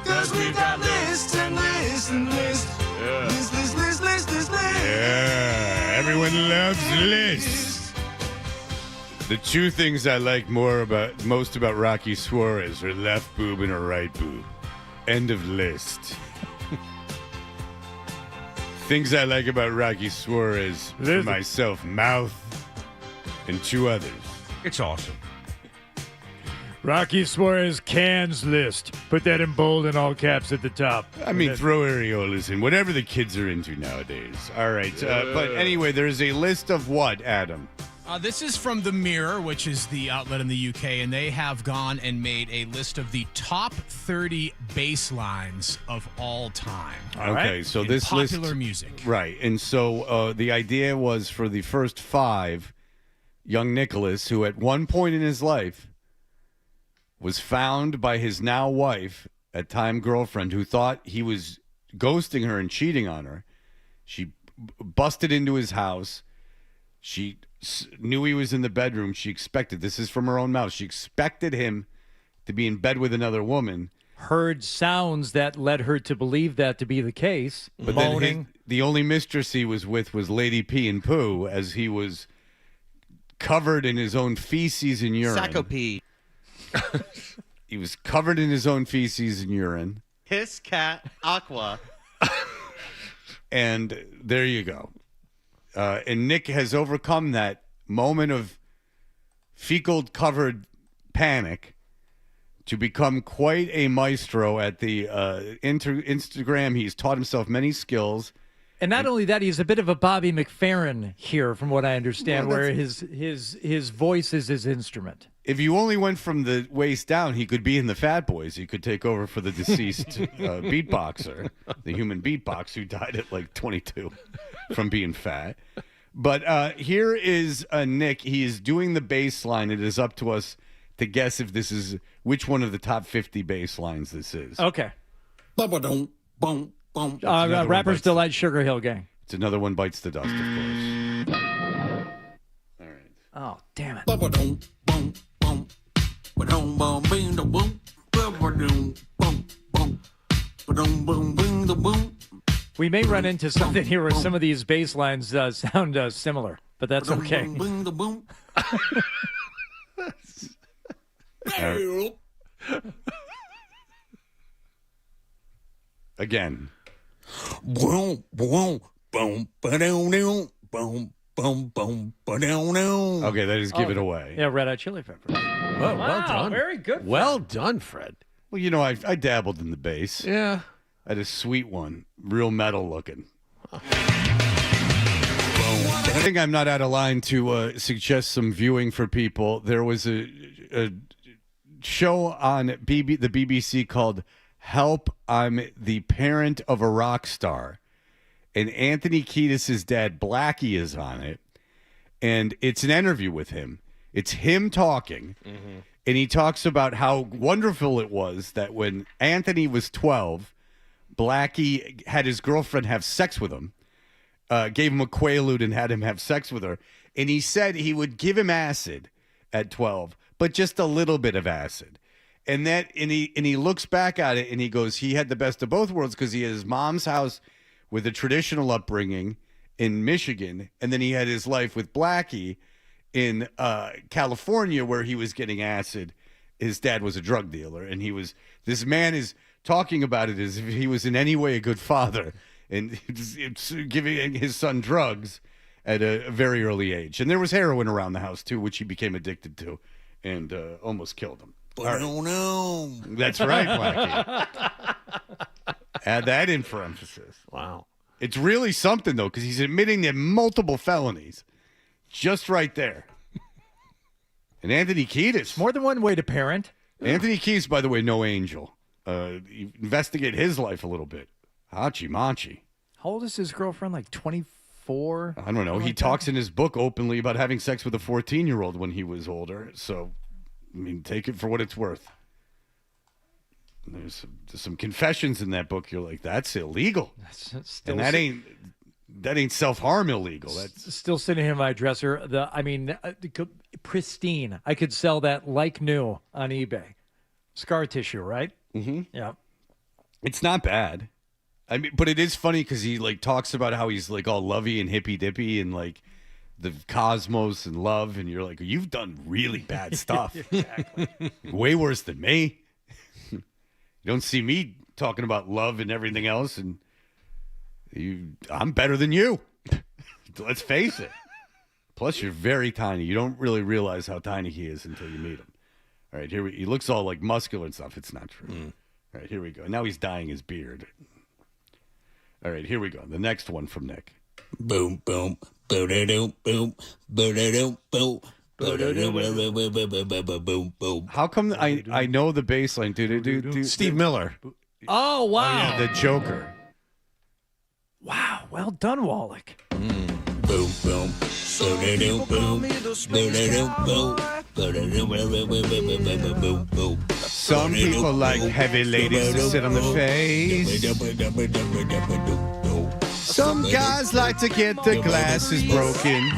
Speaker 22: Because we got lists and lists and lists.
Speaker 6: Yeah.
Speaker 22: List.
Speaker 6: Yeah. Everyone loves lists. The two things I like most about Rocky Suarez are left boob and a right boob. End of list. Things I like about Rocky Suarez for myself, mouth, and two others.
Speaker 2: It's awesome.
Speaker 11: Rocky Suarez cans list. Put that in bold and all caps at the top.
Speaker 6: I mean, throw areolas in, whatever the kids are into nowadays. All right. But anyway, there's a list of what, Adam?
Speaker 13: This is from The Mirror, which is the outlet in the UK, and they have gone and made a list of the top 30 bass lines of all time.
Speaker 6: Okay, so
Speaker 13: in
Speaker 6: this
Speaker 13: popular
Speaker 6: list,
Speaker 13: music.
Speaker 6: Right, and so the idea was for the first five, young Nicholas, who at one point in his life was found by his now wife, at time girlfriend, who thought he was ghosting her and cheating on her. She busted into his house. She knew he was in the bedroom. She expected, this is from her own mouth, she expected him to be in bed with another woman.
Speaker 11: Heard sounds that led her to believe that to be the case.
Speaker 6: But
Speaker 11: moaning.
Speaker 6: then the only mistress he was with was Lady P and Poo, as he was covered in his own feces and urine.
Speaker 4: Sacco pee.
Speaker 6: He was covered in his own feces and urine.
Speaker 4: Piss, cat, aqua.
Speaker 6: And there you go. And Nick has overcome that moment of fecal-covered panic to become quite a maestro at the Instagram. He's taught himself many skills.
Speaker 11: And not only that, he's a bit of a Bobby McFerrin here, from what I understand,
Speaker 6: Well,
Speaker 11: where his voice is his instrument.
Speaker 6: If you only went from the waist down, he could be in the Fat Boys. He could take over for the deceased beatboxer, the human beatbox who died at like 22 from being fat. But here is Nick. He is doing the bass line. It is up to us to guess if this is which one of the top 50 bass lines this is.
Speaker 11: Okay.
Speaker 22: Boom, boom, boom.
Speaker 11: Rapper's Delight, Sugar Hill Gang.
Speaker 6: It's another one bites the dust, of course. All right.
Speaker 11: Oh, damn it.
Speaker 22: Boom, boom, boom. Boom, boom, bing, the boom. Boom, boom, boom. Boom, boom, bing, the boom.
Speaker 11: We may run into something here where some of these bass lines sound similar, but that's okay.
Speaker 22: Bing, the boom.
Speaker 6: Again.
Speaker 22: Boom, boom, boom, ba-dum, boom, boom, boom, ba-dum.
Speaker 6: Okay, that is give it away.
Speaker 11: Yeah, Red Hot Chili Peppers.
Speaker 3: Well done.
Speaker 11: Very good.
Speaker 3: Well done, Fred.
Speaker 6: Well, you know, I dabbled in the bass.
Speaker 3: Yeah.
Speaker 6: I had a sweet one, real metal looking. I think I'm not out of line to suggest some viewing for people. There was a show on the BBC called Help, I'm the Parent of a Rock Star. And Anthony Kiedis' dad, Blackie, is on it. And it's an interview with him. It's him talking. Mm-hmm. And he talks about how wonderful it was that when Anthony was 12, Blackie had his girlfriend have sex with him, gave him a Quaalude and had him have sex with her. And he said he would give him acid at 12, but just a little bit of acid. And he looks back at it and he goes, he had the best of both worlds because he had his mom's house with a traditional upbringing in Michigan, and then he had his life with Blackie in California where he was getting acid. His dad was a drug dealer, and this man is talking about it as if he was in any way a good father and it's giving his son drugs at a very early age. And there was heroin around the house too, which he became addicted to and almost killed him.
Speaker 22: No.
Speaker 6: That's right, Blackie. Add that in for emphasis.
Speaker 3: Wow.
Speaker 6: It's really something, though, because he's admitting to multiple felonies just right there. And Anthony Kiedis.
Speaker 11: More than one way to parent.
Speaker 6: Anthony Kiedis, by the way, no angel. Investigate his life a little bit. Hachi Machi.
Speaker 11: How old is his girlfriend? Like 24?
Speaker 6: I don't know. He talks in his book openly about having sex with a 14-year-old when he was older. So, I mean, take it for what it's worth. There's some confessions in that book. You're like, that's illegal. And that ain't self-harm illegal. That's
Speaker 11: still sitting in my dresser. Pristine. I could sell that like new on eBay. Scar tissue, right?
Speaker 6: Mm-hmm.
Speaker 11: Yeah.
Speaker 6: It's not bad. I mean, but it is funny because he like talks about how he's like all lovey and hippy dippy and like the cosmos and love, and you're like, you've done really bad stuff.
Speaker 11: Exactly.
Speaker 6: Way worse than me. You don't see me talking about love and everything else, and I'm better than you. Let's face it. Plus, you're very tiny. You don't really realize how tiny he is until you meet him. All right, he looks all like muscular and stuff. It's not true. All right, here we go. Now he's dyeing his beard. All right, here we go. The next one from Nick.
Speaker 22: Boom, boom, boom, boom, boom, boom.
Speaker 6: How come I know the bass line?
Speaker 3: Steve Miller.
Speaker 11: Oh, wow.
Speaker 6: Oh, yeah, the Joker.
Speaker 11: Wow, well done, Wallach.
Speaker 22: Boom, boom,
Speaker 6: Some people like heavy ladies to sit on the face. Some guys like to get the glasses broken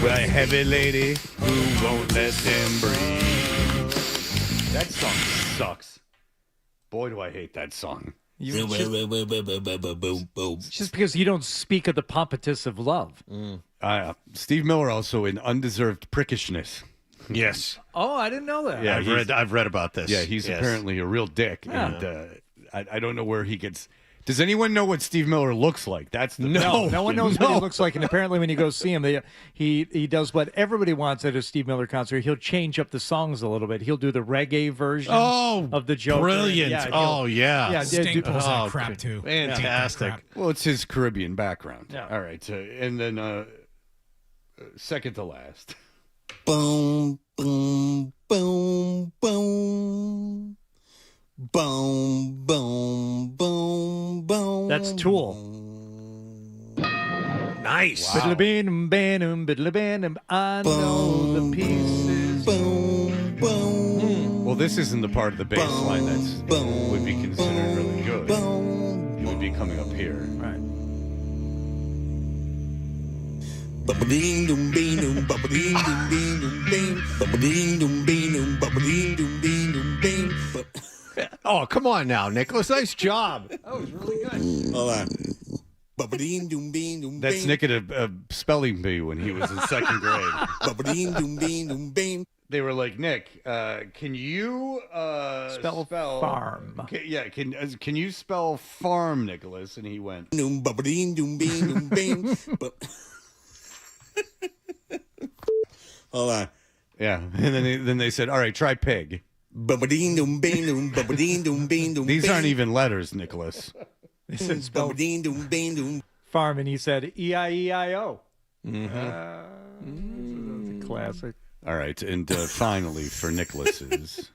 Speaker 6: by a heavy lady who won't let them breathe. That song sucks. Boy, do I hate that song.
Speaker 11: Just because you don't speak of the pompatus of love.
Speaker 6: Steve Miller also in undeserved prickishness.
Speaker 3: Yes.
Speaker 11: Oh, I didn't know that.
Speaker 6: Yeah,
Speaker 3: I've read about this.
Speaker 6: Yeah, he's
Speaker 3: Yes.
Speaker 6: apparently a real dick,
Speaker 11: Yeah.
Speaker 6: and I don't know where he gets. Does anyone know what Steve Miller looks like? That's the
Speaker 11: No one knows what he looks like, and apparently when you go see him, he does what everybody wants at a Steve Miller concert. He'll change up the songs a little bit. He'll do the reggae version of the Joker.
Speaker 3: Brilliant.
Speaker 11: Yeah,
Speaker 13: Sting pulls that crap too.
Speaker 3: Fantastic.
Speaker 6: Well, it's his Caribbean background.
Speaker 11: Yeah.
Speaker 6: All right, and then second to last.
Speaker 22: Boom, boom, boom, boom. Boom, boom, boom, boom.
Speaker 11: That's Tool.
Speaker 3: Nice.
Speaker 11: Biddle bean, banum, biddle banum. I know the pieces.
Speaker 22: Boom, boom.
Speaker 6: Well, this isn't the part of the bass line that would be considered really good. It would be coming up here.
Speaker 11: Right.
Speaker 22: Ba-ba-ding, doom, bean, doom, ba-ba-ding, doom, bean, doom, bean. Ba-ba-ding, doom, bean, doom, ba-ba-ding, doom, bean, doom, bean.
Speaker 3: Oh, come on now, Nicholas. Nice job. That was really good.
Speaker 22: Hold on. Ba-ba-ding, doom, bean, doom,
Speaker 6: That's
Speaker 22: bean.
Speaker 6: Nick at a spelling bee when he was in second grade.
Speaker 22: Ba-ba-ding, doom, bean, doom, bean.
Speaker 6: They were like, Nick, can you
Speaker 11: Spell farm.
Speaker 6: Can you spell farm, Nicholas? And he went,
Speaker 22: Doom, ba-ba-ding, doom, bean, doom, bean. Hold on.
Speaker 6: yeah. And then they said, all right, try pig.
Speaker 22: Ba-ba-ding, doom, bean, doom, ba-ba-ding, doom, bean, doom,
Speaker 6: These
Speaker 22: bean.
Speaker 6: aren't even letters, Nicholas.
Speaker 11: He said spell
Speaker 22: Ba-ba-ding, doom, bean, doom.
Speaker 11: farm, and he said E-I-E-I-O.
Speaker 6: Mm-hmm.
Speaker 11: That's a classic.
Speaker 6: All right, and finally for Nicholas's.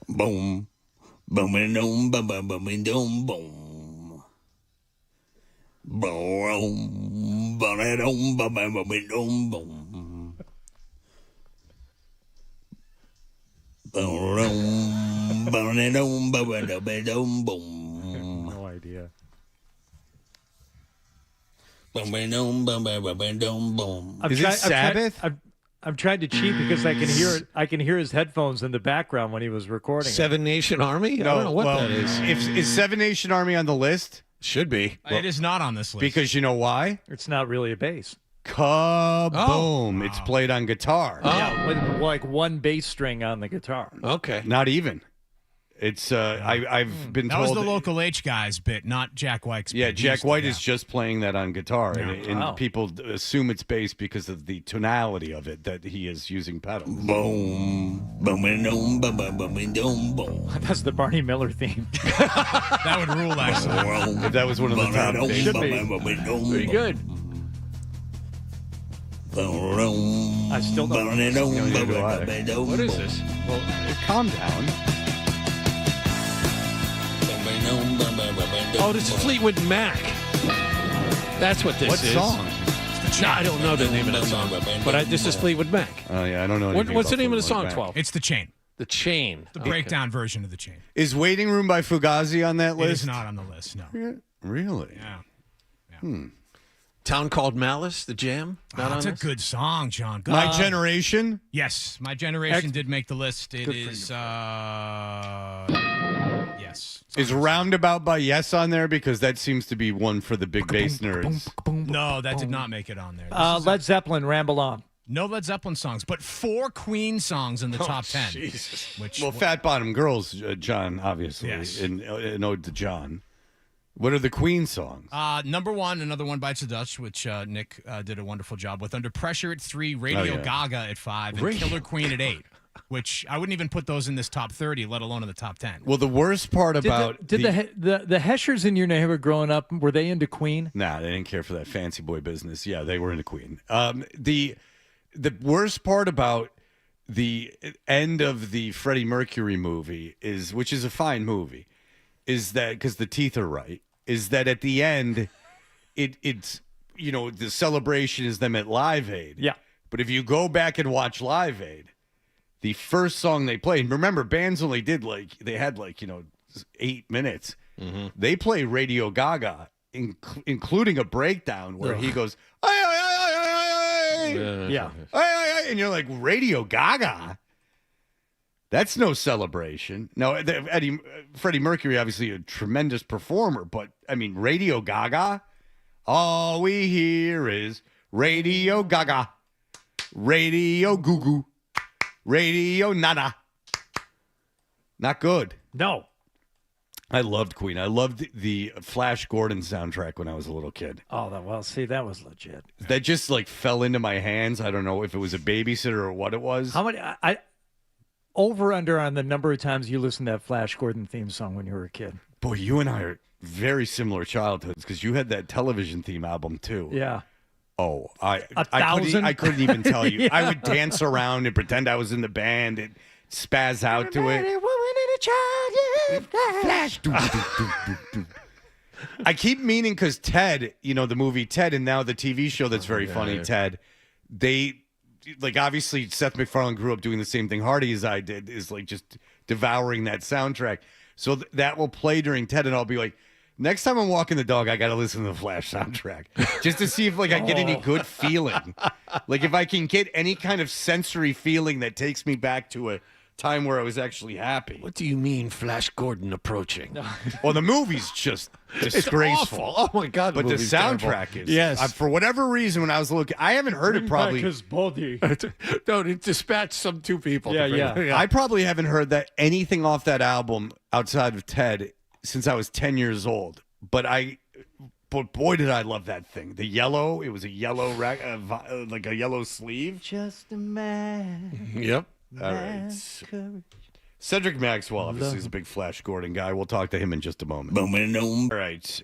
Speaker 22: Boom. Boom, boom, boom, boom, boom, boom, boom. Boom, boom, boom, boom, boom, boom.
Speaker 11: No idea.
Speaker 6: Is it Sabbath?
Speaker 11: I'm trying to cheat because I can hear it. I can hear his headphones in the background when he was recording.
Speaker 3: Seven Nation Army? I don't know what that is.
Speaker 6: Is Seven Nation Army on the list?
Speaker 3: Should be.
Speaker 13: It is not on this list.
Speaker 6: Because you know why?
Speaker 11: It's not really a bass.
Speaker 6: Kaboom.
Speaker 13: Oh.
Speaker 6: It's played on guitar.
Speaker 11: Yeah, with like one bass string on the guitar.
Speaker 3: Okay.
Speaker 6: Not even. It's I've been
Speaker 13: that
Speaker 6: told
Speaker 13: was the local H guy's bit, not Jack White's bit.
Speaker 6: Yeah,
Speaker 13: He
Speaker 6: Jack
Speaker 13: used to-
Speaker 6: White
Speaker 13: yeah.
Speaker 6: is just playing that on guitar, and
Speaker 11: Wow.
Speaker 6: people assume it's bass because of the tonality of it that he is using pedals.
Speaker 22: Boom, boom, boom, boom, boom, boom, boom, boom.
Speaker 11: That's the Barney Miller theme.
Speaker 13: That would rule, actually.
Speaker 6: If that was one of the top bass.
Speaker 11: Should be.
Speaker 3: Pretty good.
Speaker 11: I still don't.
Speaker 3: What is this?
Speaker 6: Well, calm down.
Speaker 3: Oh, this is Fleetwood Mac. That's what this
Speaker 6: What
Speaker 3: is.
Speaker 6: song?
Speaker 3: No, I don't know the name of the song, but this is Fleetwood Mac.
Speaker 6: Oh, yeah, I don't know.
Speaker 3: What's the name of the song,
Speaker 6: Fleetwood Mac.
Speaker 3: 12?
Speaker 13: It's The Chain.
Speaker 3: The Chain.
Speaker 13: The breakdown version of The Chain.
Speaker 6: Is Waiting Room by Fugazi on that
Speaker 13: It
Speaker 6: list?
Speaker 13: is not on the list, no.
Speaker 6: Really?
Speaker 13: Yeah.
Speaker 3: Town Called Malice, The Jam. Not
Speaker 13: That's
Speaker 3: on
Speaker 13: a
Speaker 3: this?
Speaker 13: good song, John. Good.
Speaker 6: My Generation?
Speaker 13: Yes, My Generation did make the list. It is, yes.
Speaker 6: Is Roundabout by Yes on there? Because that seems to be one for the big bass nerds.
Speaker 13: No, that did not make it on there.
Speaker 11: Led Zeppelin, Ramble On.
Speaker 13: No Led Zeppelin songs, but 4 Queen songs in the top 10.
Speaker 3: Jesus.
Speaker 13: Which,
Speaker 6: Well, Fat Bottom Girls, John, obviously.
Speaker 13: Yes.
Speaker 6: An ode to John. What are the Queen songs?
Speaker 13: number 1, Another One Bites the Dust, which Nick did a wonderful job with. Under Pressure at 3, Radio Gaga at 5, and Killer Queen at 8. Which I wouldn't even put those in this top 30, let alone in the top 10.
Speaker 6: Well, the worst part about
Speaker 11: Did the Heschers in your neighborhood growing up, were they into Queen?
Speaker 6: Nah, they didn't care for that fancy boy business. Yeah, they were into Queen. The worst part about the end of the Freddie Mercury movie is, which is a fine movie, is that because the teeth are right, is that at the end, it's the celebration is them at Live Aid.
Speaker 11: Yeah.
Speaker 6: But if you go back and watch Live Aid, the first song they played, remember, bands only did they had 8 minutes.
Speaker 3: Mm-hmm.
Speaker 6: They play Radio Gaga, including a breakdown where he goes, "Ay, ay, ay, ay, ay, ay."
Speaker 11: Yeah.
Speaker 6: Ay, ay, ay, and you're like, Radio Gaga? That's no celebration. Now, Freddie Mercury, obviously a tremendous performer, but, I mean, Radio Gaga? All we hear is Radio Gaga, Radio Goo Goo, Radio Nana. Not good.
Speaker 11: No.
Speaker 6: I loved Queen. I loved the Flash Gordon soundtrack when I was a little kid.
Speaker 11: Oh, that was legit.
Speaker 6: That just fell into my hands. I don't know if it was a babysitter or what it was.
Speaker 11: How many? Over under on the number of times you listened to that Flash Gordon theme song when you were a kid.
Speaker 6: Boy, you and I are very similar childhoods because you had that television theme album too.
Speaker 11: Yeah.
Speaker 6: Oh, I
Speaker 11: thousand?
Speaker 6: couldn't even tell you.
Speaker 11: Yeah.
Speaker 6: I would dance around and pretend I was in the band and spaz out to it. Flash. I keep meaning because Ted, the movie Ted, and now the TV show that's very funny, Ted. They obviously Seth MacFarlane grew up doing the same thing Hardy as I did, is just devouring that soundtrack. So that will play during Ted, and I'll be like, next time I'm walking the dog, I got to listen to the Flash soundtrack just to see if I get any good feeling. If I can get any kind of sensory feeling that takes me back to a time where I was actually happy.
Speaker 3: What do you mean, Flash Gordon approaching?
Speaker 6: Well, the movie's just disgraceful.
Speaker 3: It's awful. Oh my God!
Speaker 6: But the soundtrack
Speaker 3: terrible.
Speaker 6: is.
Speaker 3: Yes.
Speaker 6: For whatever reason, when I was looking, I haven't heard it probably.
Speaker 11: His body.
Speaker 3: No, it dispatched some 2 people.
Speaker 11: Yeah.
Speaker 6: I probably haven't heard anything off that album outside of Ted since I was 10 years old. But boy, did I love that thing. The yellow. It was a yellow a yellow sleeve.
Speaker 11: Just a man.
Speaker 6: Yep. All right. Cedric Maxwell, obviously, is a big Flash Gordon guy. We'll talk to him in just a moment. All right.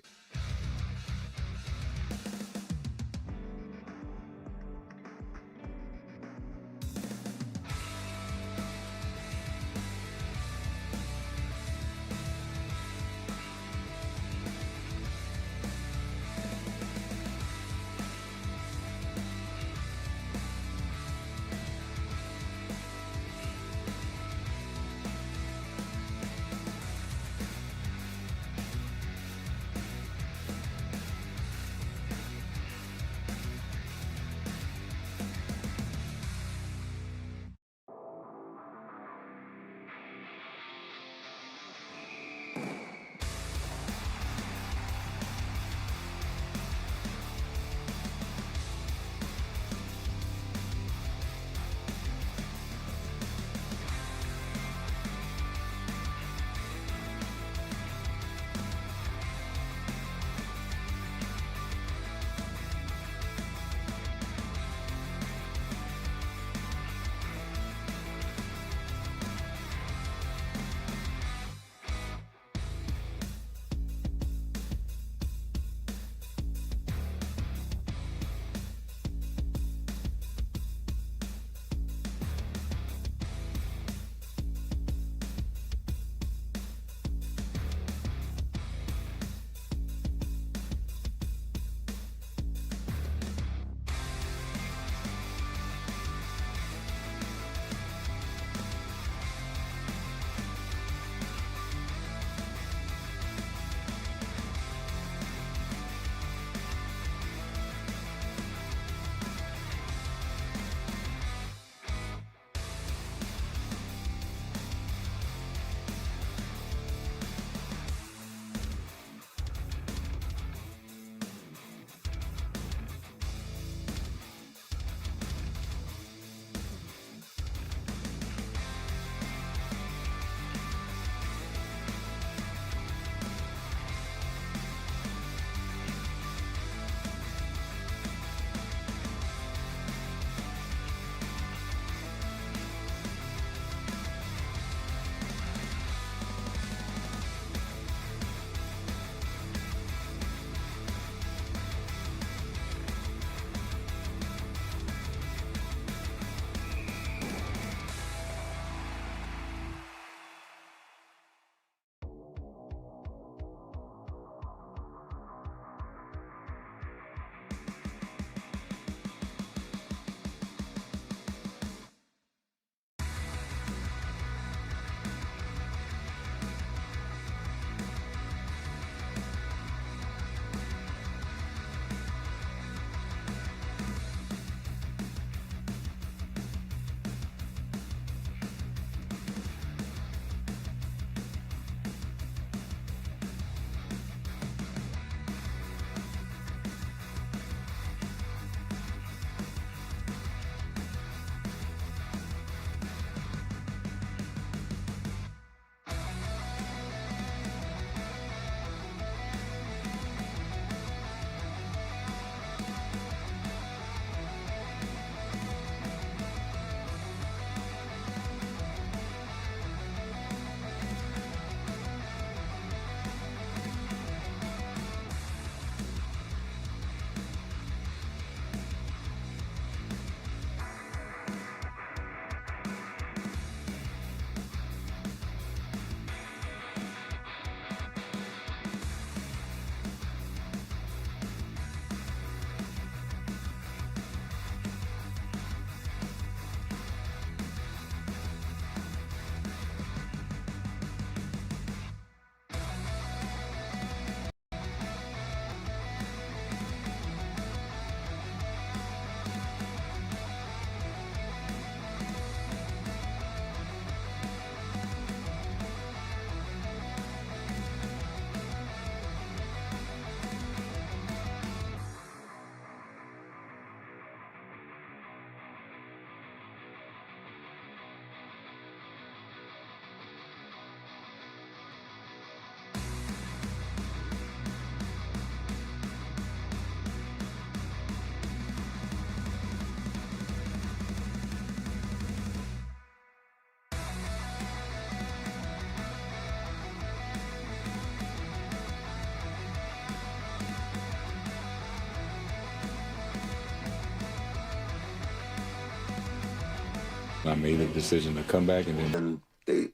Speaker 7: I made the decision to come back, and then
Speaker 17: they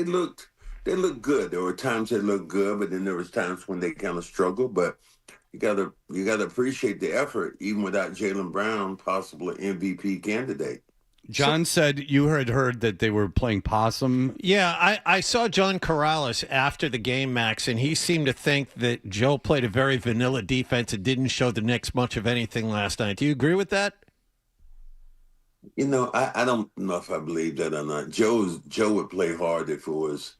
Speaker 17: looked good. There were times they looked good, but then there was times when they kind of struggled. But you gotta appreciate the effort, even without Jaylen Brown, possible MVP candidate.
Speaker 6: John said you had heard that they were playing possum.
Speaker 3: Yeah, I saw John Corrales after the game, Max, and he seemed to think that Joe played a very vanilla defense and didn't show the Knicks much of anything last night. Do you agree with that?
Speaker 17: I don't know if I believe that or not. Joe would play hard if it was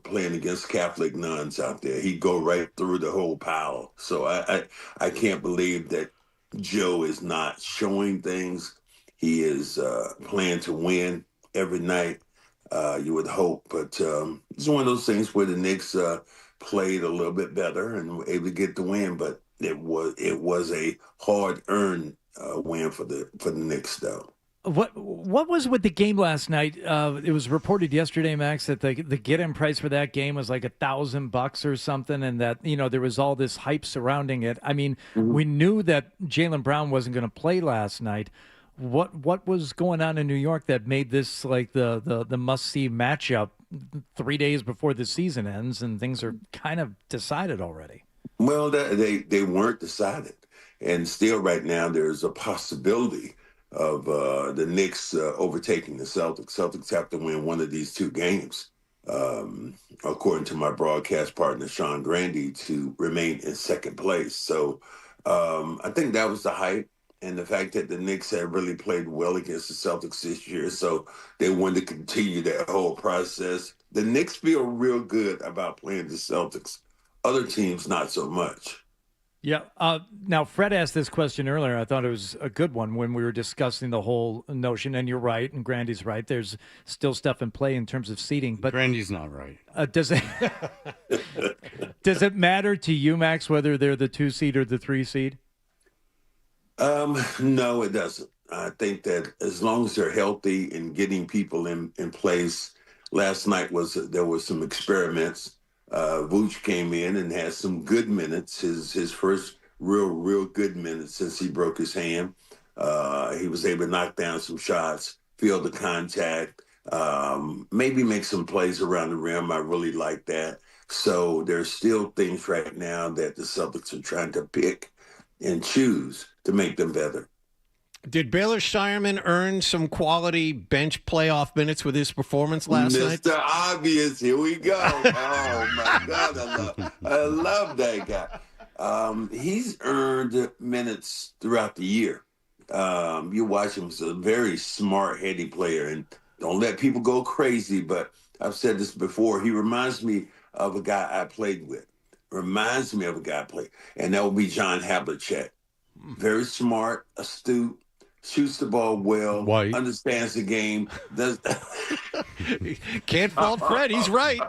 Speaker 17: playing against Catholic nuns out there. He'd go right through the whole pile. So I can't believe that Joe is not showing things. He is playing to win every night. You would hope, but it's one of those things where the Knicks played a little bit better and were able to get the win. But it was a hard-earned win for the Knicks, though.
Speaker 11: What was with the game last night? It was reported yesterday, Max, that the get-in price for that game was like $1,000 or something, and that there was all this hype surrounding it. I mean, we knew that Jaylen Brown wasn't going to play last night. What was going on in New York that made this like the must-see matchup 3 days before the season ends, and things are kind of decided already?
Speaker 17: Well, they weren't decided, and still right now there's a possibility of the Knicks overtaking the Celtics. Celtics have to win one of these two games, according to my broadcast partner, Sean Grandy, to remain in second place. So I think that was the hype, and the fact that the Knicks have really played well against the Celtics this year. So they wanted to continue that whole process. The Knicks feel real good about playing the Celtics. Other teams, not so much.
Speaker 11: Yeah. Now, Fred asked this question earlier. I thought it was a good one when we were discussing the whole notion, and you're right, and Grandy's right. There's still stuff in play in terms of seeding. But
Speaker 6: Grandy's not right.
Speaker 11: Does it matter to you, Max, whether they're the 2 seed or the 3 seed?
Speaker 17: No, it doesn't. I think that as long as they're healthy and getting people in place, last night there was some experiments. Vooch came in and had some good minutes, his first real good minutes since he broke his hand. He was able to knock down some shots, feel the contact, maybe make some plays around the rim. I really like that. So there's still things right now that the Celtics are trying to pick and choose to make them better.
Speaker 3: Did Baylor Shireman earn some quality bench playoff minutes with his performance last night?
Speaker 17: Mr. Obvious, here we go. Oh, my God, I love that guy. He's earned minutes throughout the year. You watch him, he's a very smart, heady player, and don't let people go crazy, but I've said this before. He reminds me of a guy I played with. And that would be John Havlicek. Very smart, astute, shoots the ball well,
Speaker 6: White.
Speaker 17: Understands the game.
Speaker 3: Can't fault Fred. He's right.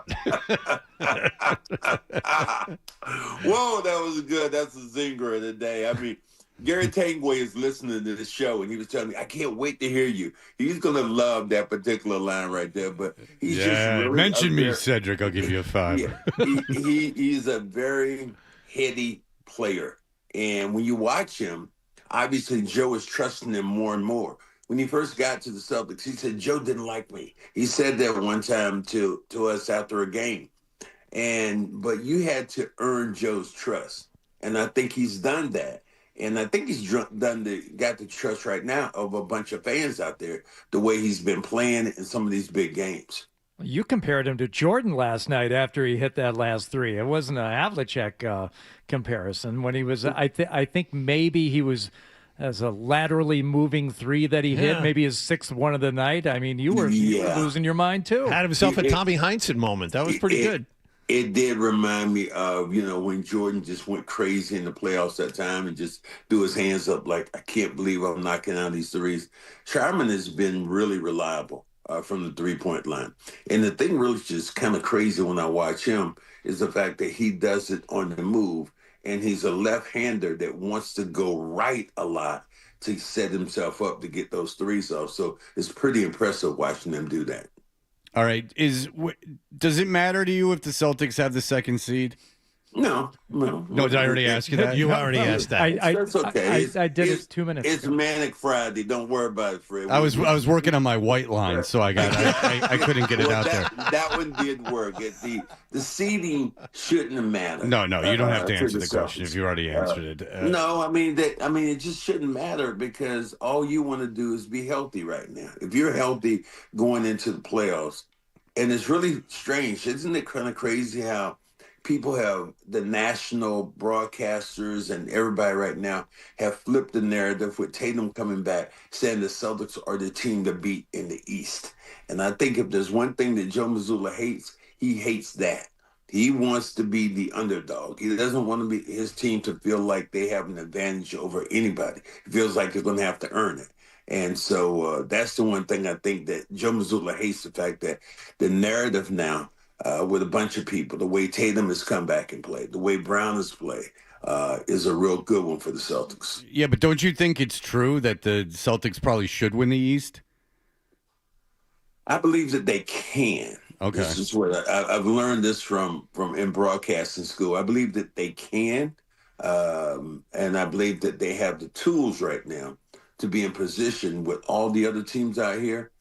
Speaker 17: Whoa, that was good. That's a zinger of the day. I mean, Gary Tangway is listening to the show, and he was telling me, I can't wait to hear you. He's going to love that particular line right there. But he's just really
Speaker 6: mention me, Cedric. I'll give you a 5.
Speaker 17: Yeah, he's a very heady player. And when you watch him, obviously Joe is trusting him more and more. When he first got to the Celtics, he said, Joe didn't like me. He said that one time to us after a game. But you had to earn Joe's trust. And I think he's done that. And I think he's got the trust right now of a bunch of fans out there, the way he's been playing in some of these big games.
Speaker 11: You compared him to Jordan last night after he hit that last 3. It wasn't a Havlicek comparison. When he was, I think maybe he was as a laterally moving 3 that he hit, maybe his 6th one of the night. I mean, you were losing your mind too.
Speaker 3: Had himself a Tommy Heinsohn moment. That was pretty good.
Speaker 17: It did remind me of, when Jordan just went crazy in the playoffs that time and just threw his hands up like, I can't believe I'm knocking out these threes. Sharman has been really reliable from the three-point line. And the thing really just kind of crazy when I watch him is the fact that he does it on the move, and he's a left-hander that wants to go right a lot to set himself up to get those threes off. So it's pretty impressive watching them do that.
Speaker 6: All right. Does it matter to you if the Celtics have the 2nd seed?
Speaker 17: No.
Speaker 6: Did I already ask you that?
Speaker 3: You already asked that.
Speaker 17: That's okay.
Speaker 11: I did it 2 minutes
Speaker 17: It's
Speaker 11: ago.
Speaker 17: Manic Friday. Don't worry about it, Fred.
Speaker 6: I was working on my white line, so I couldn't get it out there.
Speaker 17: That one did work. The seeding shouldn't have mattered.
Speaker 6: No, you don't have to
Speaker 17: to
Speaker 6: answer
Speaker 17: the
Speaker 6: the question if you already answered it.
Speaker 17: No, I mean it just shouldn't matter because all you want to do is be healthy right now. If you're healthy going into the playoffs, and it's really strange, isn't it kind of crazy how people have the national broadcasters and everybody right now have flipped the narrative with Tatum coming back, saying the Celtics are the team to beat in the East. And I think if there's one thing that Joe Mazzulla hates, he hates that. He wants to be the underdog. He doesn't want to be his team to feel like they have an advantage over anybody. He feels like they're going to have to earn it. And so that's the one thing I think that Joe Mazzulla hates, the fact that the narrative now, with a bunch of people, the way Tatum has come back and played, the way Brown has played, is a real good one for the Celtics.
Speaker 6: Yeah, but don't you think it's true that the Celtics probably should win the East?
Speaker 17: I believe that they can.
Speaker 6: Okay.
Speaker 17: This is what I've learned this from in broadcasting school. I believe that they can, and I believe that they have the tools right now to be in position with all the other teams out here.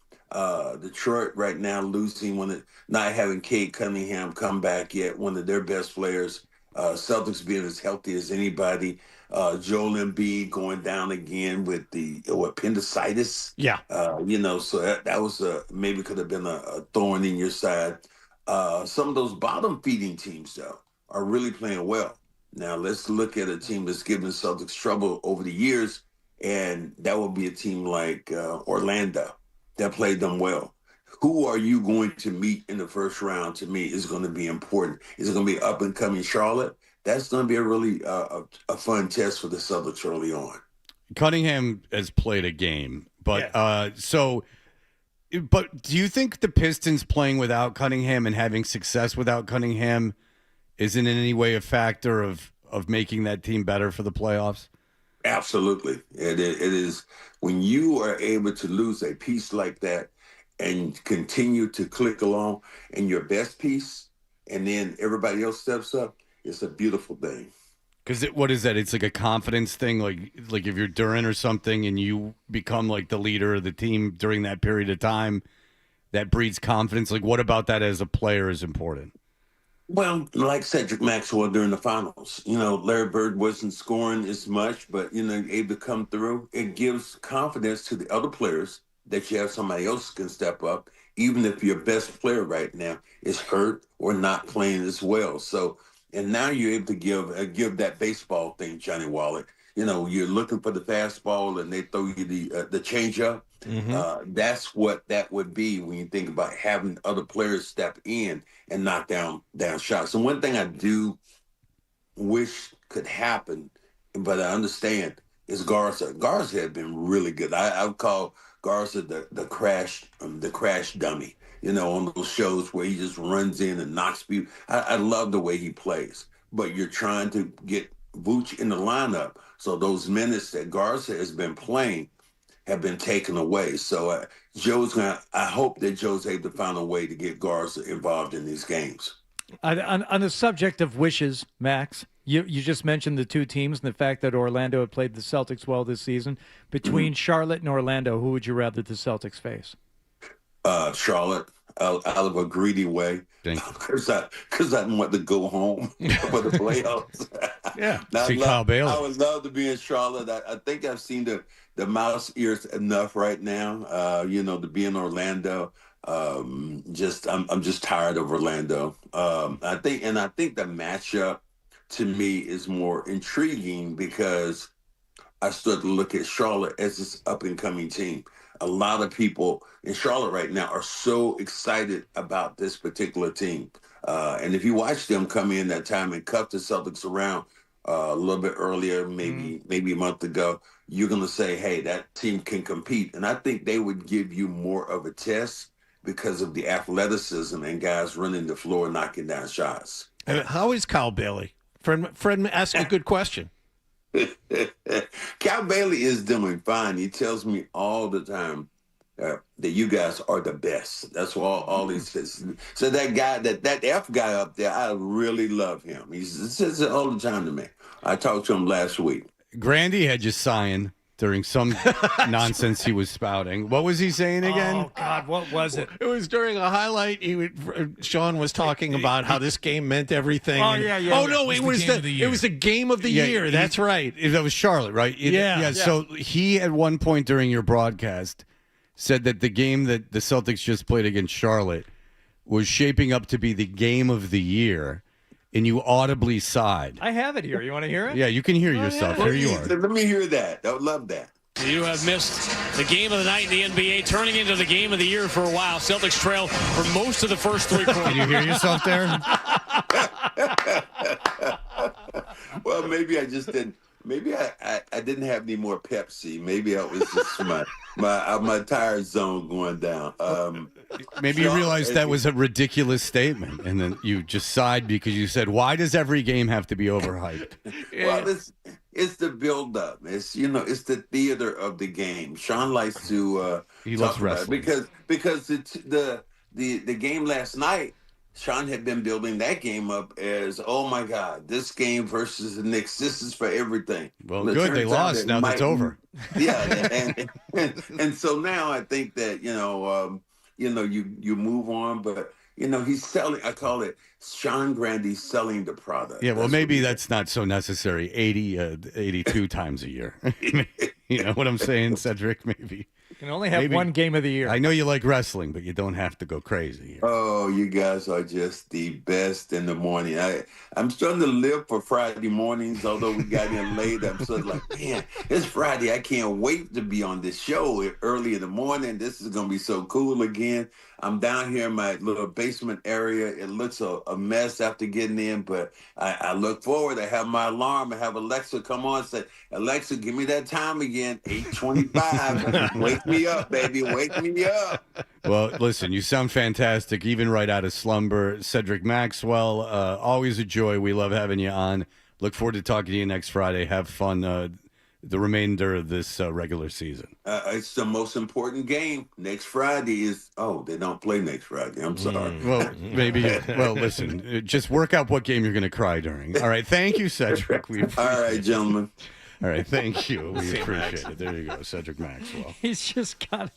Speaker 17: Detroit right now losing not having Cade Cunningham come back yet, one of their best players. Celtics being as healthy as anybody. Joel Embiid going down again with the appendicitis.
Speaker 3: Yeah.
Speaker 17: So that was maybe could have been a thorn in your side. Some of those bottom feeding teams though are really playing well. Now let's look at a team that's given the Celtics trouble over the years, and that would be a team like Orlando that played them well. Who are you going to meet in the first round, to me, is going to be important. Is it going to be up-and-coming Charlotte? That's going to be a really a fun test for the Celtics early on.
Speaker 6: Cunningham has played a game, but but do you think the Pistons playing without Cunningham and having success without Cunningham isn't in any way a factor of making that team better for the playoffs?
Speaker 17: Absolutely. It is. When you are able to lose a piece like that and continue to click along in your best piece, and then everybody else steps up, it's a beautiful thing.
Speaker 6: Because what is that? It's like a confidence thing. Like if you're Durant or something and you become like the leader of the team during that period of time, that breeds confidence. Like what about that as a player is important?
Speaker 17: Well, like Cedric Maxwell during the finals, Larry Bird wasn't scoring as much, but, able to come through. It gives confidence to the other players that you have somebody else can step up, even if your best player right now is hurt or not playing as well. So, and now you're able to give that baseball thing, Johnny Wallach. You're looking for the fastball and they throw you the changeup.
Speaker 3: Mm-hmm.
Speaker 17: That's what that would be when you think about having other players step in and knock down shots. And one thing I do wish could happen, but I understand, is Garza. Garza had been really good. I would call Garza the crash dummy. On those shows where he just runs in and knocks people. I love the way he plays. But you're trying to get Vooch in the lineup, so those minutes that Garza has been playing have been taken away. So I hope that Joe's able to find a way to get Garza involved in these games.
Speaker 11: On the subject of wishes, Max, you just mentioned the two teams and the fact that Orlando had played the Celtics well this season. Between Charlotte and Orlando, who would you rather the Celtics face?
Speaker 17: Charlotte, out of a greedy way, because I want to go home for the playoffs.
Speaker 6: Yeah,
Speaker 17: Kyle
Speaker 6: Bailey.
Speaker 17: I would love to be in Charlotte. I think I've seen the mouse ears enough right now. To be in Orlando. I'm just tired of Orlando. I think the matchup to me is more intriguing because I started to look at Charlotte as this up and coming team. A lot of people in Charlotte right now are so excited about this particular team. And if you watch them come in that time and cut the Celtics around a little bit earlier, maybe a month ago, you're going to say, hey, that team can compete. And I think they would give you more of a test because of the athleticism and guys running the floor, knocking down shots.
Speaker 3: How is Kyle Bailey? Fred asked a good question.
Speaker 17: Cal Bailey is doing fine. He tells me all the time that you guys are the best. That's what all he says. So that guy, that F guy up there, I really love him. He says it all the time to me. I talked to him last week.
Speaker 6: Grandy had you sighing during some nonsense he was spouting. What was he saying again?
Speaker 11: Oh, God, what was it?
Speaker 3: It was during a highlight. Sean was talking about how this game meant everything.
Speaker 11: Oh, yeah.
Speaker 3: Oh, no, it was the game of the year. That's right.
Speaker 6: That was Charlotte, right?
Speaker 3: Yeah.
Speaker 6: So he, at one point during your broadcast, said that the game that the Celtics just played against Charlotte was shaping up to be the game of the year, and you audibly sighed.
Speaker 11: I have it here. You want to hear it?
Speaker 6: Yeah, you can hear yourself.
Speaker 11: yeah.
Speaker 6: Here you are.
Speaker 17: Let me hear that. I would love that.
Speaker 5: You have missed the game of the night in the NBA, turning into the game of the year for a while. Celtics trail for most of the first 3 quarters.
Speaker 6: Can you hear yourself there?
Speaker 17: Well, maybe I just didn't. Maybe I didn't have any more Pepsi. Maybe I was just my tire zone going down.
Speaker 6: Maybe you realized that was a ridiculous statement, and then you just sighed because you said, "Why does every game have to be overhyped?"
Speaker 17: Well, it's the build-up. It's it's the theater of the game. Sean likes to
Speaker 6: he
Speaker 17: talk
Speaker 6: loves wrestling
Speaker 17: about it because it's the game last night. Sean had been building that game up as, oh my God, this game versus the Knicks. This is for everything.
Speaker 6: Well, good. They lost. Now that's over.
Speaker 17: Yeah, and so now I think that you move on, but he's selling. I call it Sean Grandy selling the product.
Speaker 6: Yeah, well, maybe that's not so necessary. 82 times a year. You know what I'm saying, Cedric? Maybe.
Speaker 11: You can only have one game of the year.
Speaker 6: I know you like wrestling, but you don't have to go crazy here.
Speaker 17: Oh, you guys are just the best in the morning. I'm starting to live for Friday mornings, although we got in late. I'm sort of like, man, it's Friday. I can't wait to be on this show early in the morning. This is going to be so cool again. I'm down here in my little basement area. It looks a mess after getting in, but I look forward. I have my alarm. I have Alexa come on and say, Alexa, give me that time again, 8:25. Wake me up, baby. Wake me up.
Speaker 6: Well, listen, you sound fantastic, even right out of slumber. Cedric Maxwell, always a joy. We love having you on. Look forward to talking to you next Friday. Have fun the remainder of this regular season.
Speaker 17: It's the most important game. Next Friday is, they don't play next Friday. I'm sorry.
Speaker 6: Well, maybe, listen, just work out what game you're going to cry during. All right, thank you, Cedric. We appreciate
Speaker 17: All right, gentlemen.
Speaker 6: All right, thank you. We appreciate it. There you go, Cedric Maxwell.
Speaker 11: He's just got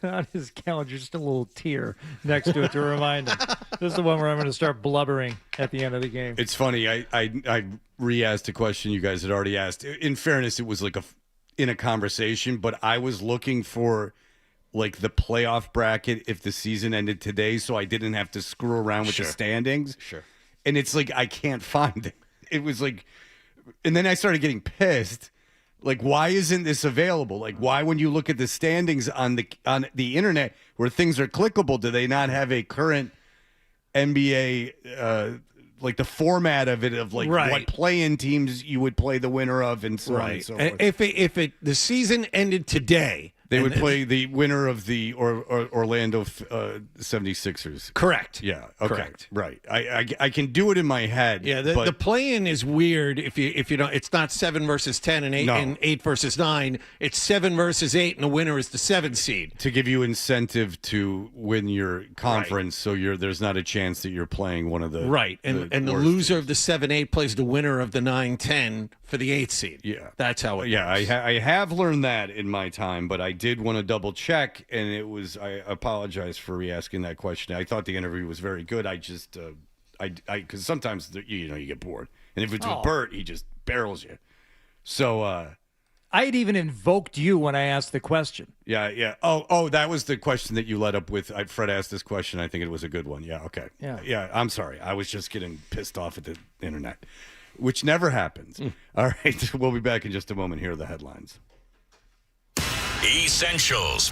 Speaker 11: on his calendar just a little tear next to it to remind him. This is the one where I'm going to start blubbering at the end of the game.
Speaker 6: It's funny. I re-asked a question you guys had already asked. In fairness, it was like in a conversation, but I was looking for like the playoff bracket if the season ended today, so I didn't have to screw around with the standings.
Speaker 3: Sure.
Speaker 6: And it's like I can't find it. It was like. And then I started getting pissed. Like, why isn't this available? Like, why, when you look at the standings on the internet where things are clickable, do they not have a current NBA, like the format of it, of like what play-in teams you would play the winner of, and so on and so forth?
Speaker 3: If the season ended today,
Speaker 6: they would play the winner of the Orlando 76ers.
Speaker 3: Correct.
Speaker 6: Yeah. Okay.
Speaker 3: Correct.
Speaker 6: Right. I can do it in my head.
Speaker 3: Yeah. The play-in is weird if you don't. It's not 7 versus 10 and 8 and 8 versus 9. It's 7 versus 8, and the winner is the 7 seed
Speaker 6: to give you incentive to win your conference. So there's not a chance that you're playing one of the
Speaker 3: and the loser of the 7-8 plays the winner of the 9-10 for the 8 seed.
Speaker 6: Yeah.
Speaker 3: That's how it.
Speaker 6: Yeah. I have learned that in my time, but I did want to double check, and it was. I apologize for re-asking that question. I thought the interview was very good. I just, because sometimes you get bored, and if it's with Bert, he just barrels you. So
Speaker 11: I had even invoked you when I asked the question.
Speaker 6: Yeah. Oh, that was the question that you led up with. Fred asked this question. I think it was a good one. Yeah. Okay. Yeah. I'm sorry. I was just getting pissed off at the internet, which never happens. All right. We'll be back in just a moment. Here are the headlines.
Speaker 2: Essentials.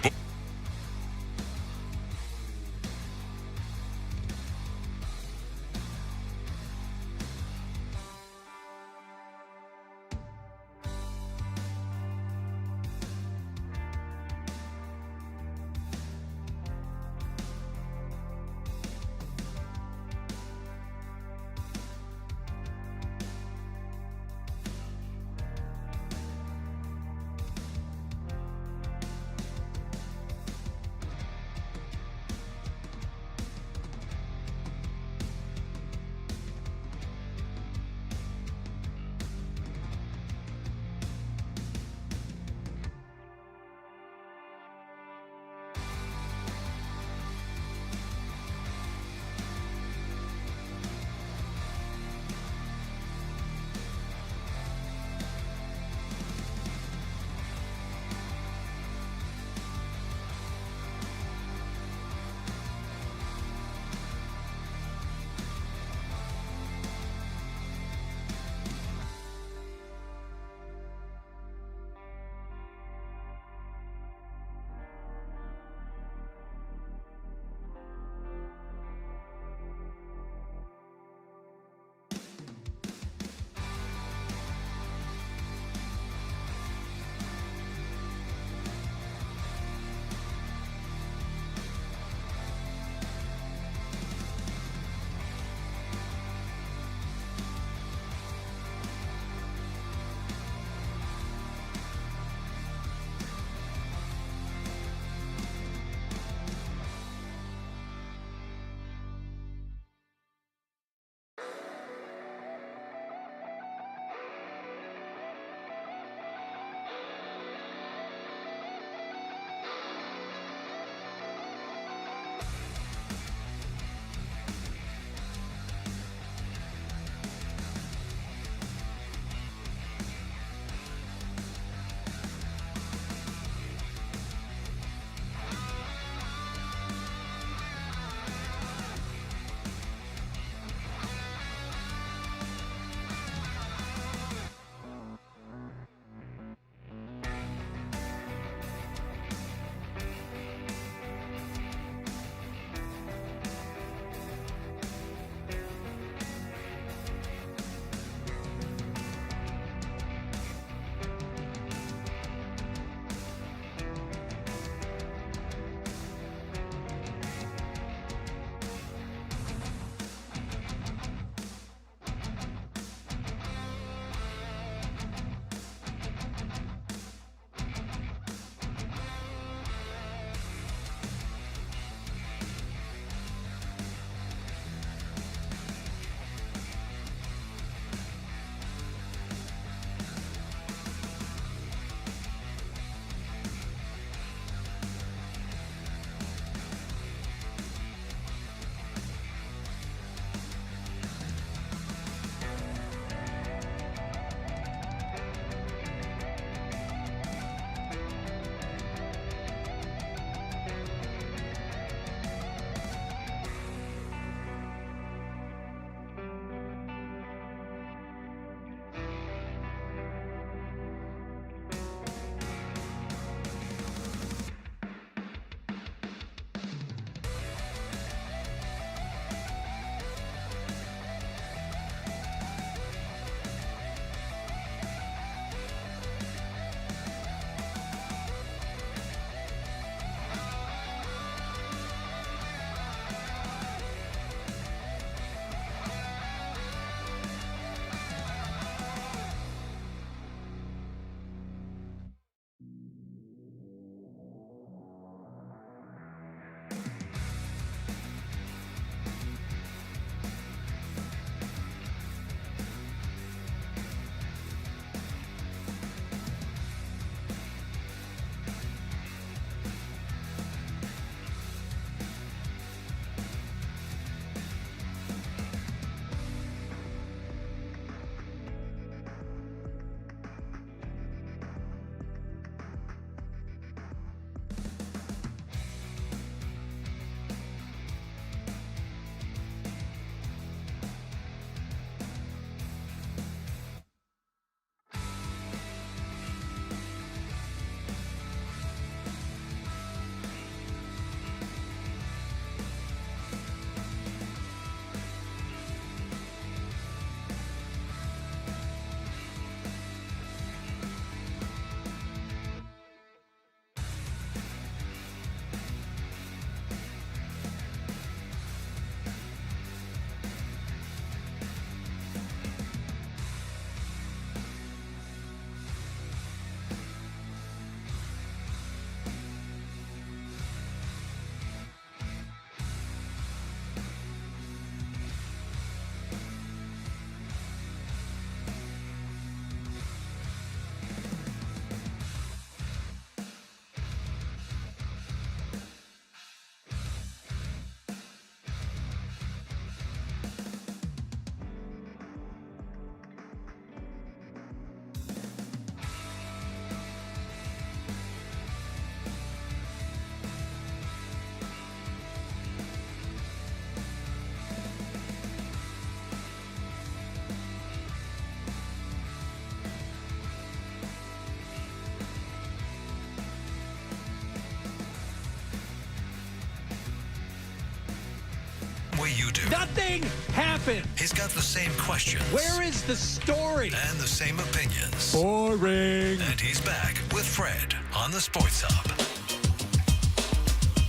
Speaker 1: way you do.
Speaker 19: Nothing happened.
Speaker 1: He's got the same questions.
Speaker 19: Where is the story?
Speaker 1: And the same opinions.
Speaker 19: Boring.
Speaker 1: And he's back with Fred on the Sports Hub.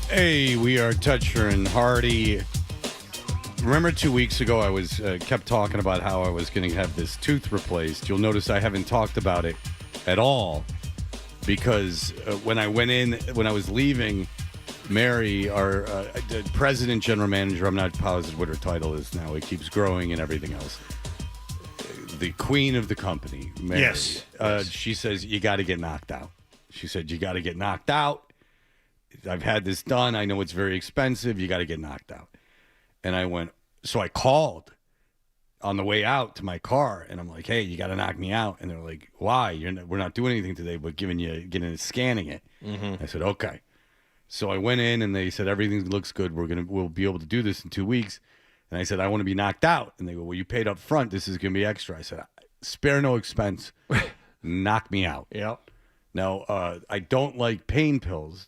Speaker 6: Hey, we are Toucher and Hardy. Remember 2 weeks ago I was kept talking about how I was going to have this tooth replaced. You'll notice I haven't talked about it at all because when I was leaving, Mary, our president, general manager, I'm not positive what her title is now. It keeps growing and everything else. The queen of the company, Mary.
Speaker 3: Yes.
Speaker 6: She says, you got to get knocked out. She said, you got to get knocked out. I've had this done. I know it's very expensive. You got to get knocked out. And I went, so I called on the way out to my car, and I'm like, hey, you got to knock me out. And they're like, why? We're not doing anything today, but scanning it. I said, okay. So I went in, and they said, everything looks good. We'll be able to do this in 2 weeks. And I said, I want to be knocked out. And they go, well, you paid up front. This is going to be extra. I said, spare no expense. Knock me out.
Speaker 3: Yep.
Speaker 6: Now, I don't like pain pills.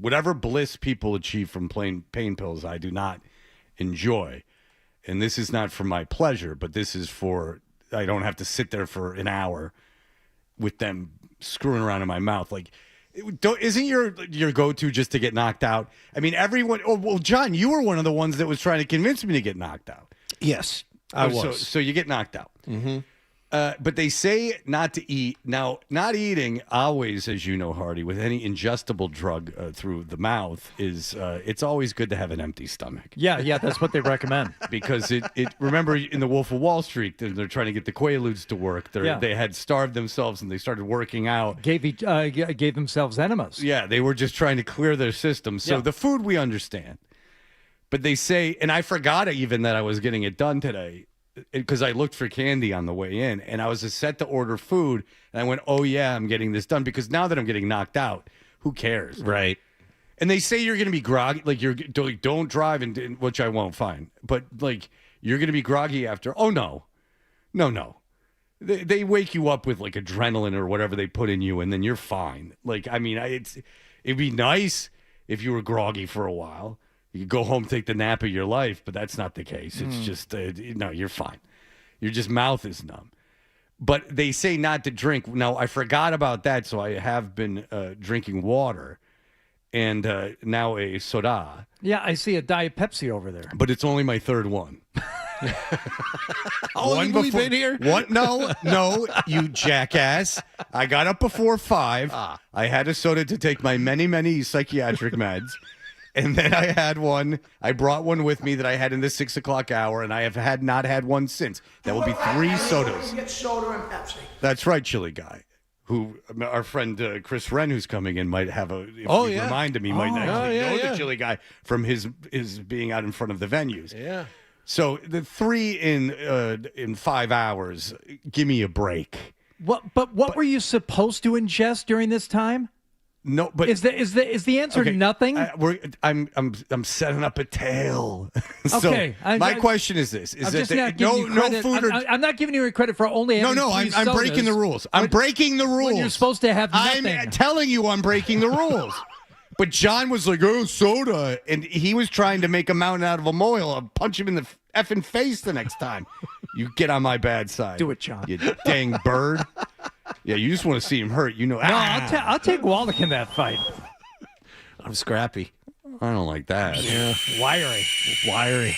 Speaker 6: Whatever bliss people achieve from pain pills, I do not enjoy. And this is not for my pleasure, but this is I don't have to sit there for an hour with them screwing around in my mouth. Like, isn't your go-to just to get knocked out? I mean, everyone. Oh, well, John, you were one of the ones that was trying to convince me to get knocked out.
Speaker 3: Yes, I was.
Speaker 6: So you get knocked out. Mm-hmm. But they say not to eat. Now, not eating always, as you know, Hardy, with any ingestible drug through the mouth it's always good to have an empty stomach.
Speaker 11: Yeah, that's what they recommend.
Speaker 6: Because remember in the Wolf of Wall Street, they're trying to get the Quaaludes to work. They had starved themselves and they started working out.
Speaker 11: Gave themselves enemas.
Speaker 6: Yeah, they were just trying to clear their system. So the food we understand. But they say, and I forgot even that I was getting it done today, because I looked for candy on the way in, and I was set to order food, and I went, oh, yeah, I'm getting this done, because now that I'm getting knocked out, who cares?
Speaker 3: Right.
Speaker 6: And they say you're going to be groggy, like don't drive, which I won't, fine. But, like, you're going to be groggy after. Oh, no. They wake you up with, like, adrenaline or whatever they put in you, and then you're fine. Like, I mean, it'd be nice if you were groggy for a while. You go home, take the nap of your life, but that's not the case. It's just, no, you're fine. Your just mouth is numb. But they say not to drink. Now, I forgot about that, so I have been drinking water and now a soda.
Speaker 11: Yeah, I see a Diet Pepsi over there.
Speaker 6: But it's only my third one.
Speaker 3: How long have we been here?
Speaker 6: What? No, you jackass. I got up before 5. I had a soda to take my many, many psychiatric meds. And then I brought one with me that I had in the 6 o'clock hour, and I have not had one since. That will be 3 sodas.
Speaker 22: Get soda and Pepsi.
Speaker 6: That's right, Chili Guy. Who, our friend Chris Wren, who's coming in, might have reminded me, might actually know the Chili Guy from his being out in front of the venues.
Speaker 3: Yeah.
Speaker 6: So the 3 in 5 hours, give me a break.
Speaker 11: What were you supposed to ingest during this time?
Speaker 6: No, but
Speaker 11: is the answer nothing?
Speaker 6: I'm setting up a tale. So
Speaker 11: okay,
Speaker 6: my question is this:
Speaker 11: I'm not giving you credit for only having
Speaker 6: I'm breaking the rules. I'm breaking the rules.
Speaker 11: When you're supposed to have nothing.
Speaker 6: I'm telling you, I'm breaking the rules. But John was like, "Oh, soda," and he was trying to make a mountain out of a molehill. I'll punch him in the effing face the next time. You get on my bad side.
Speaker 11: Do it, John.
Speaker 6: You dang bird. Yeah, you just want to see him hurt. You know.
Speaker 11: No, I'll take Wallach in that fight.
Speaker 3: I'm scrappy.
Speaker 6: I don't like that.
Speaker 3: Yeah,
Speaker 11: wiry.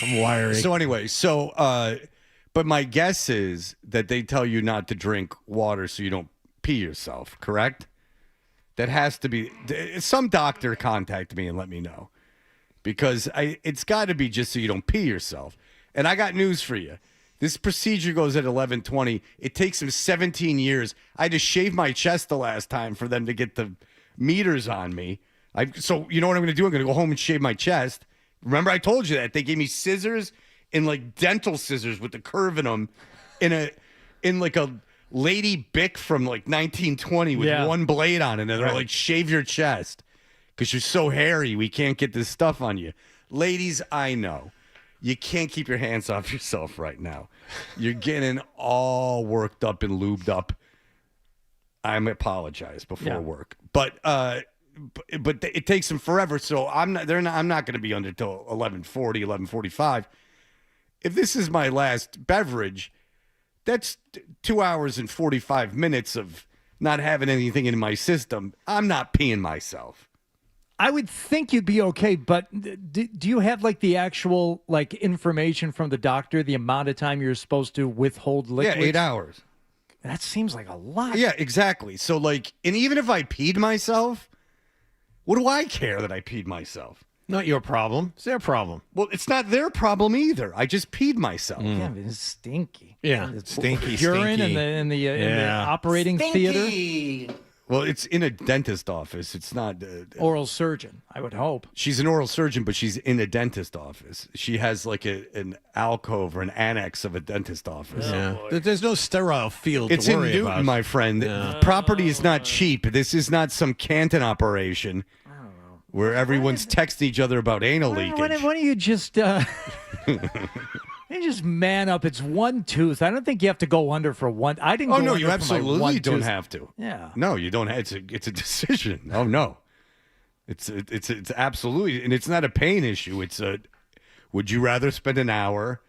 Speaker 11: I'm wiry.
Speaker 6: So anyway, but my guess is that they tell you not to drink water so you don't pee yourself. Correct? That has to be. Some doctor contact me and let me know, because it's got to be just so you don't pee yourself. And I got news for you. This procedure goes at 11:20. It takes them 17 years. I had to shave my chest the last time for them to get the meters on me. So you know what I'm going to do? I'm going to go home and shave my chest. Remember I told you that? They gave me scissors and like dental scissors with the curve in them in like a Lady Bic from like 1920 with one blade on it. And they're like, shave your chest because you're so hairy. We can't get this stuff on you. Ladies, I know. You can't keep your hands off yourself right now. You're getting all worked up and lubed up. I apologize before work. But but it takes them forever. So I'm not going to be under till 11:40, 11:45. If this is my last beverage, that's 2 hours and 45 minutes of not having anything in my system. I'm not peeing myself.
Speaker 11: I would think you'd be okay, but do you have like the actual like information from the doctor, the amount of time you're supposed to withhold liquids?
Speaker 6: Yeah, 8 hours.
Speaker 11: That seems like a lot.
Speaker 6: Yeah, exactly. So like, and even if I peed myself, what do I care that I peed myself?
Speaker 3: Not your problem. It's their problem.
Speaker 6: Well, it's not their problem either. I just peed myself.
Speaker 11: Yeah, but it's stinky.
Speaker 3: Yeah, it's stinky,
Speaker 11: urine
Speaker 3: stinky.
Speaker 11: in the operating theater.
Speaker 6: Well, it's in a dentist office. It's not
Speaker 11: Oral surgeon, I would hope.
Speaker 6: She's an oral surgeon, but she's in a dentist office. She has like an alcove or an annex of a dentist office.
Speaker 3: Yeah. There's no sterile field
Speaker 6: It's
Speaker 3: to
Speaker 6: in
Speaker 3: worry
Speaker 6: Newton,
Speaker 3: about.
Speaker 6: my friend.
Speaker 3: Yeah.
Speaker 6: Property is not cheap. This is not some Canton operation where everyone's texting each other about anal leakage.
Speaker 11: Why don't you just you just man up? It's one tooth. I don't think you have to go under for one. I didn't.
Speaker 6: Oh
Speaker 11: go
Speaker 6: no,
Speaker 11: under
Speaker 6: you
Speaker 11: for my
Speaker 6: absolutely
Speaker 11: one
Speaker 6: don't
Speaker 11: tooth.
Speaker 6: have to.
Speaker 11: Yeah.
Speaker 6: No, you don't. It's a decision. Oh no, it's absolutely, and it's not a pain issue. It's a. Would you rather spend an hour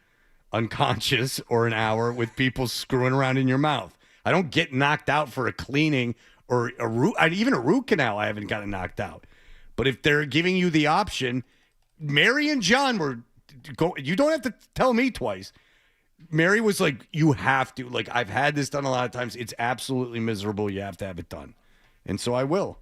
Speaker 6: unconscious or an hour with people screwing around in your mouth? I don't get knocked out for a cleaning or even a root canal. I haven't gotten knocked out. But if they're giving you the option, Mary and John were. You don't have to tell me twice. Mary was like, you have to. Like, I've had this done a lot of times. It's absolutely miserable. You have to have it done. And so I will.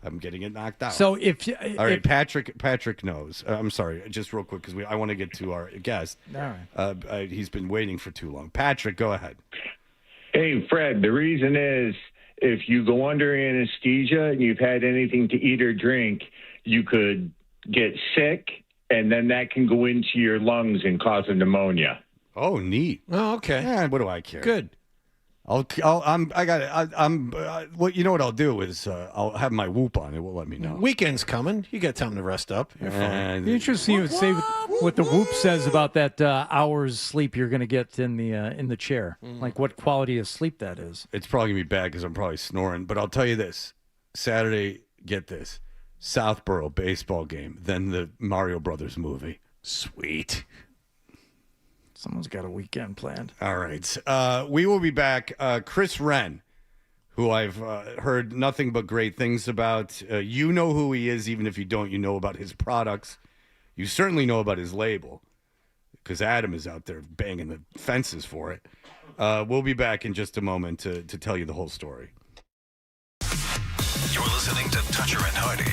Speaker 6: I'm getting it knocked out.
Speaker 11: So
Speaker 6: all right, Patrick knows. I'm sorry, just real quick, because I want to get to our guest.
Speaker 11: All
Speaker 6: right. He's been waiting for too long. Patrick, go ahead.
Speaker 8: Hey, Fred, the reason is if you go under anesthesia and you've had anything to eat or drink, you could get sick, and then that can go into your lungs and cause a pneumonia.
Speaker 6: Oh, neat.
Speaker 3: Oh, okay.
Speaker 6: Yeah, what do I care?
Speaker 3: Good.
Speaker 6: Well, you know what I'll do is I'll have my Whoop on. It will let me know.
Speaker 3: Weekend's coming. You got time to rest up. You're fine.
Speaker 11: Interesting. You would say what the Whoop says about that hours sleep you're going to get in the chair. Like what quality of sleep that is.
Speaker 6: It's probably gonna be bad because I'm probably snoring. But I'll tell you this: Saturday, get this, Southborough baseball game, then the Mario Brothers movie.
Speaker 3: Sweet.
Speaker 11: Someone's got a weekend planned.
Speaker 6: All right. We will be back. Chris Wren, who I've heard nothing but great things about. You know who he is, even if you don't. You know about his products. You certainly know about his label, because Adam is out there banging the fences for it. We'll be back in just a moment to tell you the whole story.
Speaker 1: You're listening to Toucher and Hardy.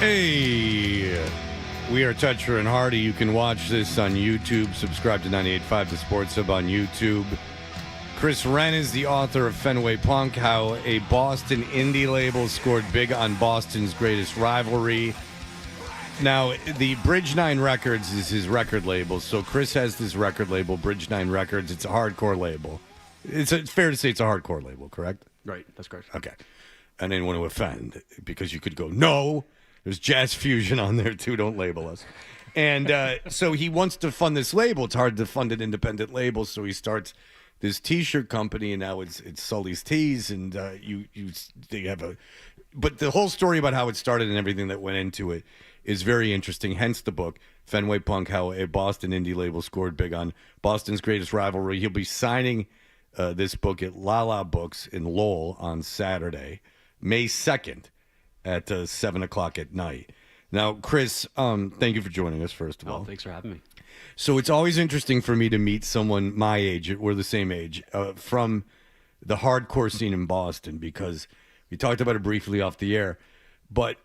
Speaker 6: Hey, we are Toucher and Hardy. You can watch this on YouTube. Subscribe to 98.5 The Sports Hub on YouTube. Chris Wren is the author of Fenway Punk, how a Boston indie label scored big on Boston's greatest rivalry. Now, the Bridge 9 Records is his record label. So Chris has this record label, Bridge 9 Records. It's a hardcore label. It's fair to say it's a hardcore label, correct?
Speaker 9: Right, that's correct.
Speaker 6: Okay. I didn't want to offend because you could go, no, there's jazz fusion on there too. Don't label us. And so he wants to fund this label. It's hard to fund an independent label, so he starts this T-shirt company, and now it's Sully's Tees, and they have a. But the whole story about how it started and everything that went into it is very interesting. Hence the book, Fenway Punk: How a Boston Indie Label Scored Big on Boston's Greatest Rivalry. He'll be signing this book at Lala Books in Lowell on Saturday, May 2nd at 7 o'clock at night. Now, Chris, thank you for joining us, first of all.
Speaker 9: Thanks for having me.
Speaker 6: So it's always interesting for me to meet someone my age, we're the same age, from the hardcore scene in Boston, because we talked about it briefly off the air. But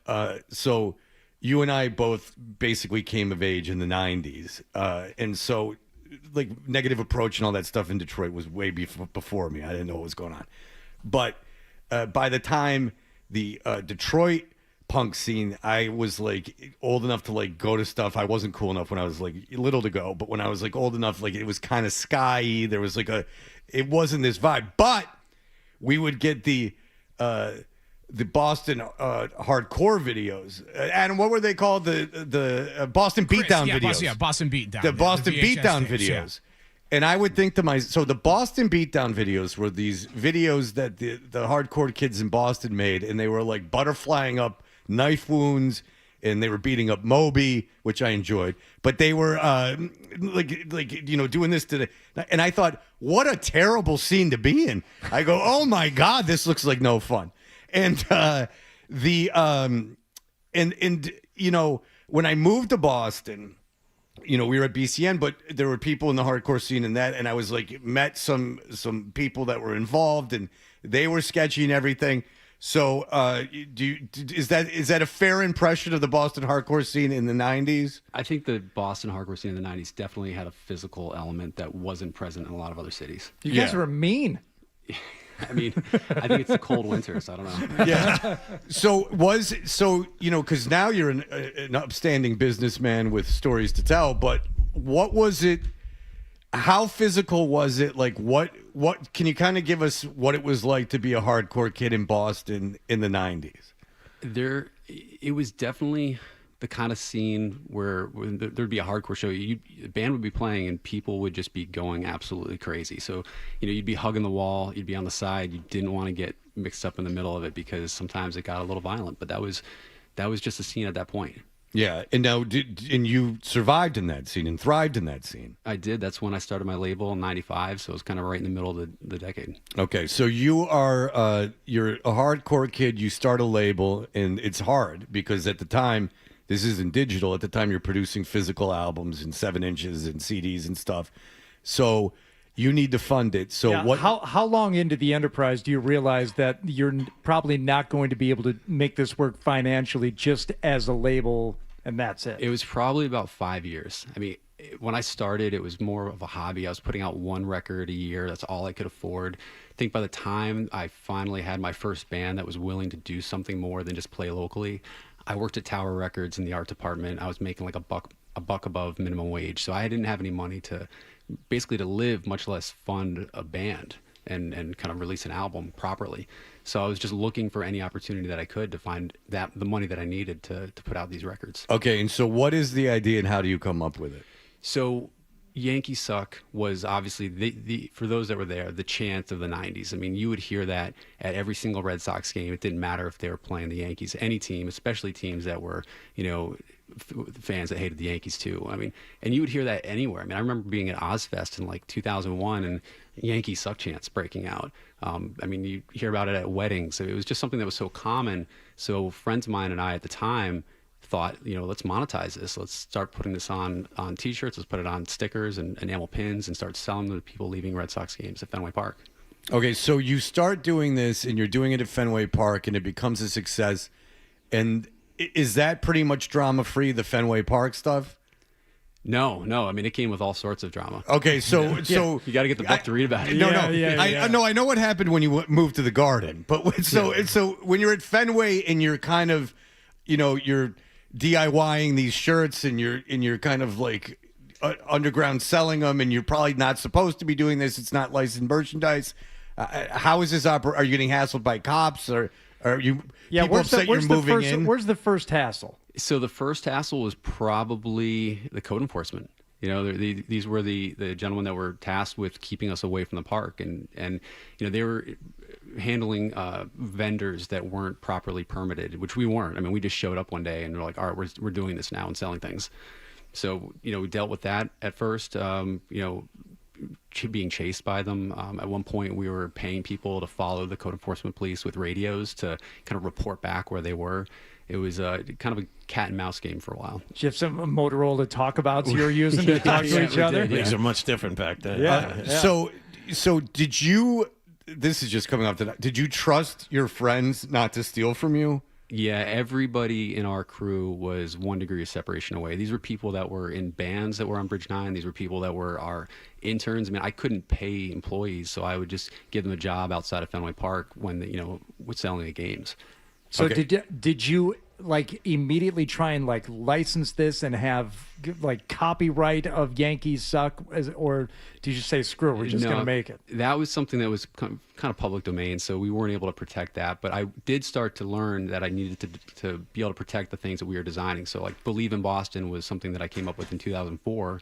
Speaker 6: so you and I both basically came of age in the 90s. And so, like, Negative Approach and all that stuff in Detroit was way before me. I didn't know what was going on. But by the time the Detroit punk scene, I was like old enough to like go to stuff. I wasn't cool enough when I was like little to go, but when I was like old enough, like it was kind of sky-y. There was like it wasn't this vibe, but we would get the Boston hardcore videos. Adam, what were they called? The Boston Beatdown videos.
Speaker 13: Boston Beatdown.
Speaker 6: The Boston
Speaker 13: VHS
Speaker 6: Beatdown
Speaker 13: tapes,
Speaker 6: videos.
Speaker 13: yeah.
Speaker 6: And I would think to myself, so the Boston Beatdown videos were these videos that the hardcore kids in Boston made, and they were like butterflying up knife wounds, and they were beating up Moby, which I enjoyed. But they were doing this to the, and I thought, what a terrible scene to be in. I go, oh my God, this looks like no fun. And when I moved to Boston, we were at BCN, but there were people in the hardcore scene and I was like, met some people that were involved, and they were sketchy and everything. So is that a fair impression of the Boston hardcore scene in the 90s?
Speaker 9: I think the Boston hardcore scene in the 90s definitely had a physical element that wasn't present in a lot of other cities.
Speaker 11: You guys were mean.
Speaker 9: I mean, I think it's the cold winter, so I don't know.
Speaker 6: Yeah. Because now you're an upstanding businessman with stories to tell, but what was it? How physical was it? Like, what can you kind of give us what it was like to be a hardcore kid in Boston in the 90s?
Speaker 9: It was definitely the kind of scene where there'd be a hardcore show, a band would be playing and people would just be going absolutely crazy. So, you'd be hugging the wall, you'd be on the side, you didn't want to get mixed up in the middle of it because sometimes it got a little violent, but that was just a scene at that point.
Speaker 6: Yeah, and now and you survived in that scene and thrived in that scene.
Speaker 9: I did. That's when I started my label in '95, so it was kind of right in the middle of the decade.
Speaker 6: Okay, so you're a hardcore kid. You start a label, and it's hard because at the time, this isn't digital. At the time, you're producing physical albums and 7 inches and CDs and stuff. So you need to fund it. So
Speaker 11: how long into the enterprise do you realize that you're probably not going to be able to make this work financially just as a label, and that's it?
Speaker 9: It was probably about 5 years. I mean, when I started, it was more of a hobby. I was putting out one record a year. That's all I could afford. I think by the time I finally had my first band that was willing to do something more than just play locally, I worked at Tower Records in the art department. I was making like a buck above minimum wage. So I didn't have any money to live, much less fund a band and kind of release an album properly. So I was just looking for any opportunity that I could to find the money that I needed to put out these records.
Speaker 6: Okay, and so what is the idea and how do you come up with it?
Speaker 9: So Yankee Suck was obviously the for those that were there, the chant of the 90s. I mean, you would hear that at every single Red Sox game. It didn't matter if they were playing the Yankees, any team, especially teams that were, fans that hated the Yankees too. I mean, and you would hear that anywhere. I mean, I remember being at Ozfest in like 2001 and Yankee Suck chants breaking out. I mean, you hear about it at weddings. So it was just something that was so common. So friends of mine and I at the time thought, let's monetize this. Let's start putting this on T-shirts. Let's put it on stickers and enamel pins and start selling them to people leaving Red Sox games at Fenway Park.
Speaker 6: Okay, so you start doing this and you're doing it at Fenway Park and it becomes a success. And is that pretty much drama free? The Fenway Park stuff?
Speaker 9: No. I mean, it came with all sorts of drama.
Speaker 6: Okay, so
Speaker 9: you got to get the book to read about it.
Speaker 6: I know what happened when you moved to the Garden, but so when you're at Fenway and you're kind of, you're DIYing these shirts and you're kind of like underground selling them, and you're probably not supposed to be doing this. It's not licensed merchandise. How is this Are you getting hassled by cops, or are you people upset you're moving in?
Speaker 11: Where's the first hassle?
Speaker 9: So the first hassle was probably the code enforcement. These were the gentlemen that were tasked with keeping us away from the park, and they were handling vendors that weren't properly permitted, which we weren't. I mean, we just showed up one day and we're like, all right, we're doing this now and selling things. So we dealt with that at first. Being chased by them. At one point, we were paying people to follow the code enforcement police with radios to kind of report back where they were. It was kind of a cat and mouse game for a while.
Speaker 11: Did you have some Motorola talkabouts you were using to talk to each other?
Speaker 3: Things are much different back then.
Speaker 6: So did you? This is just coming up to. Did you trust your friends not to steal from you?
Speaker 9: Yeah, everybody in our crew was 1 degree of separation away. These were people that were in bands that were on Bridge 9. These were people that were our interns. I mean, I couldn't pay employees, so I would just give them a job outside of Fenway Park when with selling the games.
Speaker 11: So did you like immediately try and like license this and have like copyright of Yankees Suck, or did you say screw it, we're just going to make it?
Speaker 9: That was something that was kind of public domain, so we weren't able to protect that. But I did start to learn that I needed to be able to protect the things that we were designing. So like Believe in Boston was something that I came up with in 2004,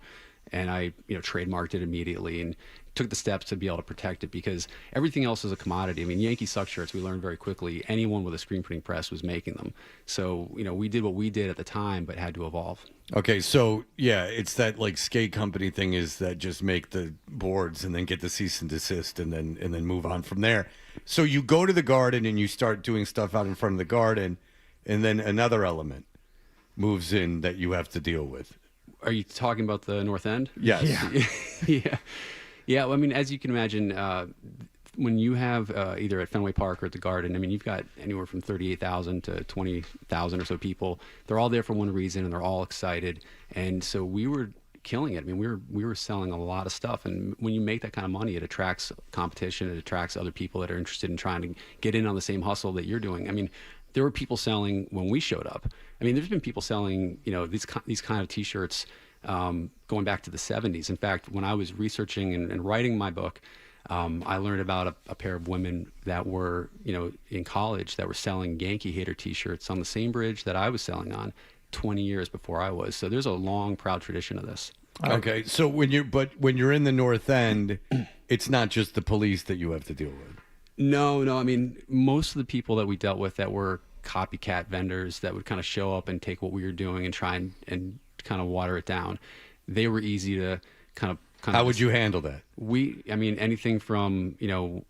Speaker 9: and I trademarked it immediately and took the steps to be able to protect it, because everything else is a commodity. I mean, Yankee Suck shirts, we learned very quickly, anyone with a screen printing press was making them. So, we did what we did at the time, but had to evolve.
Speaker 6: Okay, so yeah, it's that like skate company thing is that just make the boards and then get the cease and desist and then move on from there. So you go to the Garden and you start doing stuff out in front of the Garden, and then another element moves in that you have to deal with.
Speaker 9: Are you talking about the North End?
Speaker 6: Yes.
Speaker 9: Yeah. Yeah, well, I mean, as you can imagine, when you have either at Fenway Park or at the Garden, I mean, you've got anywhere from 38,000 to 20,000 or so people. They're all there for one reason, and they're all excited. And so we were killing it. I mean, we were selling a lot of stuff. And when you make that kind of money, it attracts competition. It attracts other people that are interested in trying to get in on the same hustle that you're doing. I mean, there were people selling when we showed up. I mean, there's been people selling, these kind of T-shirts going back to the 70s. In fact, when I was researching and writing my book, I learned about a pair of women that were, in college that were selling Yankee Hater T-shirts on the same bridge that I was selling on 20 years before I was. So there's a long, proud tradition of this.
Speaker 6: Okay, so when you're in the North End, it's not just the police that you have to deal with.
Speaker 9: No. I mean, most of the people that we dealt with that were copycat vendors that would kind of show up and take what we were doing and try and kind of water it down. They were easy to kind of.
Speaker 6: How would you handle that?
Speaker 9: Anything from,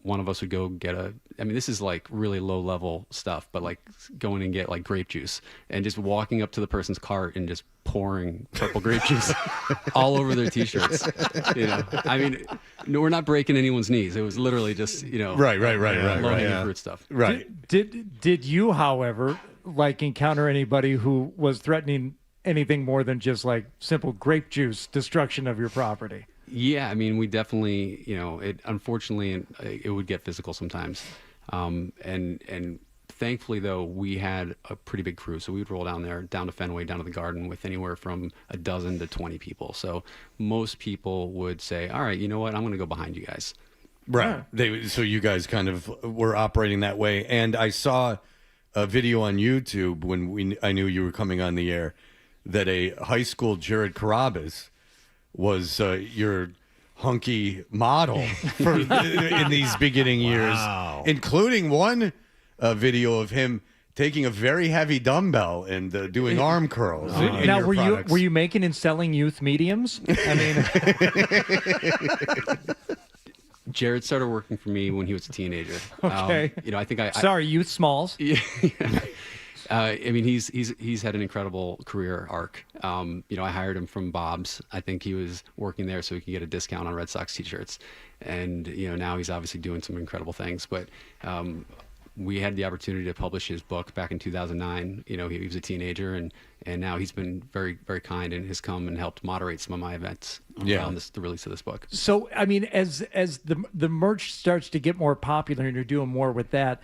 Speaker 9: one of us would go get this is like really low level stuff, but like going and get like grape juice and just walking up to the person's cart and just pouring purple grape juice all over their T-shirts. I mean, no, we're not breaking anyone's knees. It was literally just,
Speaker 6: right.
Speaker 9: low-hanging fruit stuff.
Speaker 6: Right.
Speaker 11: Did you, however, like encounter anybody who was threatening anything more than just like simple grape juice destruction of your property?
Speaker 9: Yeah, I mean, we definitely, unfortunately, it would get physical sometimes. And thankfully, though, we had a pretty big crew. So we'd roll down to Fenway, down to the Garden with anywhere from a dozen to 20 people. So most people would say, all right, you know what, I'm going to go behind you guys.
Speaker 6: Right. So you guys kind of were operating that way. And I saw a video on YouTube when I knew you were coming on the air that a high school Jared Carabas was your hunky model in these beginning years, including one video of him taking a very heavy dumbbell and doing arm curls.
Speaker 11: Now, were you making and selling youth mediums? I mean,
Speaker 9: Jared started working for me when he was a teenager.
Speaker 11: Okay.
Speaker 9: I think
Speaker 11: Sorry, youth smalls.
Speaker 9: Yeah. He's had an incredible career arc. I hired him from Bob's. I think he was working there so he could get a discount on Red Sox T-shirts. And, now he's obviously doing some incredible things. But we had the opportunity to publish his book back in 2009. You know, he was a teenager, and now he's been very, very kind and has come and helped moderate some of my events around the release of this book.
Speaker 11: So, I mean, as the merch starts to get more popular and you're doing more with that,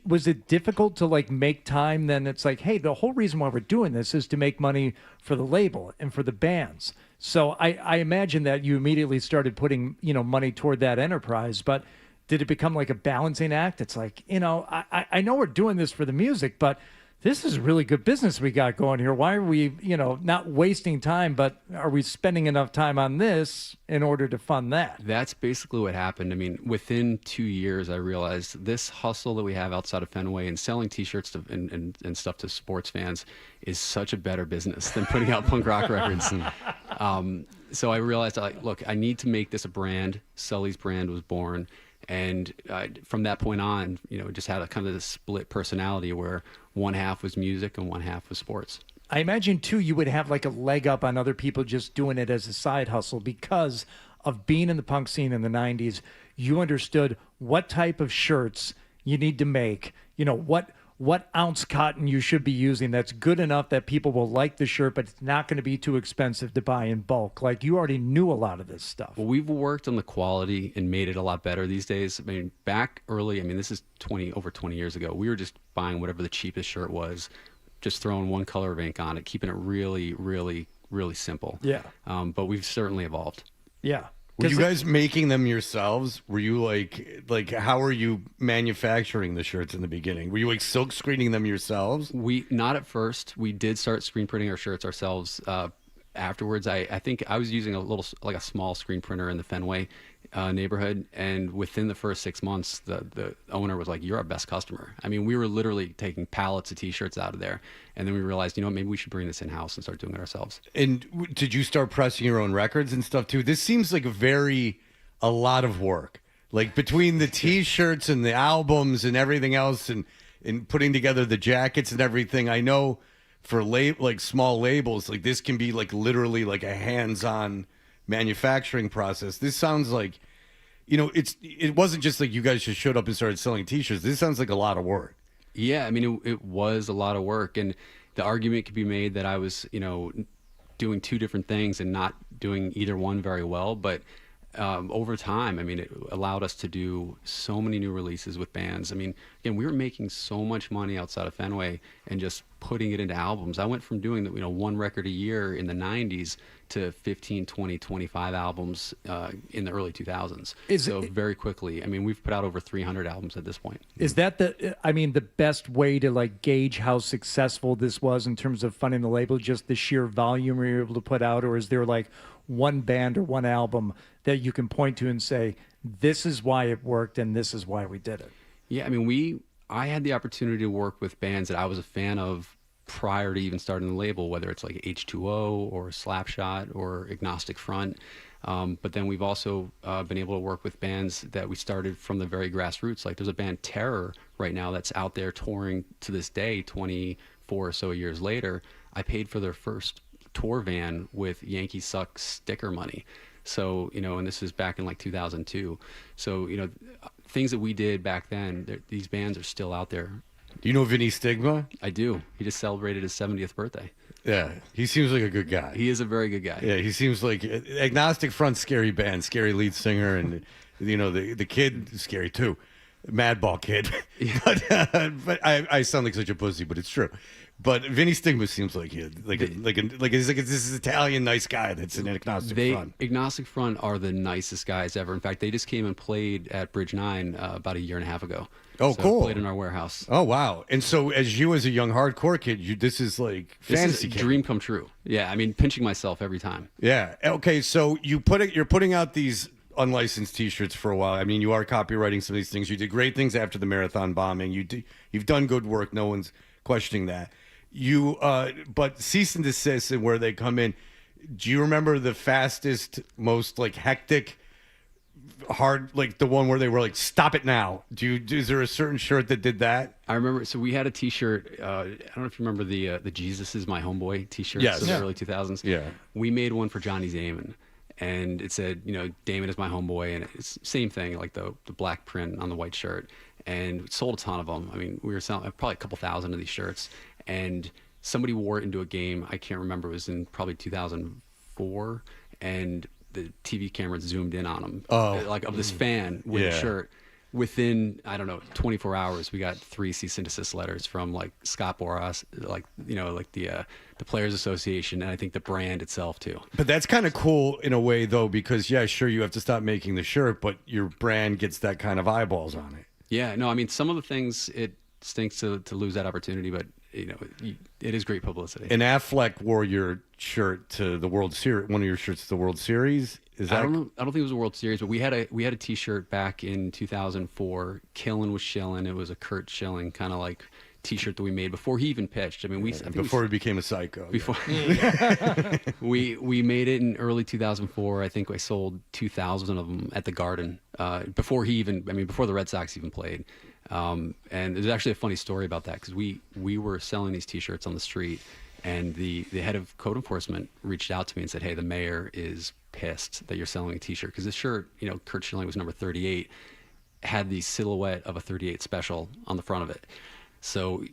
Speaker 11: was it difficult to like make time? Then it's like, hey, the whole reason why we're doing this is to make money for the label and for the bands. So I imagine that you immediately started putting, money toward that enterprise, but did it become like a balancing act? It's like, I know we're doing this for the music, but this is really good business we got going here. Why are we, not wasting time, but are we spending enough time on this in order to fund that?
Speaker 9: That's basically what happened. I mean, within 2 years, I realized this hustle that we have outside of Fenway and selling T-shirts and stuff to sports fans is such a better business than putting out punk rock records. So I realized, look, I need to make this a brand. Sully's brand was born. And from that point on, just had a kind of this split personality where one half was music and one half was sports.
Speaker 11: I imagine, too, you would have like a leg up on other people just doing it as a side hustle because of being in the punk scene in the 90s. You understood what type of shirts you need to make, what ounce cotton you should be using that's good enough that people will like the shirt, but it's not going to be too expensive to buy in bulk. Like, you already knew a lot of this stuff.
Speaker 9: Well, we've worked on the quality and made it a lot better these days. I mean, back early, this is over 20 years ago. We were just buying whatever the cheapest shirt was, just throwing one color of ink on it, keeping it really, really, really simple.
Speaker 11: Yeah.
Speaker 9: But we've certainly evolved.
Speaker 11: Yeah.
Speaker 6: Were you guys making them yourselves? Were you like how were you manufacturing the shirts in the beginning? Were you like silk screening them yourselves?
Speaker 9: Not at first. We did start screen printing our shirts ourselves. Afterwards, I think I was using a small screen printer in the Fenway neighborhood, and within the first 6 months, the owner was like, "You're our best customer." I mean, we were literally taking pallets of T-shirts out of there, and then we realized, maybe we should bring this in house and start doing it ourselves.
Speaker 6: And did you start pressing your own records and stuff too? This seems like a lot of work, like between the T-shirts and the albums and everything else, and putting together the jackets and everything. I know for small labels, like this can be like literally like a hands-on manufacturing process. This sounds like, it wasn't just like you guys just showed up and started selling T-shirts. This sounds like a lot of work.
Speaker 9: Yeah, it was a lot of work, and the argument could be made that I was, doing two different things and not doing either one very well. But over time, it allowed us to do so many new releases with bands. Again, we were making so much money outside of Fenway and just putting it into albums. I went from doing one record a year in the 90s to 15, 20, 25 albums in the early 2000s. Very quickly. We've put out over 300 albums at this point.
Speaker 11: Is that the best way to like gauge how successful this was in terms of funding the label, just the sheer volume you're able to put out? Or is there like one band or one album that you can point to and say, this is why it worked and this is why we did it?
Speaker 9: Yeah, I had the opportunity to work with bands that I was a fan of prior to even starting the label, whether it's like H2O or Slapshot or Agnostic Front. But then we've also been able to work with bands that we started from the very grassroots. Like there's a band, Terror, right now that's out there touring to this day, 24 or so years later. I paid for their first tour van with Yankee Suck sticker money. So, and this is back in like 2002. So, things that we did back then, these bands are still out there.
Speaker 6: Do you know Vinny Stigma?
Speaker 9: I do. He just celebrated his 70th birthday.
Speaker 6: Yeah, he seems like a good guy.
Speaker 9: He is a very good guy.
Speaker 6: Yeah, he seems like Agnostic Front, scary band, scary lead singer, and the kid, scary too, Madball kid. But I sound like such a pussy, but it's true. But Vinny Stigma seems like he's like this Italian nice guy that's in Agnostic Front.
Speaker 9: Agnostic Front are the nicest guys ever. In fact, they just came and played at Bridge 9 about a year and a half ago.
Speaker 6: Oh,
Speaker 9: so
Speaker 6: cool!
Speaker 9: Played in our warehouse.
Speaker 6: Oh, wow! And so, as a young hardcore kid, this is like fantasy.
Speaker 9: This is a dream come true. Yeah, pinching myself every time.
Speaker 6: Yeah. Okay. So you're putting out these unlicensed T-shirts for a while. You are copywriting some of these things. You did great things after the marathon bombing. You've done good work. No one's questioning that. But cease and desist and where they come in. Do you remember the fastest, most like hectic, hard, like the one where they were like, "Stop it now"? Is there a certain shirt that did that?
Speaker 9: I remember. So we had a T-shirt. I don't know if you remember the "Jesus is my homeboy" T-shirts in the early 2000s.
Speaker 6: Yeah.
Speaker 9: We made one for Johnny Damon, and it said, Damon is my homeboy, and it's same thing, like the black print on the white shirt. and sold a ton of them. I mean, we were selling probably a couple thousand of these shirts, and somebody wore it into a game. I can't remember. It was in probably 2004, and the TV camera zoomed in on him, of this fan with a shirt. Within, I don't know, 24 hours, we got 3 cease and desist letters from like Scott Boras, the Players Association, and I think the brand itself too.
Speaker 6: But that's kind of cool in a way, though, because sure, you have to stop making the shirt, but your brand gets that kind of eyeballs on it.
Speaker 9: Yeah, no, I mean, some of the things it stinks to lose that opportunity, but it is great publicity.
Speaker 6: And Affleck wore your shirt to the World Series. One of your shirts to the World Series. Is that?
Speaker 9: I don't know. I don't think it was a World Series, but we had a T-shirt back in 2004. Killin' was Shillin'. It was a Kurt Schilling kind of like T-shirt that we made before he even pitched. I mean,
Speaker 6: before he became a psycho.
Speaker 9: Before we made it in early 2004. I think I sold 2,000 of them at the Garden before the Red Sox even played. And there's actually a funny story about that because we were selling these T-shirts on the street, and the head of code enforcement reached out to me and said, "Hey, the mayor is pissed that you're selling a T-shirt because this shirt, Kurt Schilling was number 38, had the silhouette of a 38 special on the front of it." So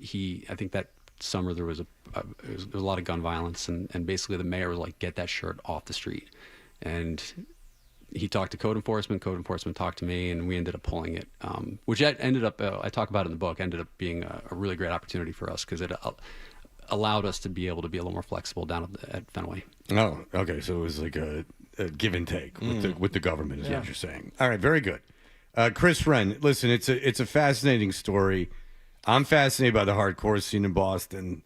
Speaker 9: I think that summer there was a lot of gun violence, and basically the mayor was like, "Get that shirt off the street," and he talked to code enforcement talked to me, and we ended up pulling it, which ended up, I talk about it in the book, ended up being a really great opportunity for us because it allowed us to be able to be a little more flexible down at Fenway.
Speaker 6: Oh, okay. So it was like a give and take with the government is what you're saying. All right, very good. Chris Wren, listen, it's a fascinating story. I'm fascinated by the hardcore scene in Boston,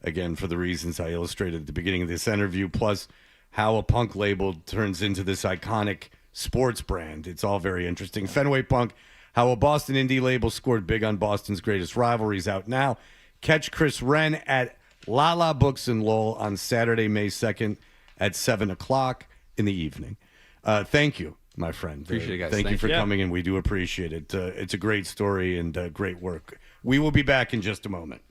Speaker 6: again, for the reasons I illustrated at the beginning of this interview, plus how a punk label turns into this iconic sports brand. It's all very interesting. Fenway Punk, how a Boston indie label scored big on Boston's greatest rivalries, out now. Catch Chris Wren at Lala Books in Lowell on Saturday, May 2nd at 7 o'clock in the evening. Thank you, my friend.
Speaker 9: Appreciate it, guys.
Speaker 6: Thank you for coming in. We do appreciate it. It's a great story and great work. We will be back in just a moment.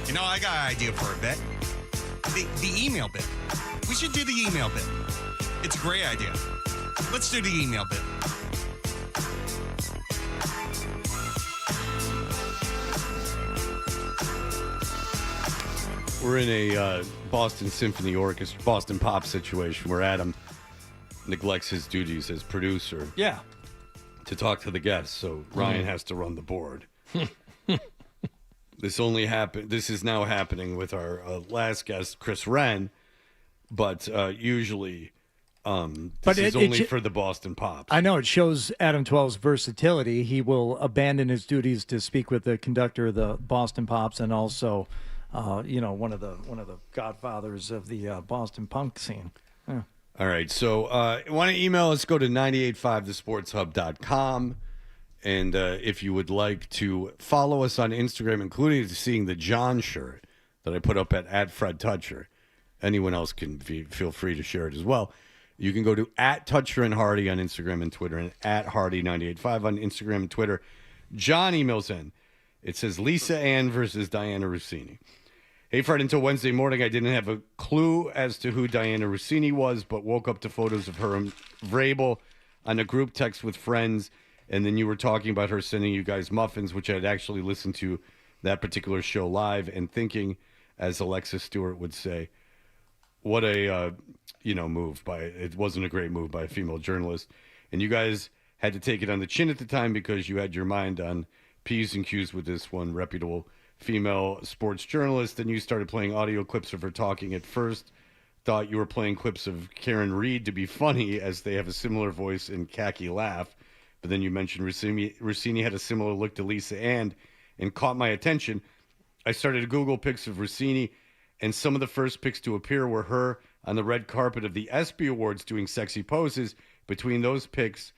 Speaker 10: You know, I got an idea for a bit. The email bit. We should do the email bit. It's a great idea. Let's do the email bit.
Speaker 6: We're in a Boston Symphony Orchestra, Boston Pop situation where Adam neglects his duties as producer.
Speaker 11: Yeah.
Speaker 6: To talk to the guests, so Ryan has to run the board. This is now happening with our last guest, Chris Wren, but usually this is only for the Boston Pops.
Speaker 11: I know it shows Adam 12's versatility. He will abandon his duties to speak with the conductor of the Boston Pops and also, one of the godfathers of the Boston punk scene. Yeah.
Speaker 6: All right, so want to email us, go to 985thesportshub.com. And if you would like to follow us on Instagram, including seeing the John shirt that I put up at Fred Toucher, anyone else can feel free to share it as well. You can go to @Toucher and Hardy on Instagram and Twitter and @Hardy985 on Instagram and Twitter. John emails in. It says Lisa Ann versus Diana Rossini. Hey, Fred, until Wednesday morning, I didn't have a clue as to who Diana Rossini was, but woke up to photos of her and Vrabel on a group text with friends, and then you were talking about her sending you guys muffins, which I'd actually listened to that particular show live, and thinking, as Alexis Stewart would say, what a, move by, it wasn't a great move by a female journalist. And you guys had to take it on the chin at the time because you had your mind on P's and Q's with this one reputable female sports journalist, and you started playing audio clips of her talking. At first, thought you were playing clips of Karen Reed to be funny, as they have a similar voice and khaki laugh. But then you mentioned Rossini had a similar look to Lisa Ann and caught my attention. I started to Google pics of Rossini, and some of the first pics to appear were her on the red carpet of the ESPY Awards doing sexy poses. Between those pics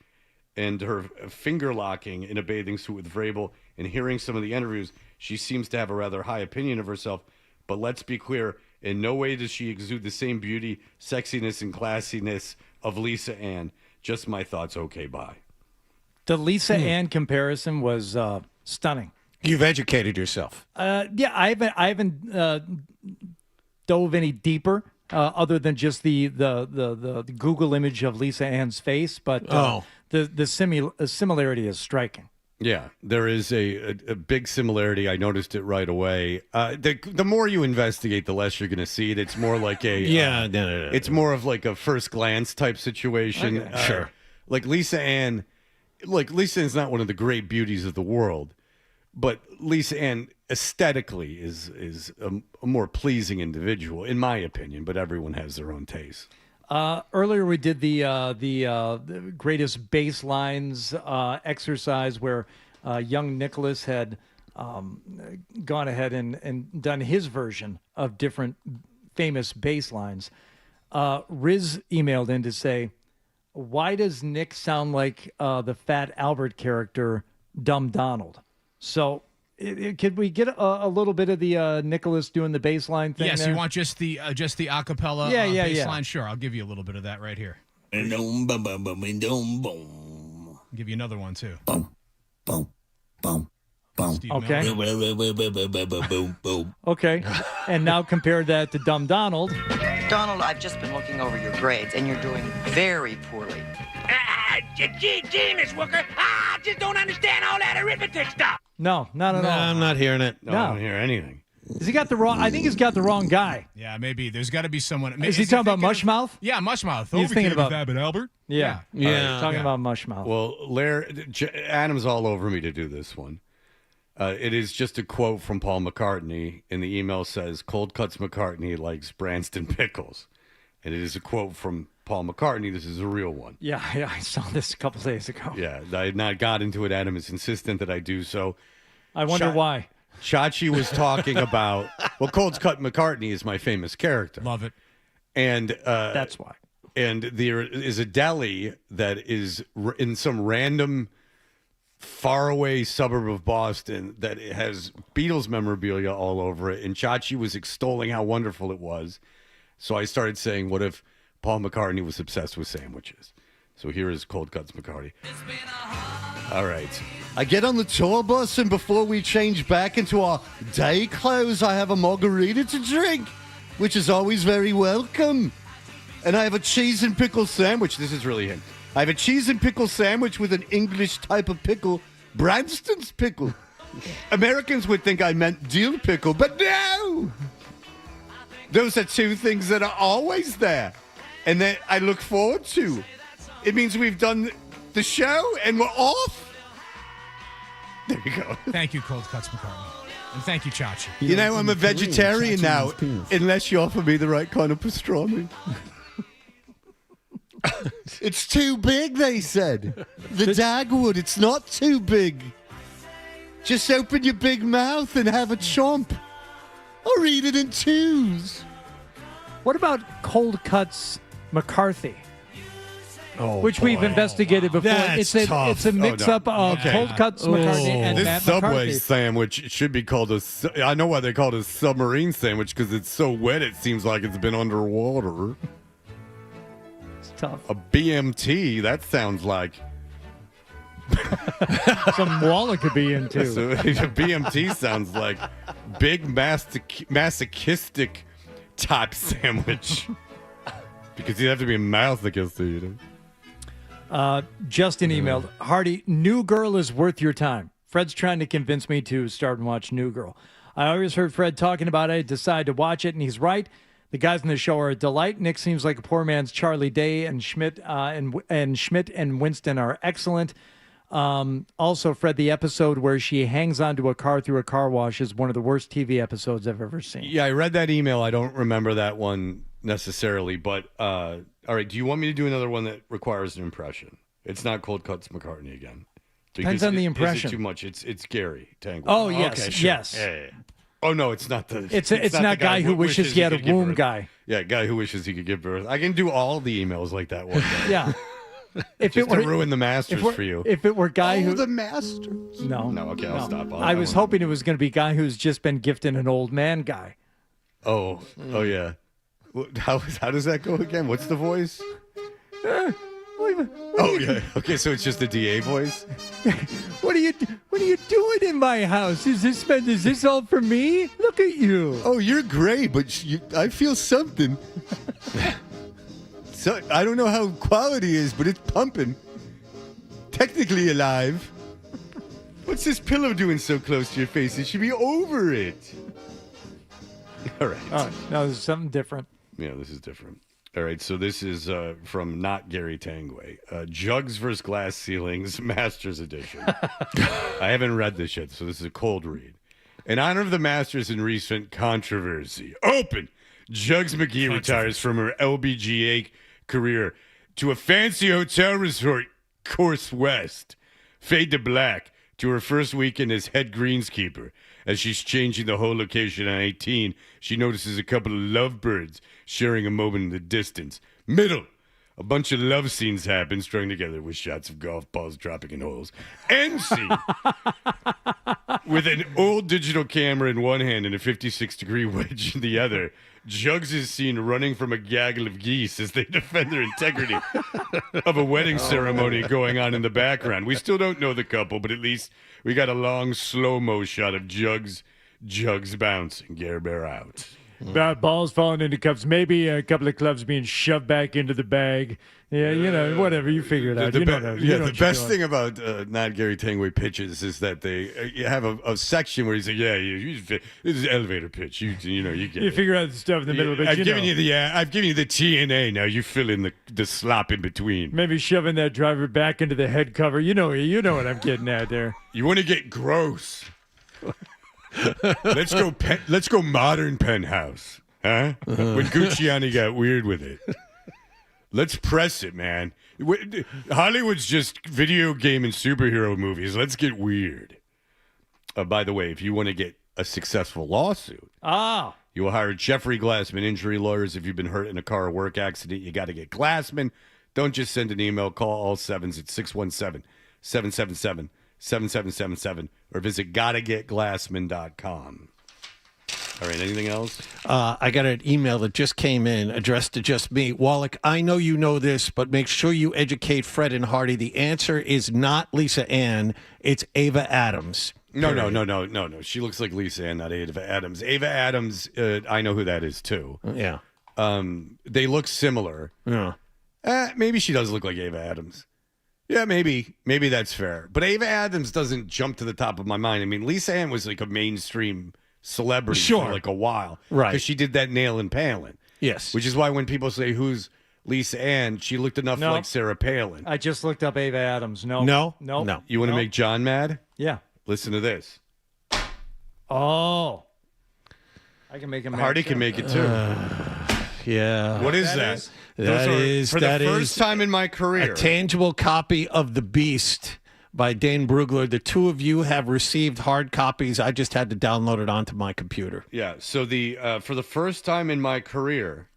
Speaker 6: and her finger locking in a bathing suit with Vrabel and hearing some of the interviews, she seems to have a rather high opinion of herself. But let's be clear, in no way does she exude the same beauty, sexiness, and classiness of Lisa Ann. Just my thoughts. Okay, bye.
Speaker 11: The Lisa Ann comparison was stunning.
Speaker 3: You've educated yourself.
Speaker 11: Yeah, I haven't dove any deeper other than just the Google image of Lisa Ann's face, but the similarity is striking.
Speaker 6: Yeah, there is a big similarity. I noticed it right away. The more you investigate, the less you're going to see it. It's more like a It's more of like a first glance type situation.
Speaker 3: Okay. Sure.
Speaker 6: Like Lisa Ann, Lisa Ann's not one of the great beauties of the world, but Lisa Ann aesthetically is a more pleasing individual, in my opinion. But everyone has their own taste.
Speaker 11: Earlier we did the greatest baselines exercise where young Nicholas had gone ahead and done his version of different famous baselines. Riz emailed in to say, why does Nick sound like the Fat Albert character Dumb Donald? So could we get a little bit of the Nicholas doing the baseline thing?
Speaker 13: Yes,
Speaker 11: there?
Speaker 13: you want just the acapella baseline? Sure, I'll give you a little bit of that right here. Give you another one too.
Speaker 11: Okay. Okay. And now compare that to Dumb Donald.
Speaker 12: Donald, I've just been looking over your grades, and you're doing very poorly.
Speaker 14: Gee, Miss Wooker, I just don't understand all that arithmetic stuff.
Speaker 11: No, not at all.
Speaker 3: I'm not hearing it.
Speaker 6: No, I don't hear anything.
Speaker 11: Has he got the wrong? I think he's got the wrong guy.
Speaker 13: Yeah, maybe. There's got to be someone.
Speaker 11: Is he talking about Mushmouth?
Speaker 13: Yeah, Mushmouth.
Speaker 11: He's thinking about
Speaker 13: Abbott Albert.
Speaker 11: Yeah.
Speaker 6: Yeah.
Speaker 11: Talking about Mushmouth.
Speaker 6: Well, Adam's all over me to do this one. It is just a quote from Paul McCartney, and the email says, "Cold Cuts McCartney likes Branston pickles," and it is a quote from Paul McCartney. This is a real one.
Speaker 11: Yeah, I saw this a couple days ago.
Speaker 6: Yeah, I had not got into it. Adam is insistent that I do so.
Speaker 11: I wonder why.
Speaker 6: Chachi was talking about, Cold Cut McCartney is my famous character.
Speaker 13: Love it.
Speaker 6: And
Speaker 11: that's why.
Speaker 6: And there is a deli that is in some random faraway suburb of Boston that has Beatles memorabilia all over it. And Chachi was extolling how wonderful it was. So I started saying, what if Paul McCartney was obsessed with sandwiches? So here is Cold Cuts McCartney. All right. I get on the tour bus, and before we change back into our day clothes, I have a margarita to drink, which is always very welcome. And I have a cheese and pickle sandwich. This is really him. I have a cheese and pickle sandwich with an English type of pickle, Branston's pickle. Americans would think I meant dill pickle, but no! Those are two things that are always there, and that I look forward to. It means we've done the show, and we're off. There you go.
Speaker 13: Thank you, Cold Cuts McCartney. And thank you, Chachi.
Speaker 6: You know, I'm a vegetarian now, unless you offer me the right kind of pastrami. It's too big, they said. The Dagwood, it's not too big. Just open your big mouth and have a chomp. Or eat it in twos.
Speaker 11: What about Cold Cuts McCarthy? Which
Speaker 6: boy.
Speaker 11: we've investigated before.
Speaker 6: That's
Speaker 11: It's
Speaker 6: tough.
Speaker 11: a mix-up of Cold Cuts McCarthy and
Speaker 6: this
Speaker 11: Matt
Speaker 6: Subway
Speaker 11: McCarthy.
Speaker 6: sandwich should be called I know why they call it a submarine sandwich, because it's so wet it seems like it's been underwater.
Speaker 11: It's tough.
Speaker 6: A BMT, that sounds like...
Speaker 11: Some Walla could be in, too.
Speaker 6: So, a BMT sounds like big masochistic type sandwich. Because you'd have to be masochist to eat it.
Speaker 11: Justin emailed, Hardy, New Girl is worth your time. Fred's trying to convince me to start and watch New Girl. I always heard Fred talking about it. I decided to watch it, and he's right. The guys in the show are a delight. Nick seems like a poor man's Charlie Day, and Schmidt and Winston are excellent. Also, Fred, the episode where she hangs onto a car through a car wash is one of the worst TV episodes I've ever seen.
Speaker 6: Yeah, I read that email. I don't remember that one necessarily, but all right, do you want me to do another one that requires an impression? It's not Cold Cuts McCartney again.
Speaker 11: Depends on the impression.
Speaker 6: Is it too much? It's Gary Tango.
Speaker 11: Oh, yes,
Speaker 6: okay, sure.
Speaker 11: yes.
Speaker 6: Yeah. Oh, no, it's not the...
Speaker 11: It's not guy who wishes he had a womb guy.
Speaker 6: Yeah, guy who wishes he could give birth. I can do all the emails like that one day.
Speaker 11: Yeah.
Speaker 6: If just to ruin the Masters for you.
Speaker 11: If it were guy who...
Speaker 6: the Masters.
Speaker 11: No.
Speaker 6: No, okay, I'll stop.
Speaker 11: I was hoping it was going to be guy who's just been gifted an old man guy.
Speaker 6: Oh, yeah. How does that go again? What's the voice? Oh, yeah. Okay, so it's just the DA voice?
Speaker 11: What are you doing in my house? Is this all for me? Look at you.
Speaker 6: Oh, you're great, but I feel something. So I don't know how quality is, but it's pumping. Technically alive. What's this pillow doing so close to your face? It should be over it. All right.
Speaker 11: Oh, no, this is something different.
Speaker 6: Yeah, this is different. All right, so this is from not Gary Tanguay. Jugs vs. Glass Ceilings, Masters Edition. I haven't read this yet, so this is a cold read. In honor of the Masters in recent controversy, open! Jugs McGee retires from her LBGA career to a fancy hotel resort, Course West. Fade to black to her first weekend as head greenskeeper. As she's changing the whole location on 18, she notices a couple of lovebirds sharing a moment in the distance. Middle. A bunch of love scenes happen, strung together with shots of golf balls dropping in holes. End scene. With an old digital camera in one hand and a 56-degree wedge in the other, Jugs is seen running from a gaggle of geese as they defend their integrity of a wedding ceremony going on in the background. We still don't know the couple, but at least we got a long slow-mo shot of Jugs bouncing. Gare Bear out.
Speaker 11: Balls falling into cups. Maybe a couple of clubs being shoved back into the bag. Yeah, whatever. You figure it out.
Speaker 6: The best thing about not Gary Tanguay pitches is that they have a section where he's like, this is elevator pitch. You get
Speaker 11: you figure out the stuff in the middle of it.
Speaker 6: I've given you the TNA. Now you fill in the slop in between.
Speaker 11: Maybe shoving that driver back into the head cover. You know what I'm getting at there.
Speaker 6: You want to get gross. Let's go modern Penthouse, huh? When Gucciani got weird with it. Let's press it, man. Hollywood's just video game and superhero movies. Let's get weird. By the way, if you want to get a successful lawsuit, you will hire Jeffrey Glassman injury lawyers. If you've been hurt in a car or work accident, you got to get Glassman. Don't just send an email. Call all sevens at 617-777-7777 or visit gottagetglassman.com. All right, anything else?
Speaker 3: I got an email that just came in addressed to just me. Wallach, I know you know this, but make sure you educate Fred and Hardy. The answer is not Lisa Ann. It's Ava Adams.
Speaker 6: No. She looks like Lisa Ann, not Ava Adams. Ava Adams, I know who that is, too.
Speaker 3: Yeah.
Speaker 6: They look similar.
Speaker 3: Yeah.
Speaker 6: Maybe she does look like Ava Adams. Yeah, maybe. Maybe that's fair. But Ava Adams doesn't jump to the top of my mind. I mean, Lisa Ann was like a mainstream celebrity for like a while.
Speaker 3: Right.
Speaker 6: Because she did that Nail and Palin.
Speaker 3: Yes.
Speaker 6: Which is why when people say, who's Lisa Ann, she looked enough
Speaker 11: No.
Speaker 6: like Sarah Palin.
Speaker 11: I just looked up Ava Adams. No.
Speaker 3: No?
Speaker 11: No.
Speaker 3: No.
Speaker 6: You want to
Speaker 11: No.
Speaker 6: make John mad?
Speaker 11: Yeah.
Speaker 6: Listen to this.
Speaker 11: Oh. I can make him mad,
Speaker 6: Hardy
Speaker 11: too.
Speaker 6: can make it too.
Speaker 3: Yeah.
Speaker 6: What is that?
Speaker 3: That is
Speaker 6: for the first time in my career.
Speaker 3: A tangible copy of The Beast by Dane Brugler. The two of you have received hard copies. I just had to download it onto my computer.
Speaker 6: Yeah. So for the first time in my career,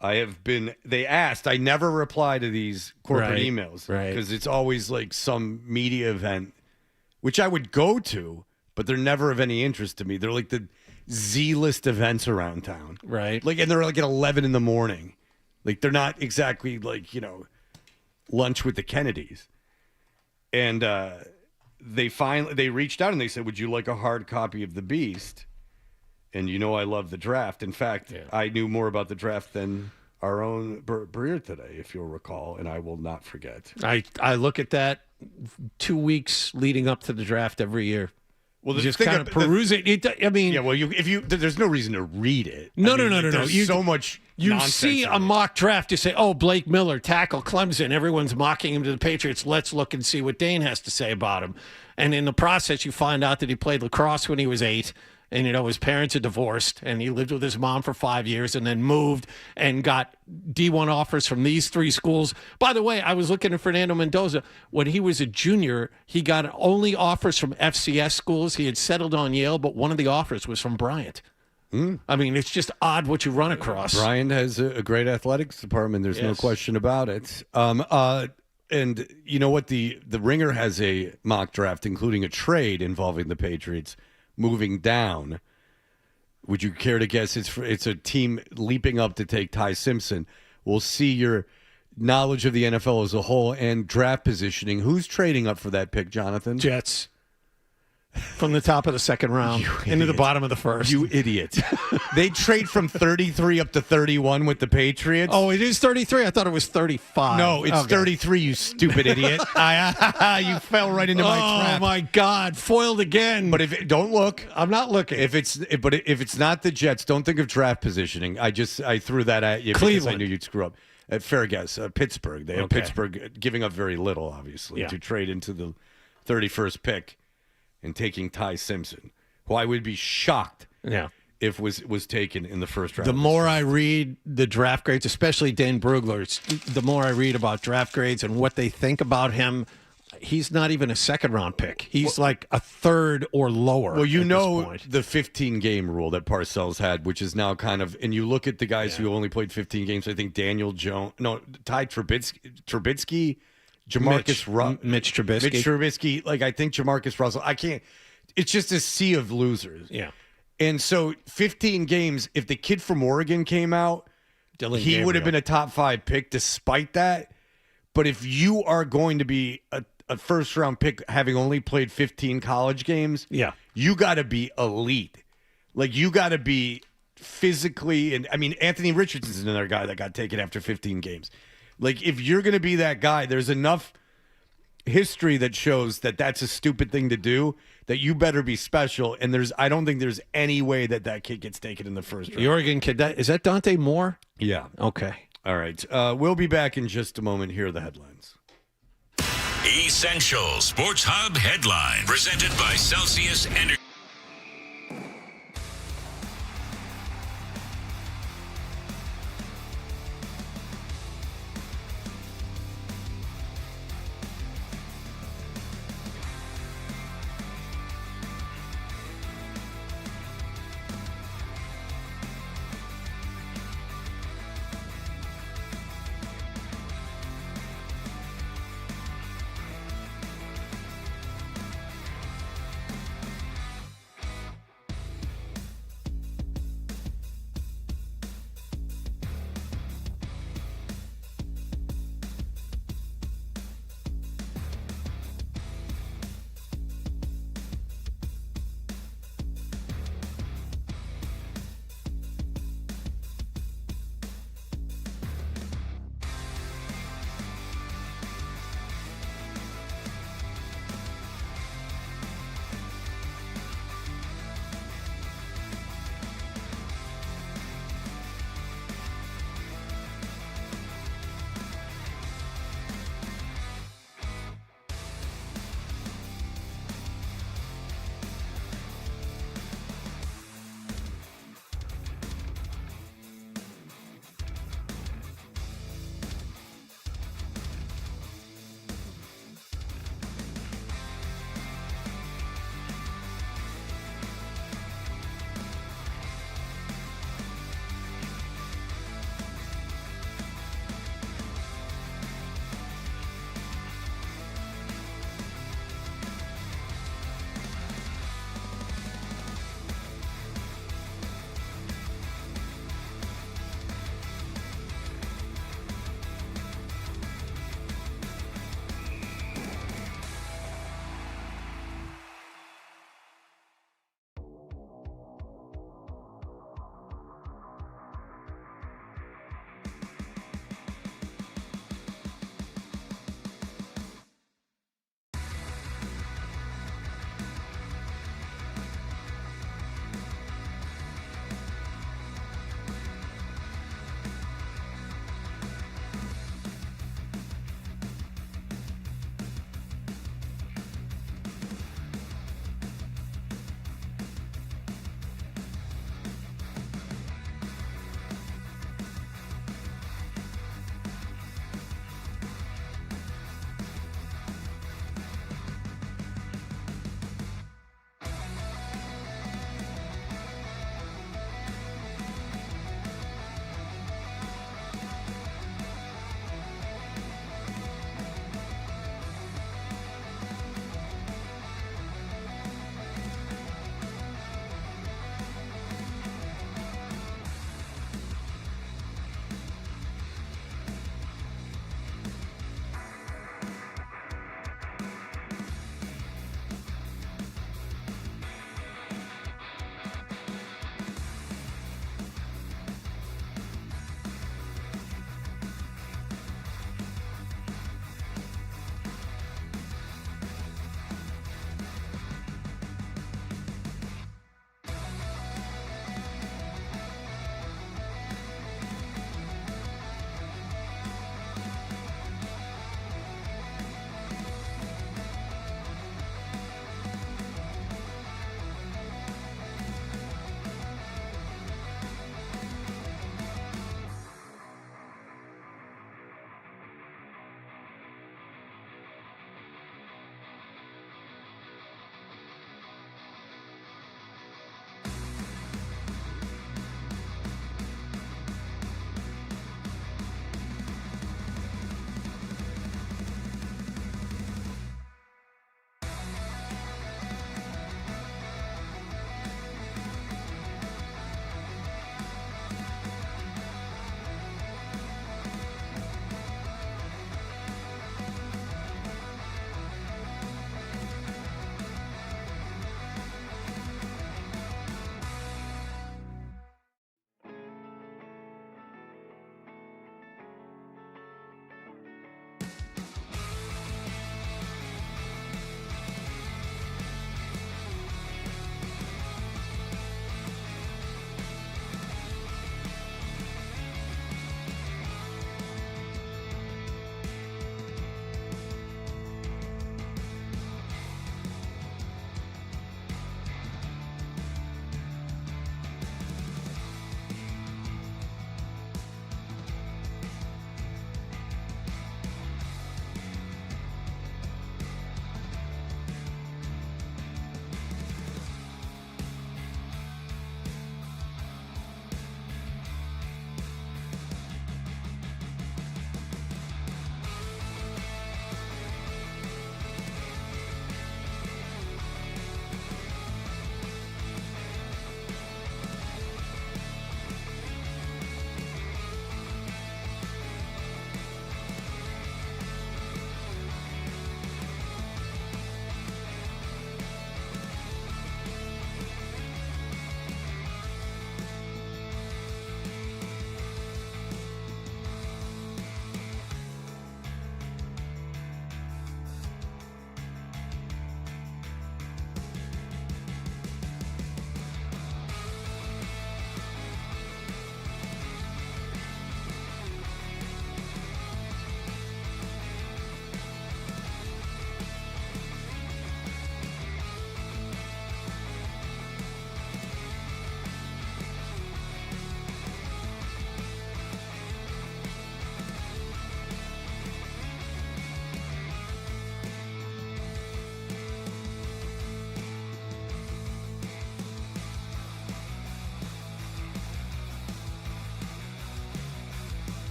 Speaker 6: they asked, I never reply to these corporate
Speaker 3: Right,
Speaker 6: emails.
Speaker 3: right.
Speaker 6: Because it's always like some media event, which I would go to, but they're never of any interest to me. They're like the Z-list events around town.
Speaker 3: Right.
Speaker 6: Like, and they're like at 11 in the morning. Like, they're not exactly like, lunch with the Kennedys. And they reached out and they said, would you like a hard copy of The Beast? And I love the draft. In fact, I knew more about the draft than our own Bert Breer today, if you'll recall, and I will not forget.
Speaker 3: I look at that 2 weeks leading up to the draft every year.
Speaker 6: Well,
Speaker 3: just kind of peruse it. I mean,
Speaker 6: yeah. Well, there's no reason to read it.
Speaker 3: No.
Speaker 6: There's so much.
Speaker 3: You
Speaker 6: nonsense
Speaker 3: see
Speaker 6: in
Speaker 3: a
Speaker 6: it.
Speaker 3: mock draft, you say, "Oh, Blake Miller, tackle Clemson." Everyone's mocking him to the Patriots. Let's look and see what Dane has to say about him. And in the process, you find out that he played lacrosse when he was 8. And, his parents are divorced, and he lived with his mom for 5 years and then moved and got D1 offers from these 3 schools. By the way, I was looking at Fernando Mendoza. When he was a junior, he got only offers from FCS schools. He had settled on Yale, but one of the offers was from Bryant. I mean, it's just odd what you run across.
Speaker 6: Bryant has a great athletics department. There's no question about it. And you know what? The Ringer has a mock draft, including a trade involving the Patriots moving down. Would you care to guess? It's a team leaping up to take Ty Simpson. We'll see your knowledge of the NFL as a whole and draft positioning. Who's trading up for that pick, Jonathan?
Speaker 3: Jets. From the top of the second round into the bottom of the first.
Speaker 6: You idiot. They trade from 33 up to 31 with the Patriots.
Speaker 3: Oh, it is 33? I thought it was 35.
Speaker 6: No, it's 33, you stupid idiot. You fell right into my trap.
Speaker 3: Oh, my God. Foiled again.
Speaker 6: But don't look.
Speaker 3: I'm not looking.
Speaker 6: If it's not the Jets, don't think of draft positioning. I threw that at you because I
Speaker 3: Cleveland.
Speaker 6: knew you'd screw up. Fair guess. Pittsburgh. They have Pittsburgh giving up very little, obviously, to trade into the 31st pick and taking Ty Simpson, who I would be shocked if was taken in the first round.
Speaker 3: The more I read the draft grades, especially Dan Brugler's, the more I read about draft grades and what they think about him, he's not even a second-round pick. He's like a third or lower.
Speaker 6: Well, the 15-game rule that Parcells had, which is now kind of, and you look at the guys who only played 15 games. I think Daniel Jones, Ty Trubisky,
Speaker 3: Mitch Trubisky.
Speaker 6: Like, I think Jamarcus Russell. I can't. It's just a sea of losers.
Speaker 3: Yeah.
Speaker 6: And so 15 games, if the kid from Oregon came out, he would have been a top 5 pick despite that. But if you are going to be a first-round pick having only played 15 college games, you got to be elite. Like, you got to be physically, and I mean, Anthony Richardson's another guy that got taken after 15 games. Like, if you're going to be that guy, there's enough history that shows that that's a stupid thing to do, that you better be special. And I don't think there's any way that kid gets taken in the first round.
Speaker 3: The Oregon kid, is that Dante Moore?
Speaker 6: Yeah.
Speaker 3: Okay.
Speaker 6: All right. We'll be back in just a moment. Here are the headlines.
Speaker 2: Essential Sports Hub headline presented by Celsius Energy.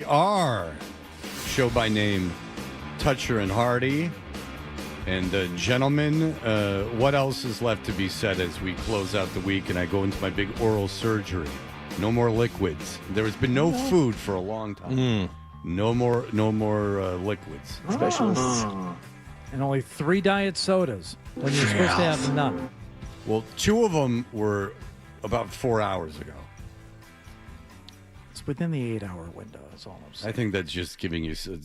Speaker 6: Our show by name, Toucher and Hardy. And gentlemen, what else is left to be said as we close out the week and I go into my big oral surgery? No more liquids. There has been no food for a long time. No more liquids.
Speaker 11: Specialists. And only 3 diet sodas when you're supposed to have none.
Speaker 6: Well, 2 of them were about 4 hours ago.
Speaker 11: It's within the 8-hour window, is all I'm saying.
Speaker 6: I think that's just giving you so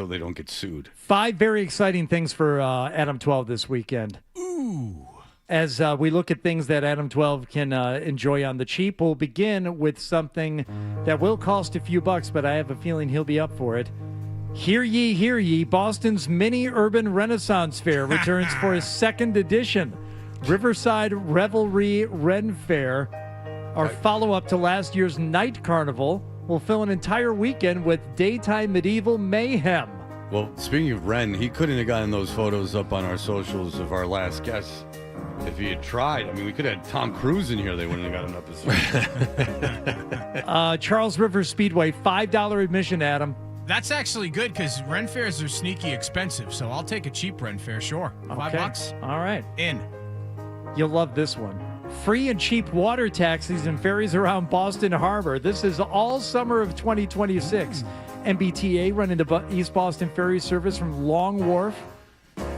Speaker 6: they don't get sued.
Speaker 11: 5 very exciting things for Adam 12 this weekend.
Speaker 13: Ooh.
Speaker 11: As we look at things that Adam 12 can enjoy on the cheap, we'll begin with something that will cost a few bucks, but I have a feeling he'll be up for it. Hear ye, Boston's mini urban Renaissance Fair returns for its 2nd edition. Riverside Revelry Ren Fair, our follow-up to last year's Night Carnival, will fill an entire weekend with daytime medieval mayhem.
Speaker 6: Well, speaking of Ren, he couldn't have gotten those photos up on our socials of our last guest if he had tried. I mean, we could have had Tom Cruise in here. They wouldn't have gotten up as soon.
Speaker 11: Charles River Speedway, $5 admission, Adam.
Speaker 13: That's actually good because Ren fairs are sneaky expensive, so I'll take a cheap Ren fair, sure. $5.
Speaker 11: All right.
Speaker 13: In.
Speaker 11: You'll love this one. Free and cheap water taxis and ferries around Boston Harbor. This is all summer of 2026. MBTA running the East Boston Ferry service from Long Wharf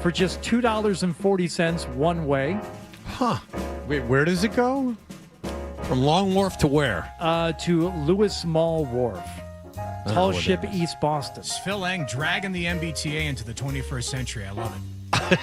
Speaker 11: for just $2.40 one way.
Speaker 3: Huh.
Speaker 6: Wait, where does it go?
Speaker 3: From Long Wharf to where?
Speaker 11: To Lewis Mall Wharf. Tall
Speaker 3: what
Speaker 11: ship
Speaker 3: that is.
Speaker 11: East Boston.
Speaker 13: It's Phil Eng dragging the MBTA into the 21st century. I love it.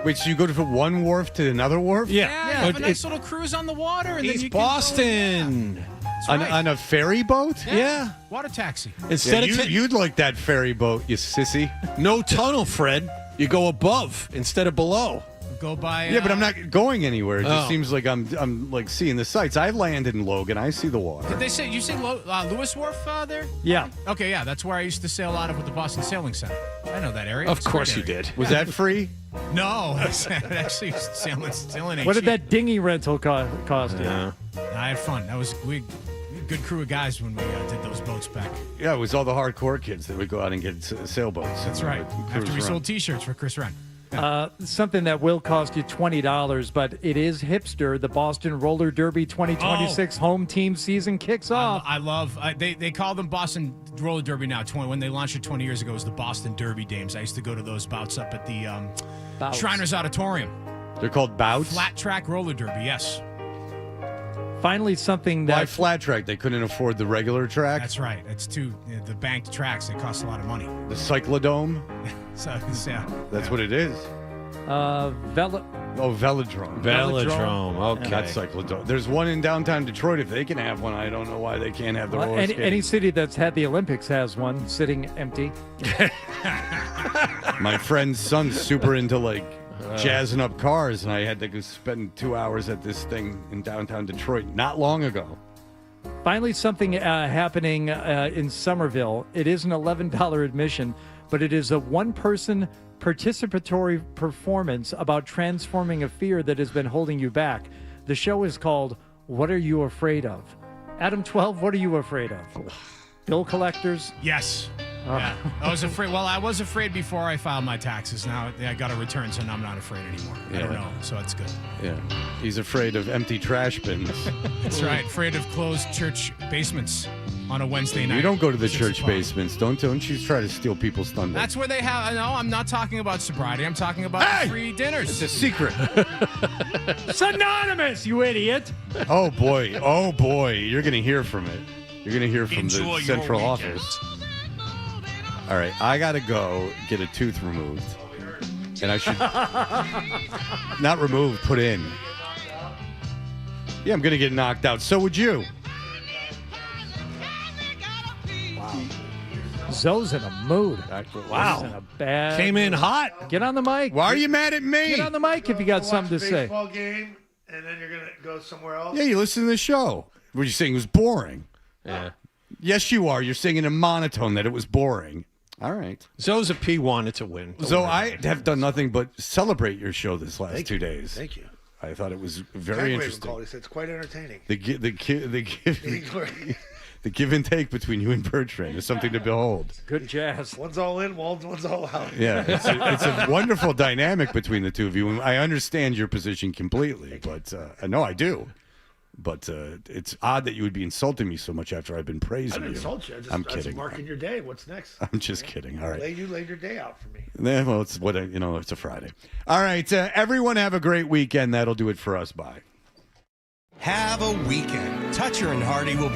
Speaker 6: Wait, so you go from one wharf to another wharf?
Speaker 13: Yeah, have a nice little cruise on the water. And then
Speaker 3: East
Speaker 13: you can
Speaker 3: Boston.
Speaker 13: Go, That's right.
Speaker 6: On a ferry boat?
Speaker 3: Yeah.
Speaker 13: Water taxi.
Speaker 3: Instead of
Speaker 6: you'd like that ferry boat, you sissy.
Speaker 3: no tunnel, Fred. You go above instead of below.
Speaker 13: Go by.
Speaker 6: Yeah, but I'm not going anywhere. It just
Speaker 3: Oh.
Speaker 6: seems like I'm like seeing the sights. I landed in Logan. I see the water.
Speaker 13: Did they say you say Lewis Wharf there?
Speaker 11: Yeah.
Speaker 13: Okay, yeah, that's where I used to sail out of with the Boston Sailing Center. I know that area.
Speaker 3: Of
Speaker 13: It's a
Speaker 3: course
Speaker 13: great
Speaker 3: you
Speaker 13: area.
Speaker 3: did.
Speaker 6: Was that free?
Speaker 13: No, it actually sailing.
Speaker 11: What did that dinghy rental cost you?
Speaker 3: Yeah.
Speaker 13: I had fun. That was we had a good crew of guys when we did those boats back.
Speaker 6: Yeah, it was all the hardcore kids that would go out and get sailboats.
Speaker 13: That's right. After we sold T-shirts for Chris Wren.
Speaker 11: Something that will cost you $20, but it is hipster. The Boston Roller Derby 2026 home team season kicks off.
Speaker 13: I love. They call them Boston Roller Derby now. When they launched it 20 years ago, it was the Boston Derby Dames. I used to go to those bouts up at the Shriners Auditorium.
Speaker 6: They're called bouts?
Speaker 13: Flat track roller derby. Yes.
Speaker 11: Finally, something that
Speaker 6: Why flat track? They couldn't afford the regular track?
Speaker 13: That's right. It's the banked tracks. They cost a lot of money.
Speaker 6: The Cyclodome?
Speaker 13: So yeah.
Speaker 6: That's what it is.
Speaker 11: Velodrome.
Speaker 3: Velodrome. Okay.
Speaker 6: Not Cyclodome. There's one in downtown Detroit. If they can have one, I don't know why they can't have the roller skating.
Speaker 11: Any city that's had the Olympics has one sitting empty.
Speaker 6: My friend's son's super into jazzing up cars, and I had to go spend 2 hours at this thing in downtown Detroit not long ago.
Speaker 11: Finally, something happening in Somerville. It is an $11 admission, but it is a one-person participatory performance about transforming a fear that has been holding you back. The show is called What Are You Afraid Of? Adam 12, what are you afraid of? Bill collectors?
Speaker 13: Yes. Yeah. I was afraid. Well, I was afraid before I filed my taxes. Now I got a return, so now I'm not afraid anymore. I don't know, so that's good.
Speaker 6: Yeah. He's afraid of empty trash bins.
Speaker 13: That's right. Afraid of closed church basements on a Wednesday night.
Speaker 6: You don't go to the
Speaker 13: 6
Speaker 6: church
Speaker 13: o'clock.
Speaker 6: basements. Don't you try to steal people's thunder.
Speaker 13: That's where they have. No, I'm not talking about sobriety. I'm talking about free dinners.
Speaker 6: It's a secret.
Speaker 11: It's anonymous, you idiot.
Speaker 6: Oh boy. You're going to hear from it. You're going to hear from
Speaker 13: Enjoy
Speaker 6: the central
Speaker 13: your
Speaker 6: office. All right, I got to go get a tooth removed. And I should not remove, put in. Yeah, I'm going to get knocked out. So would you.
Speaker 11: Zoe's in a mood.
Speaker 3: Wow.
Speaker 11: Zoe's in a bad
Speaker 3: Came in
Speaker 11: mood.
Speaker 3: hot.
Speaker 11: Get on the mic.
Speaker 6: Why are you mad at me?
Speaker 11: Get on the mic if you got something to say.
Speaker 15: Baseball game, and then you're gonna go somewhere else.
Speaker 6: Yeah, you listen to the show. What you saying it was boring?
Speaker 3: Yeah.
Speaker 6: Yes, you are. You're saying in a monotone that it was boring. All right.
Speaker 3: Zoe's a P1. It's a win. Don't
Speaker 6: So
Speaker 3: worry
Speaker 6: I
Speaker 3: about it.
Speaker 6: have done nothing but celebrate your show this last 2 days.
Speaker 15: Thank you.
Speaker 6: I thought it was
Speaker 15: Frank
Speaker 6: very
Speaker 15: Raven
Speaker 6: interesting.
Speaker 15: called. He said it's quite entertaining.
Speaker 6: The give and take between you and Bertrand is something to behold.
Speaker 11: Good jazz.
Speaker 15: One's all in, one's all out.
Speaker 6: Yeah, it's a wonderful dynamic between the two of you. And I understand your position completely, but no, I do. But it's odd that you would be insulting me so much after I've been praising you.
Speaker 15: I didn't insult you.
Speaker 6: I'm
Speaker 15: I was
Speaker 6: kidding.
Speaker 15: marking your day. What's next?
Speaker 6: I'm just kidding. All right.
Speaker 15: You laid your day out for me.
Speaker 6: Yeah, well, it's it's a Friday. All right, everyone have a great weekend. That'll do it for us. Bye.
Speaker 10: Have a weekend. Toucher and Hardy will be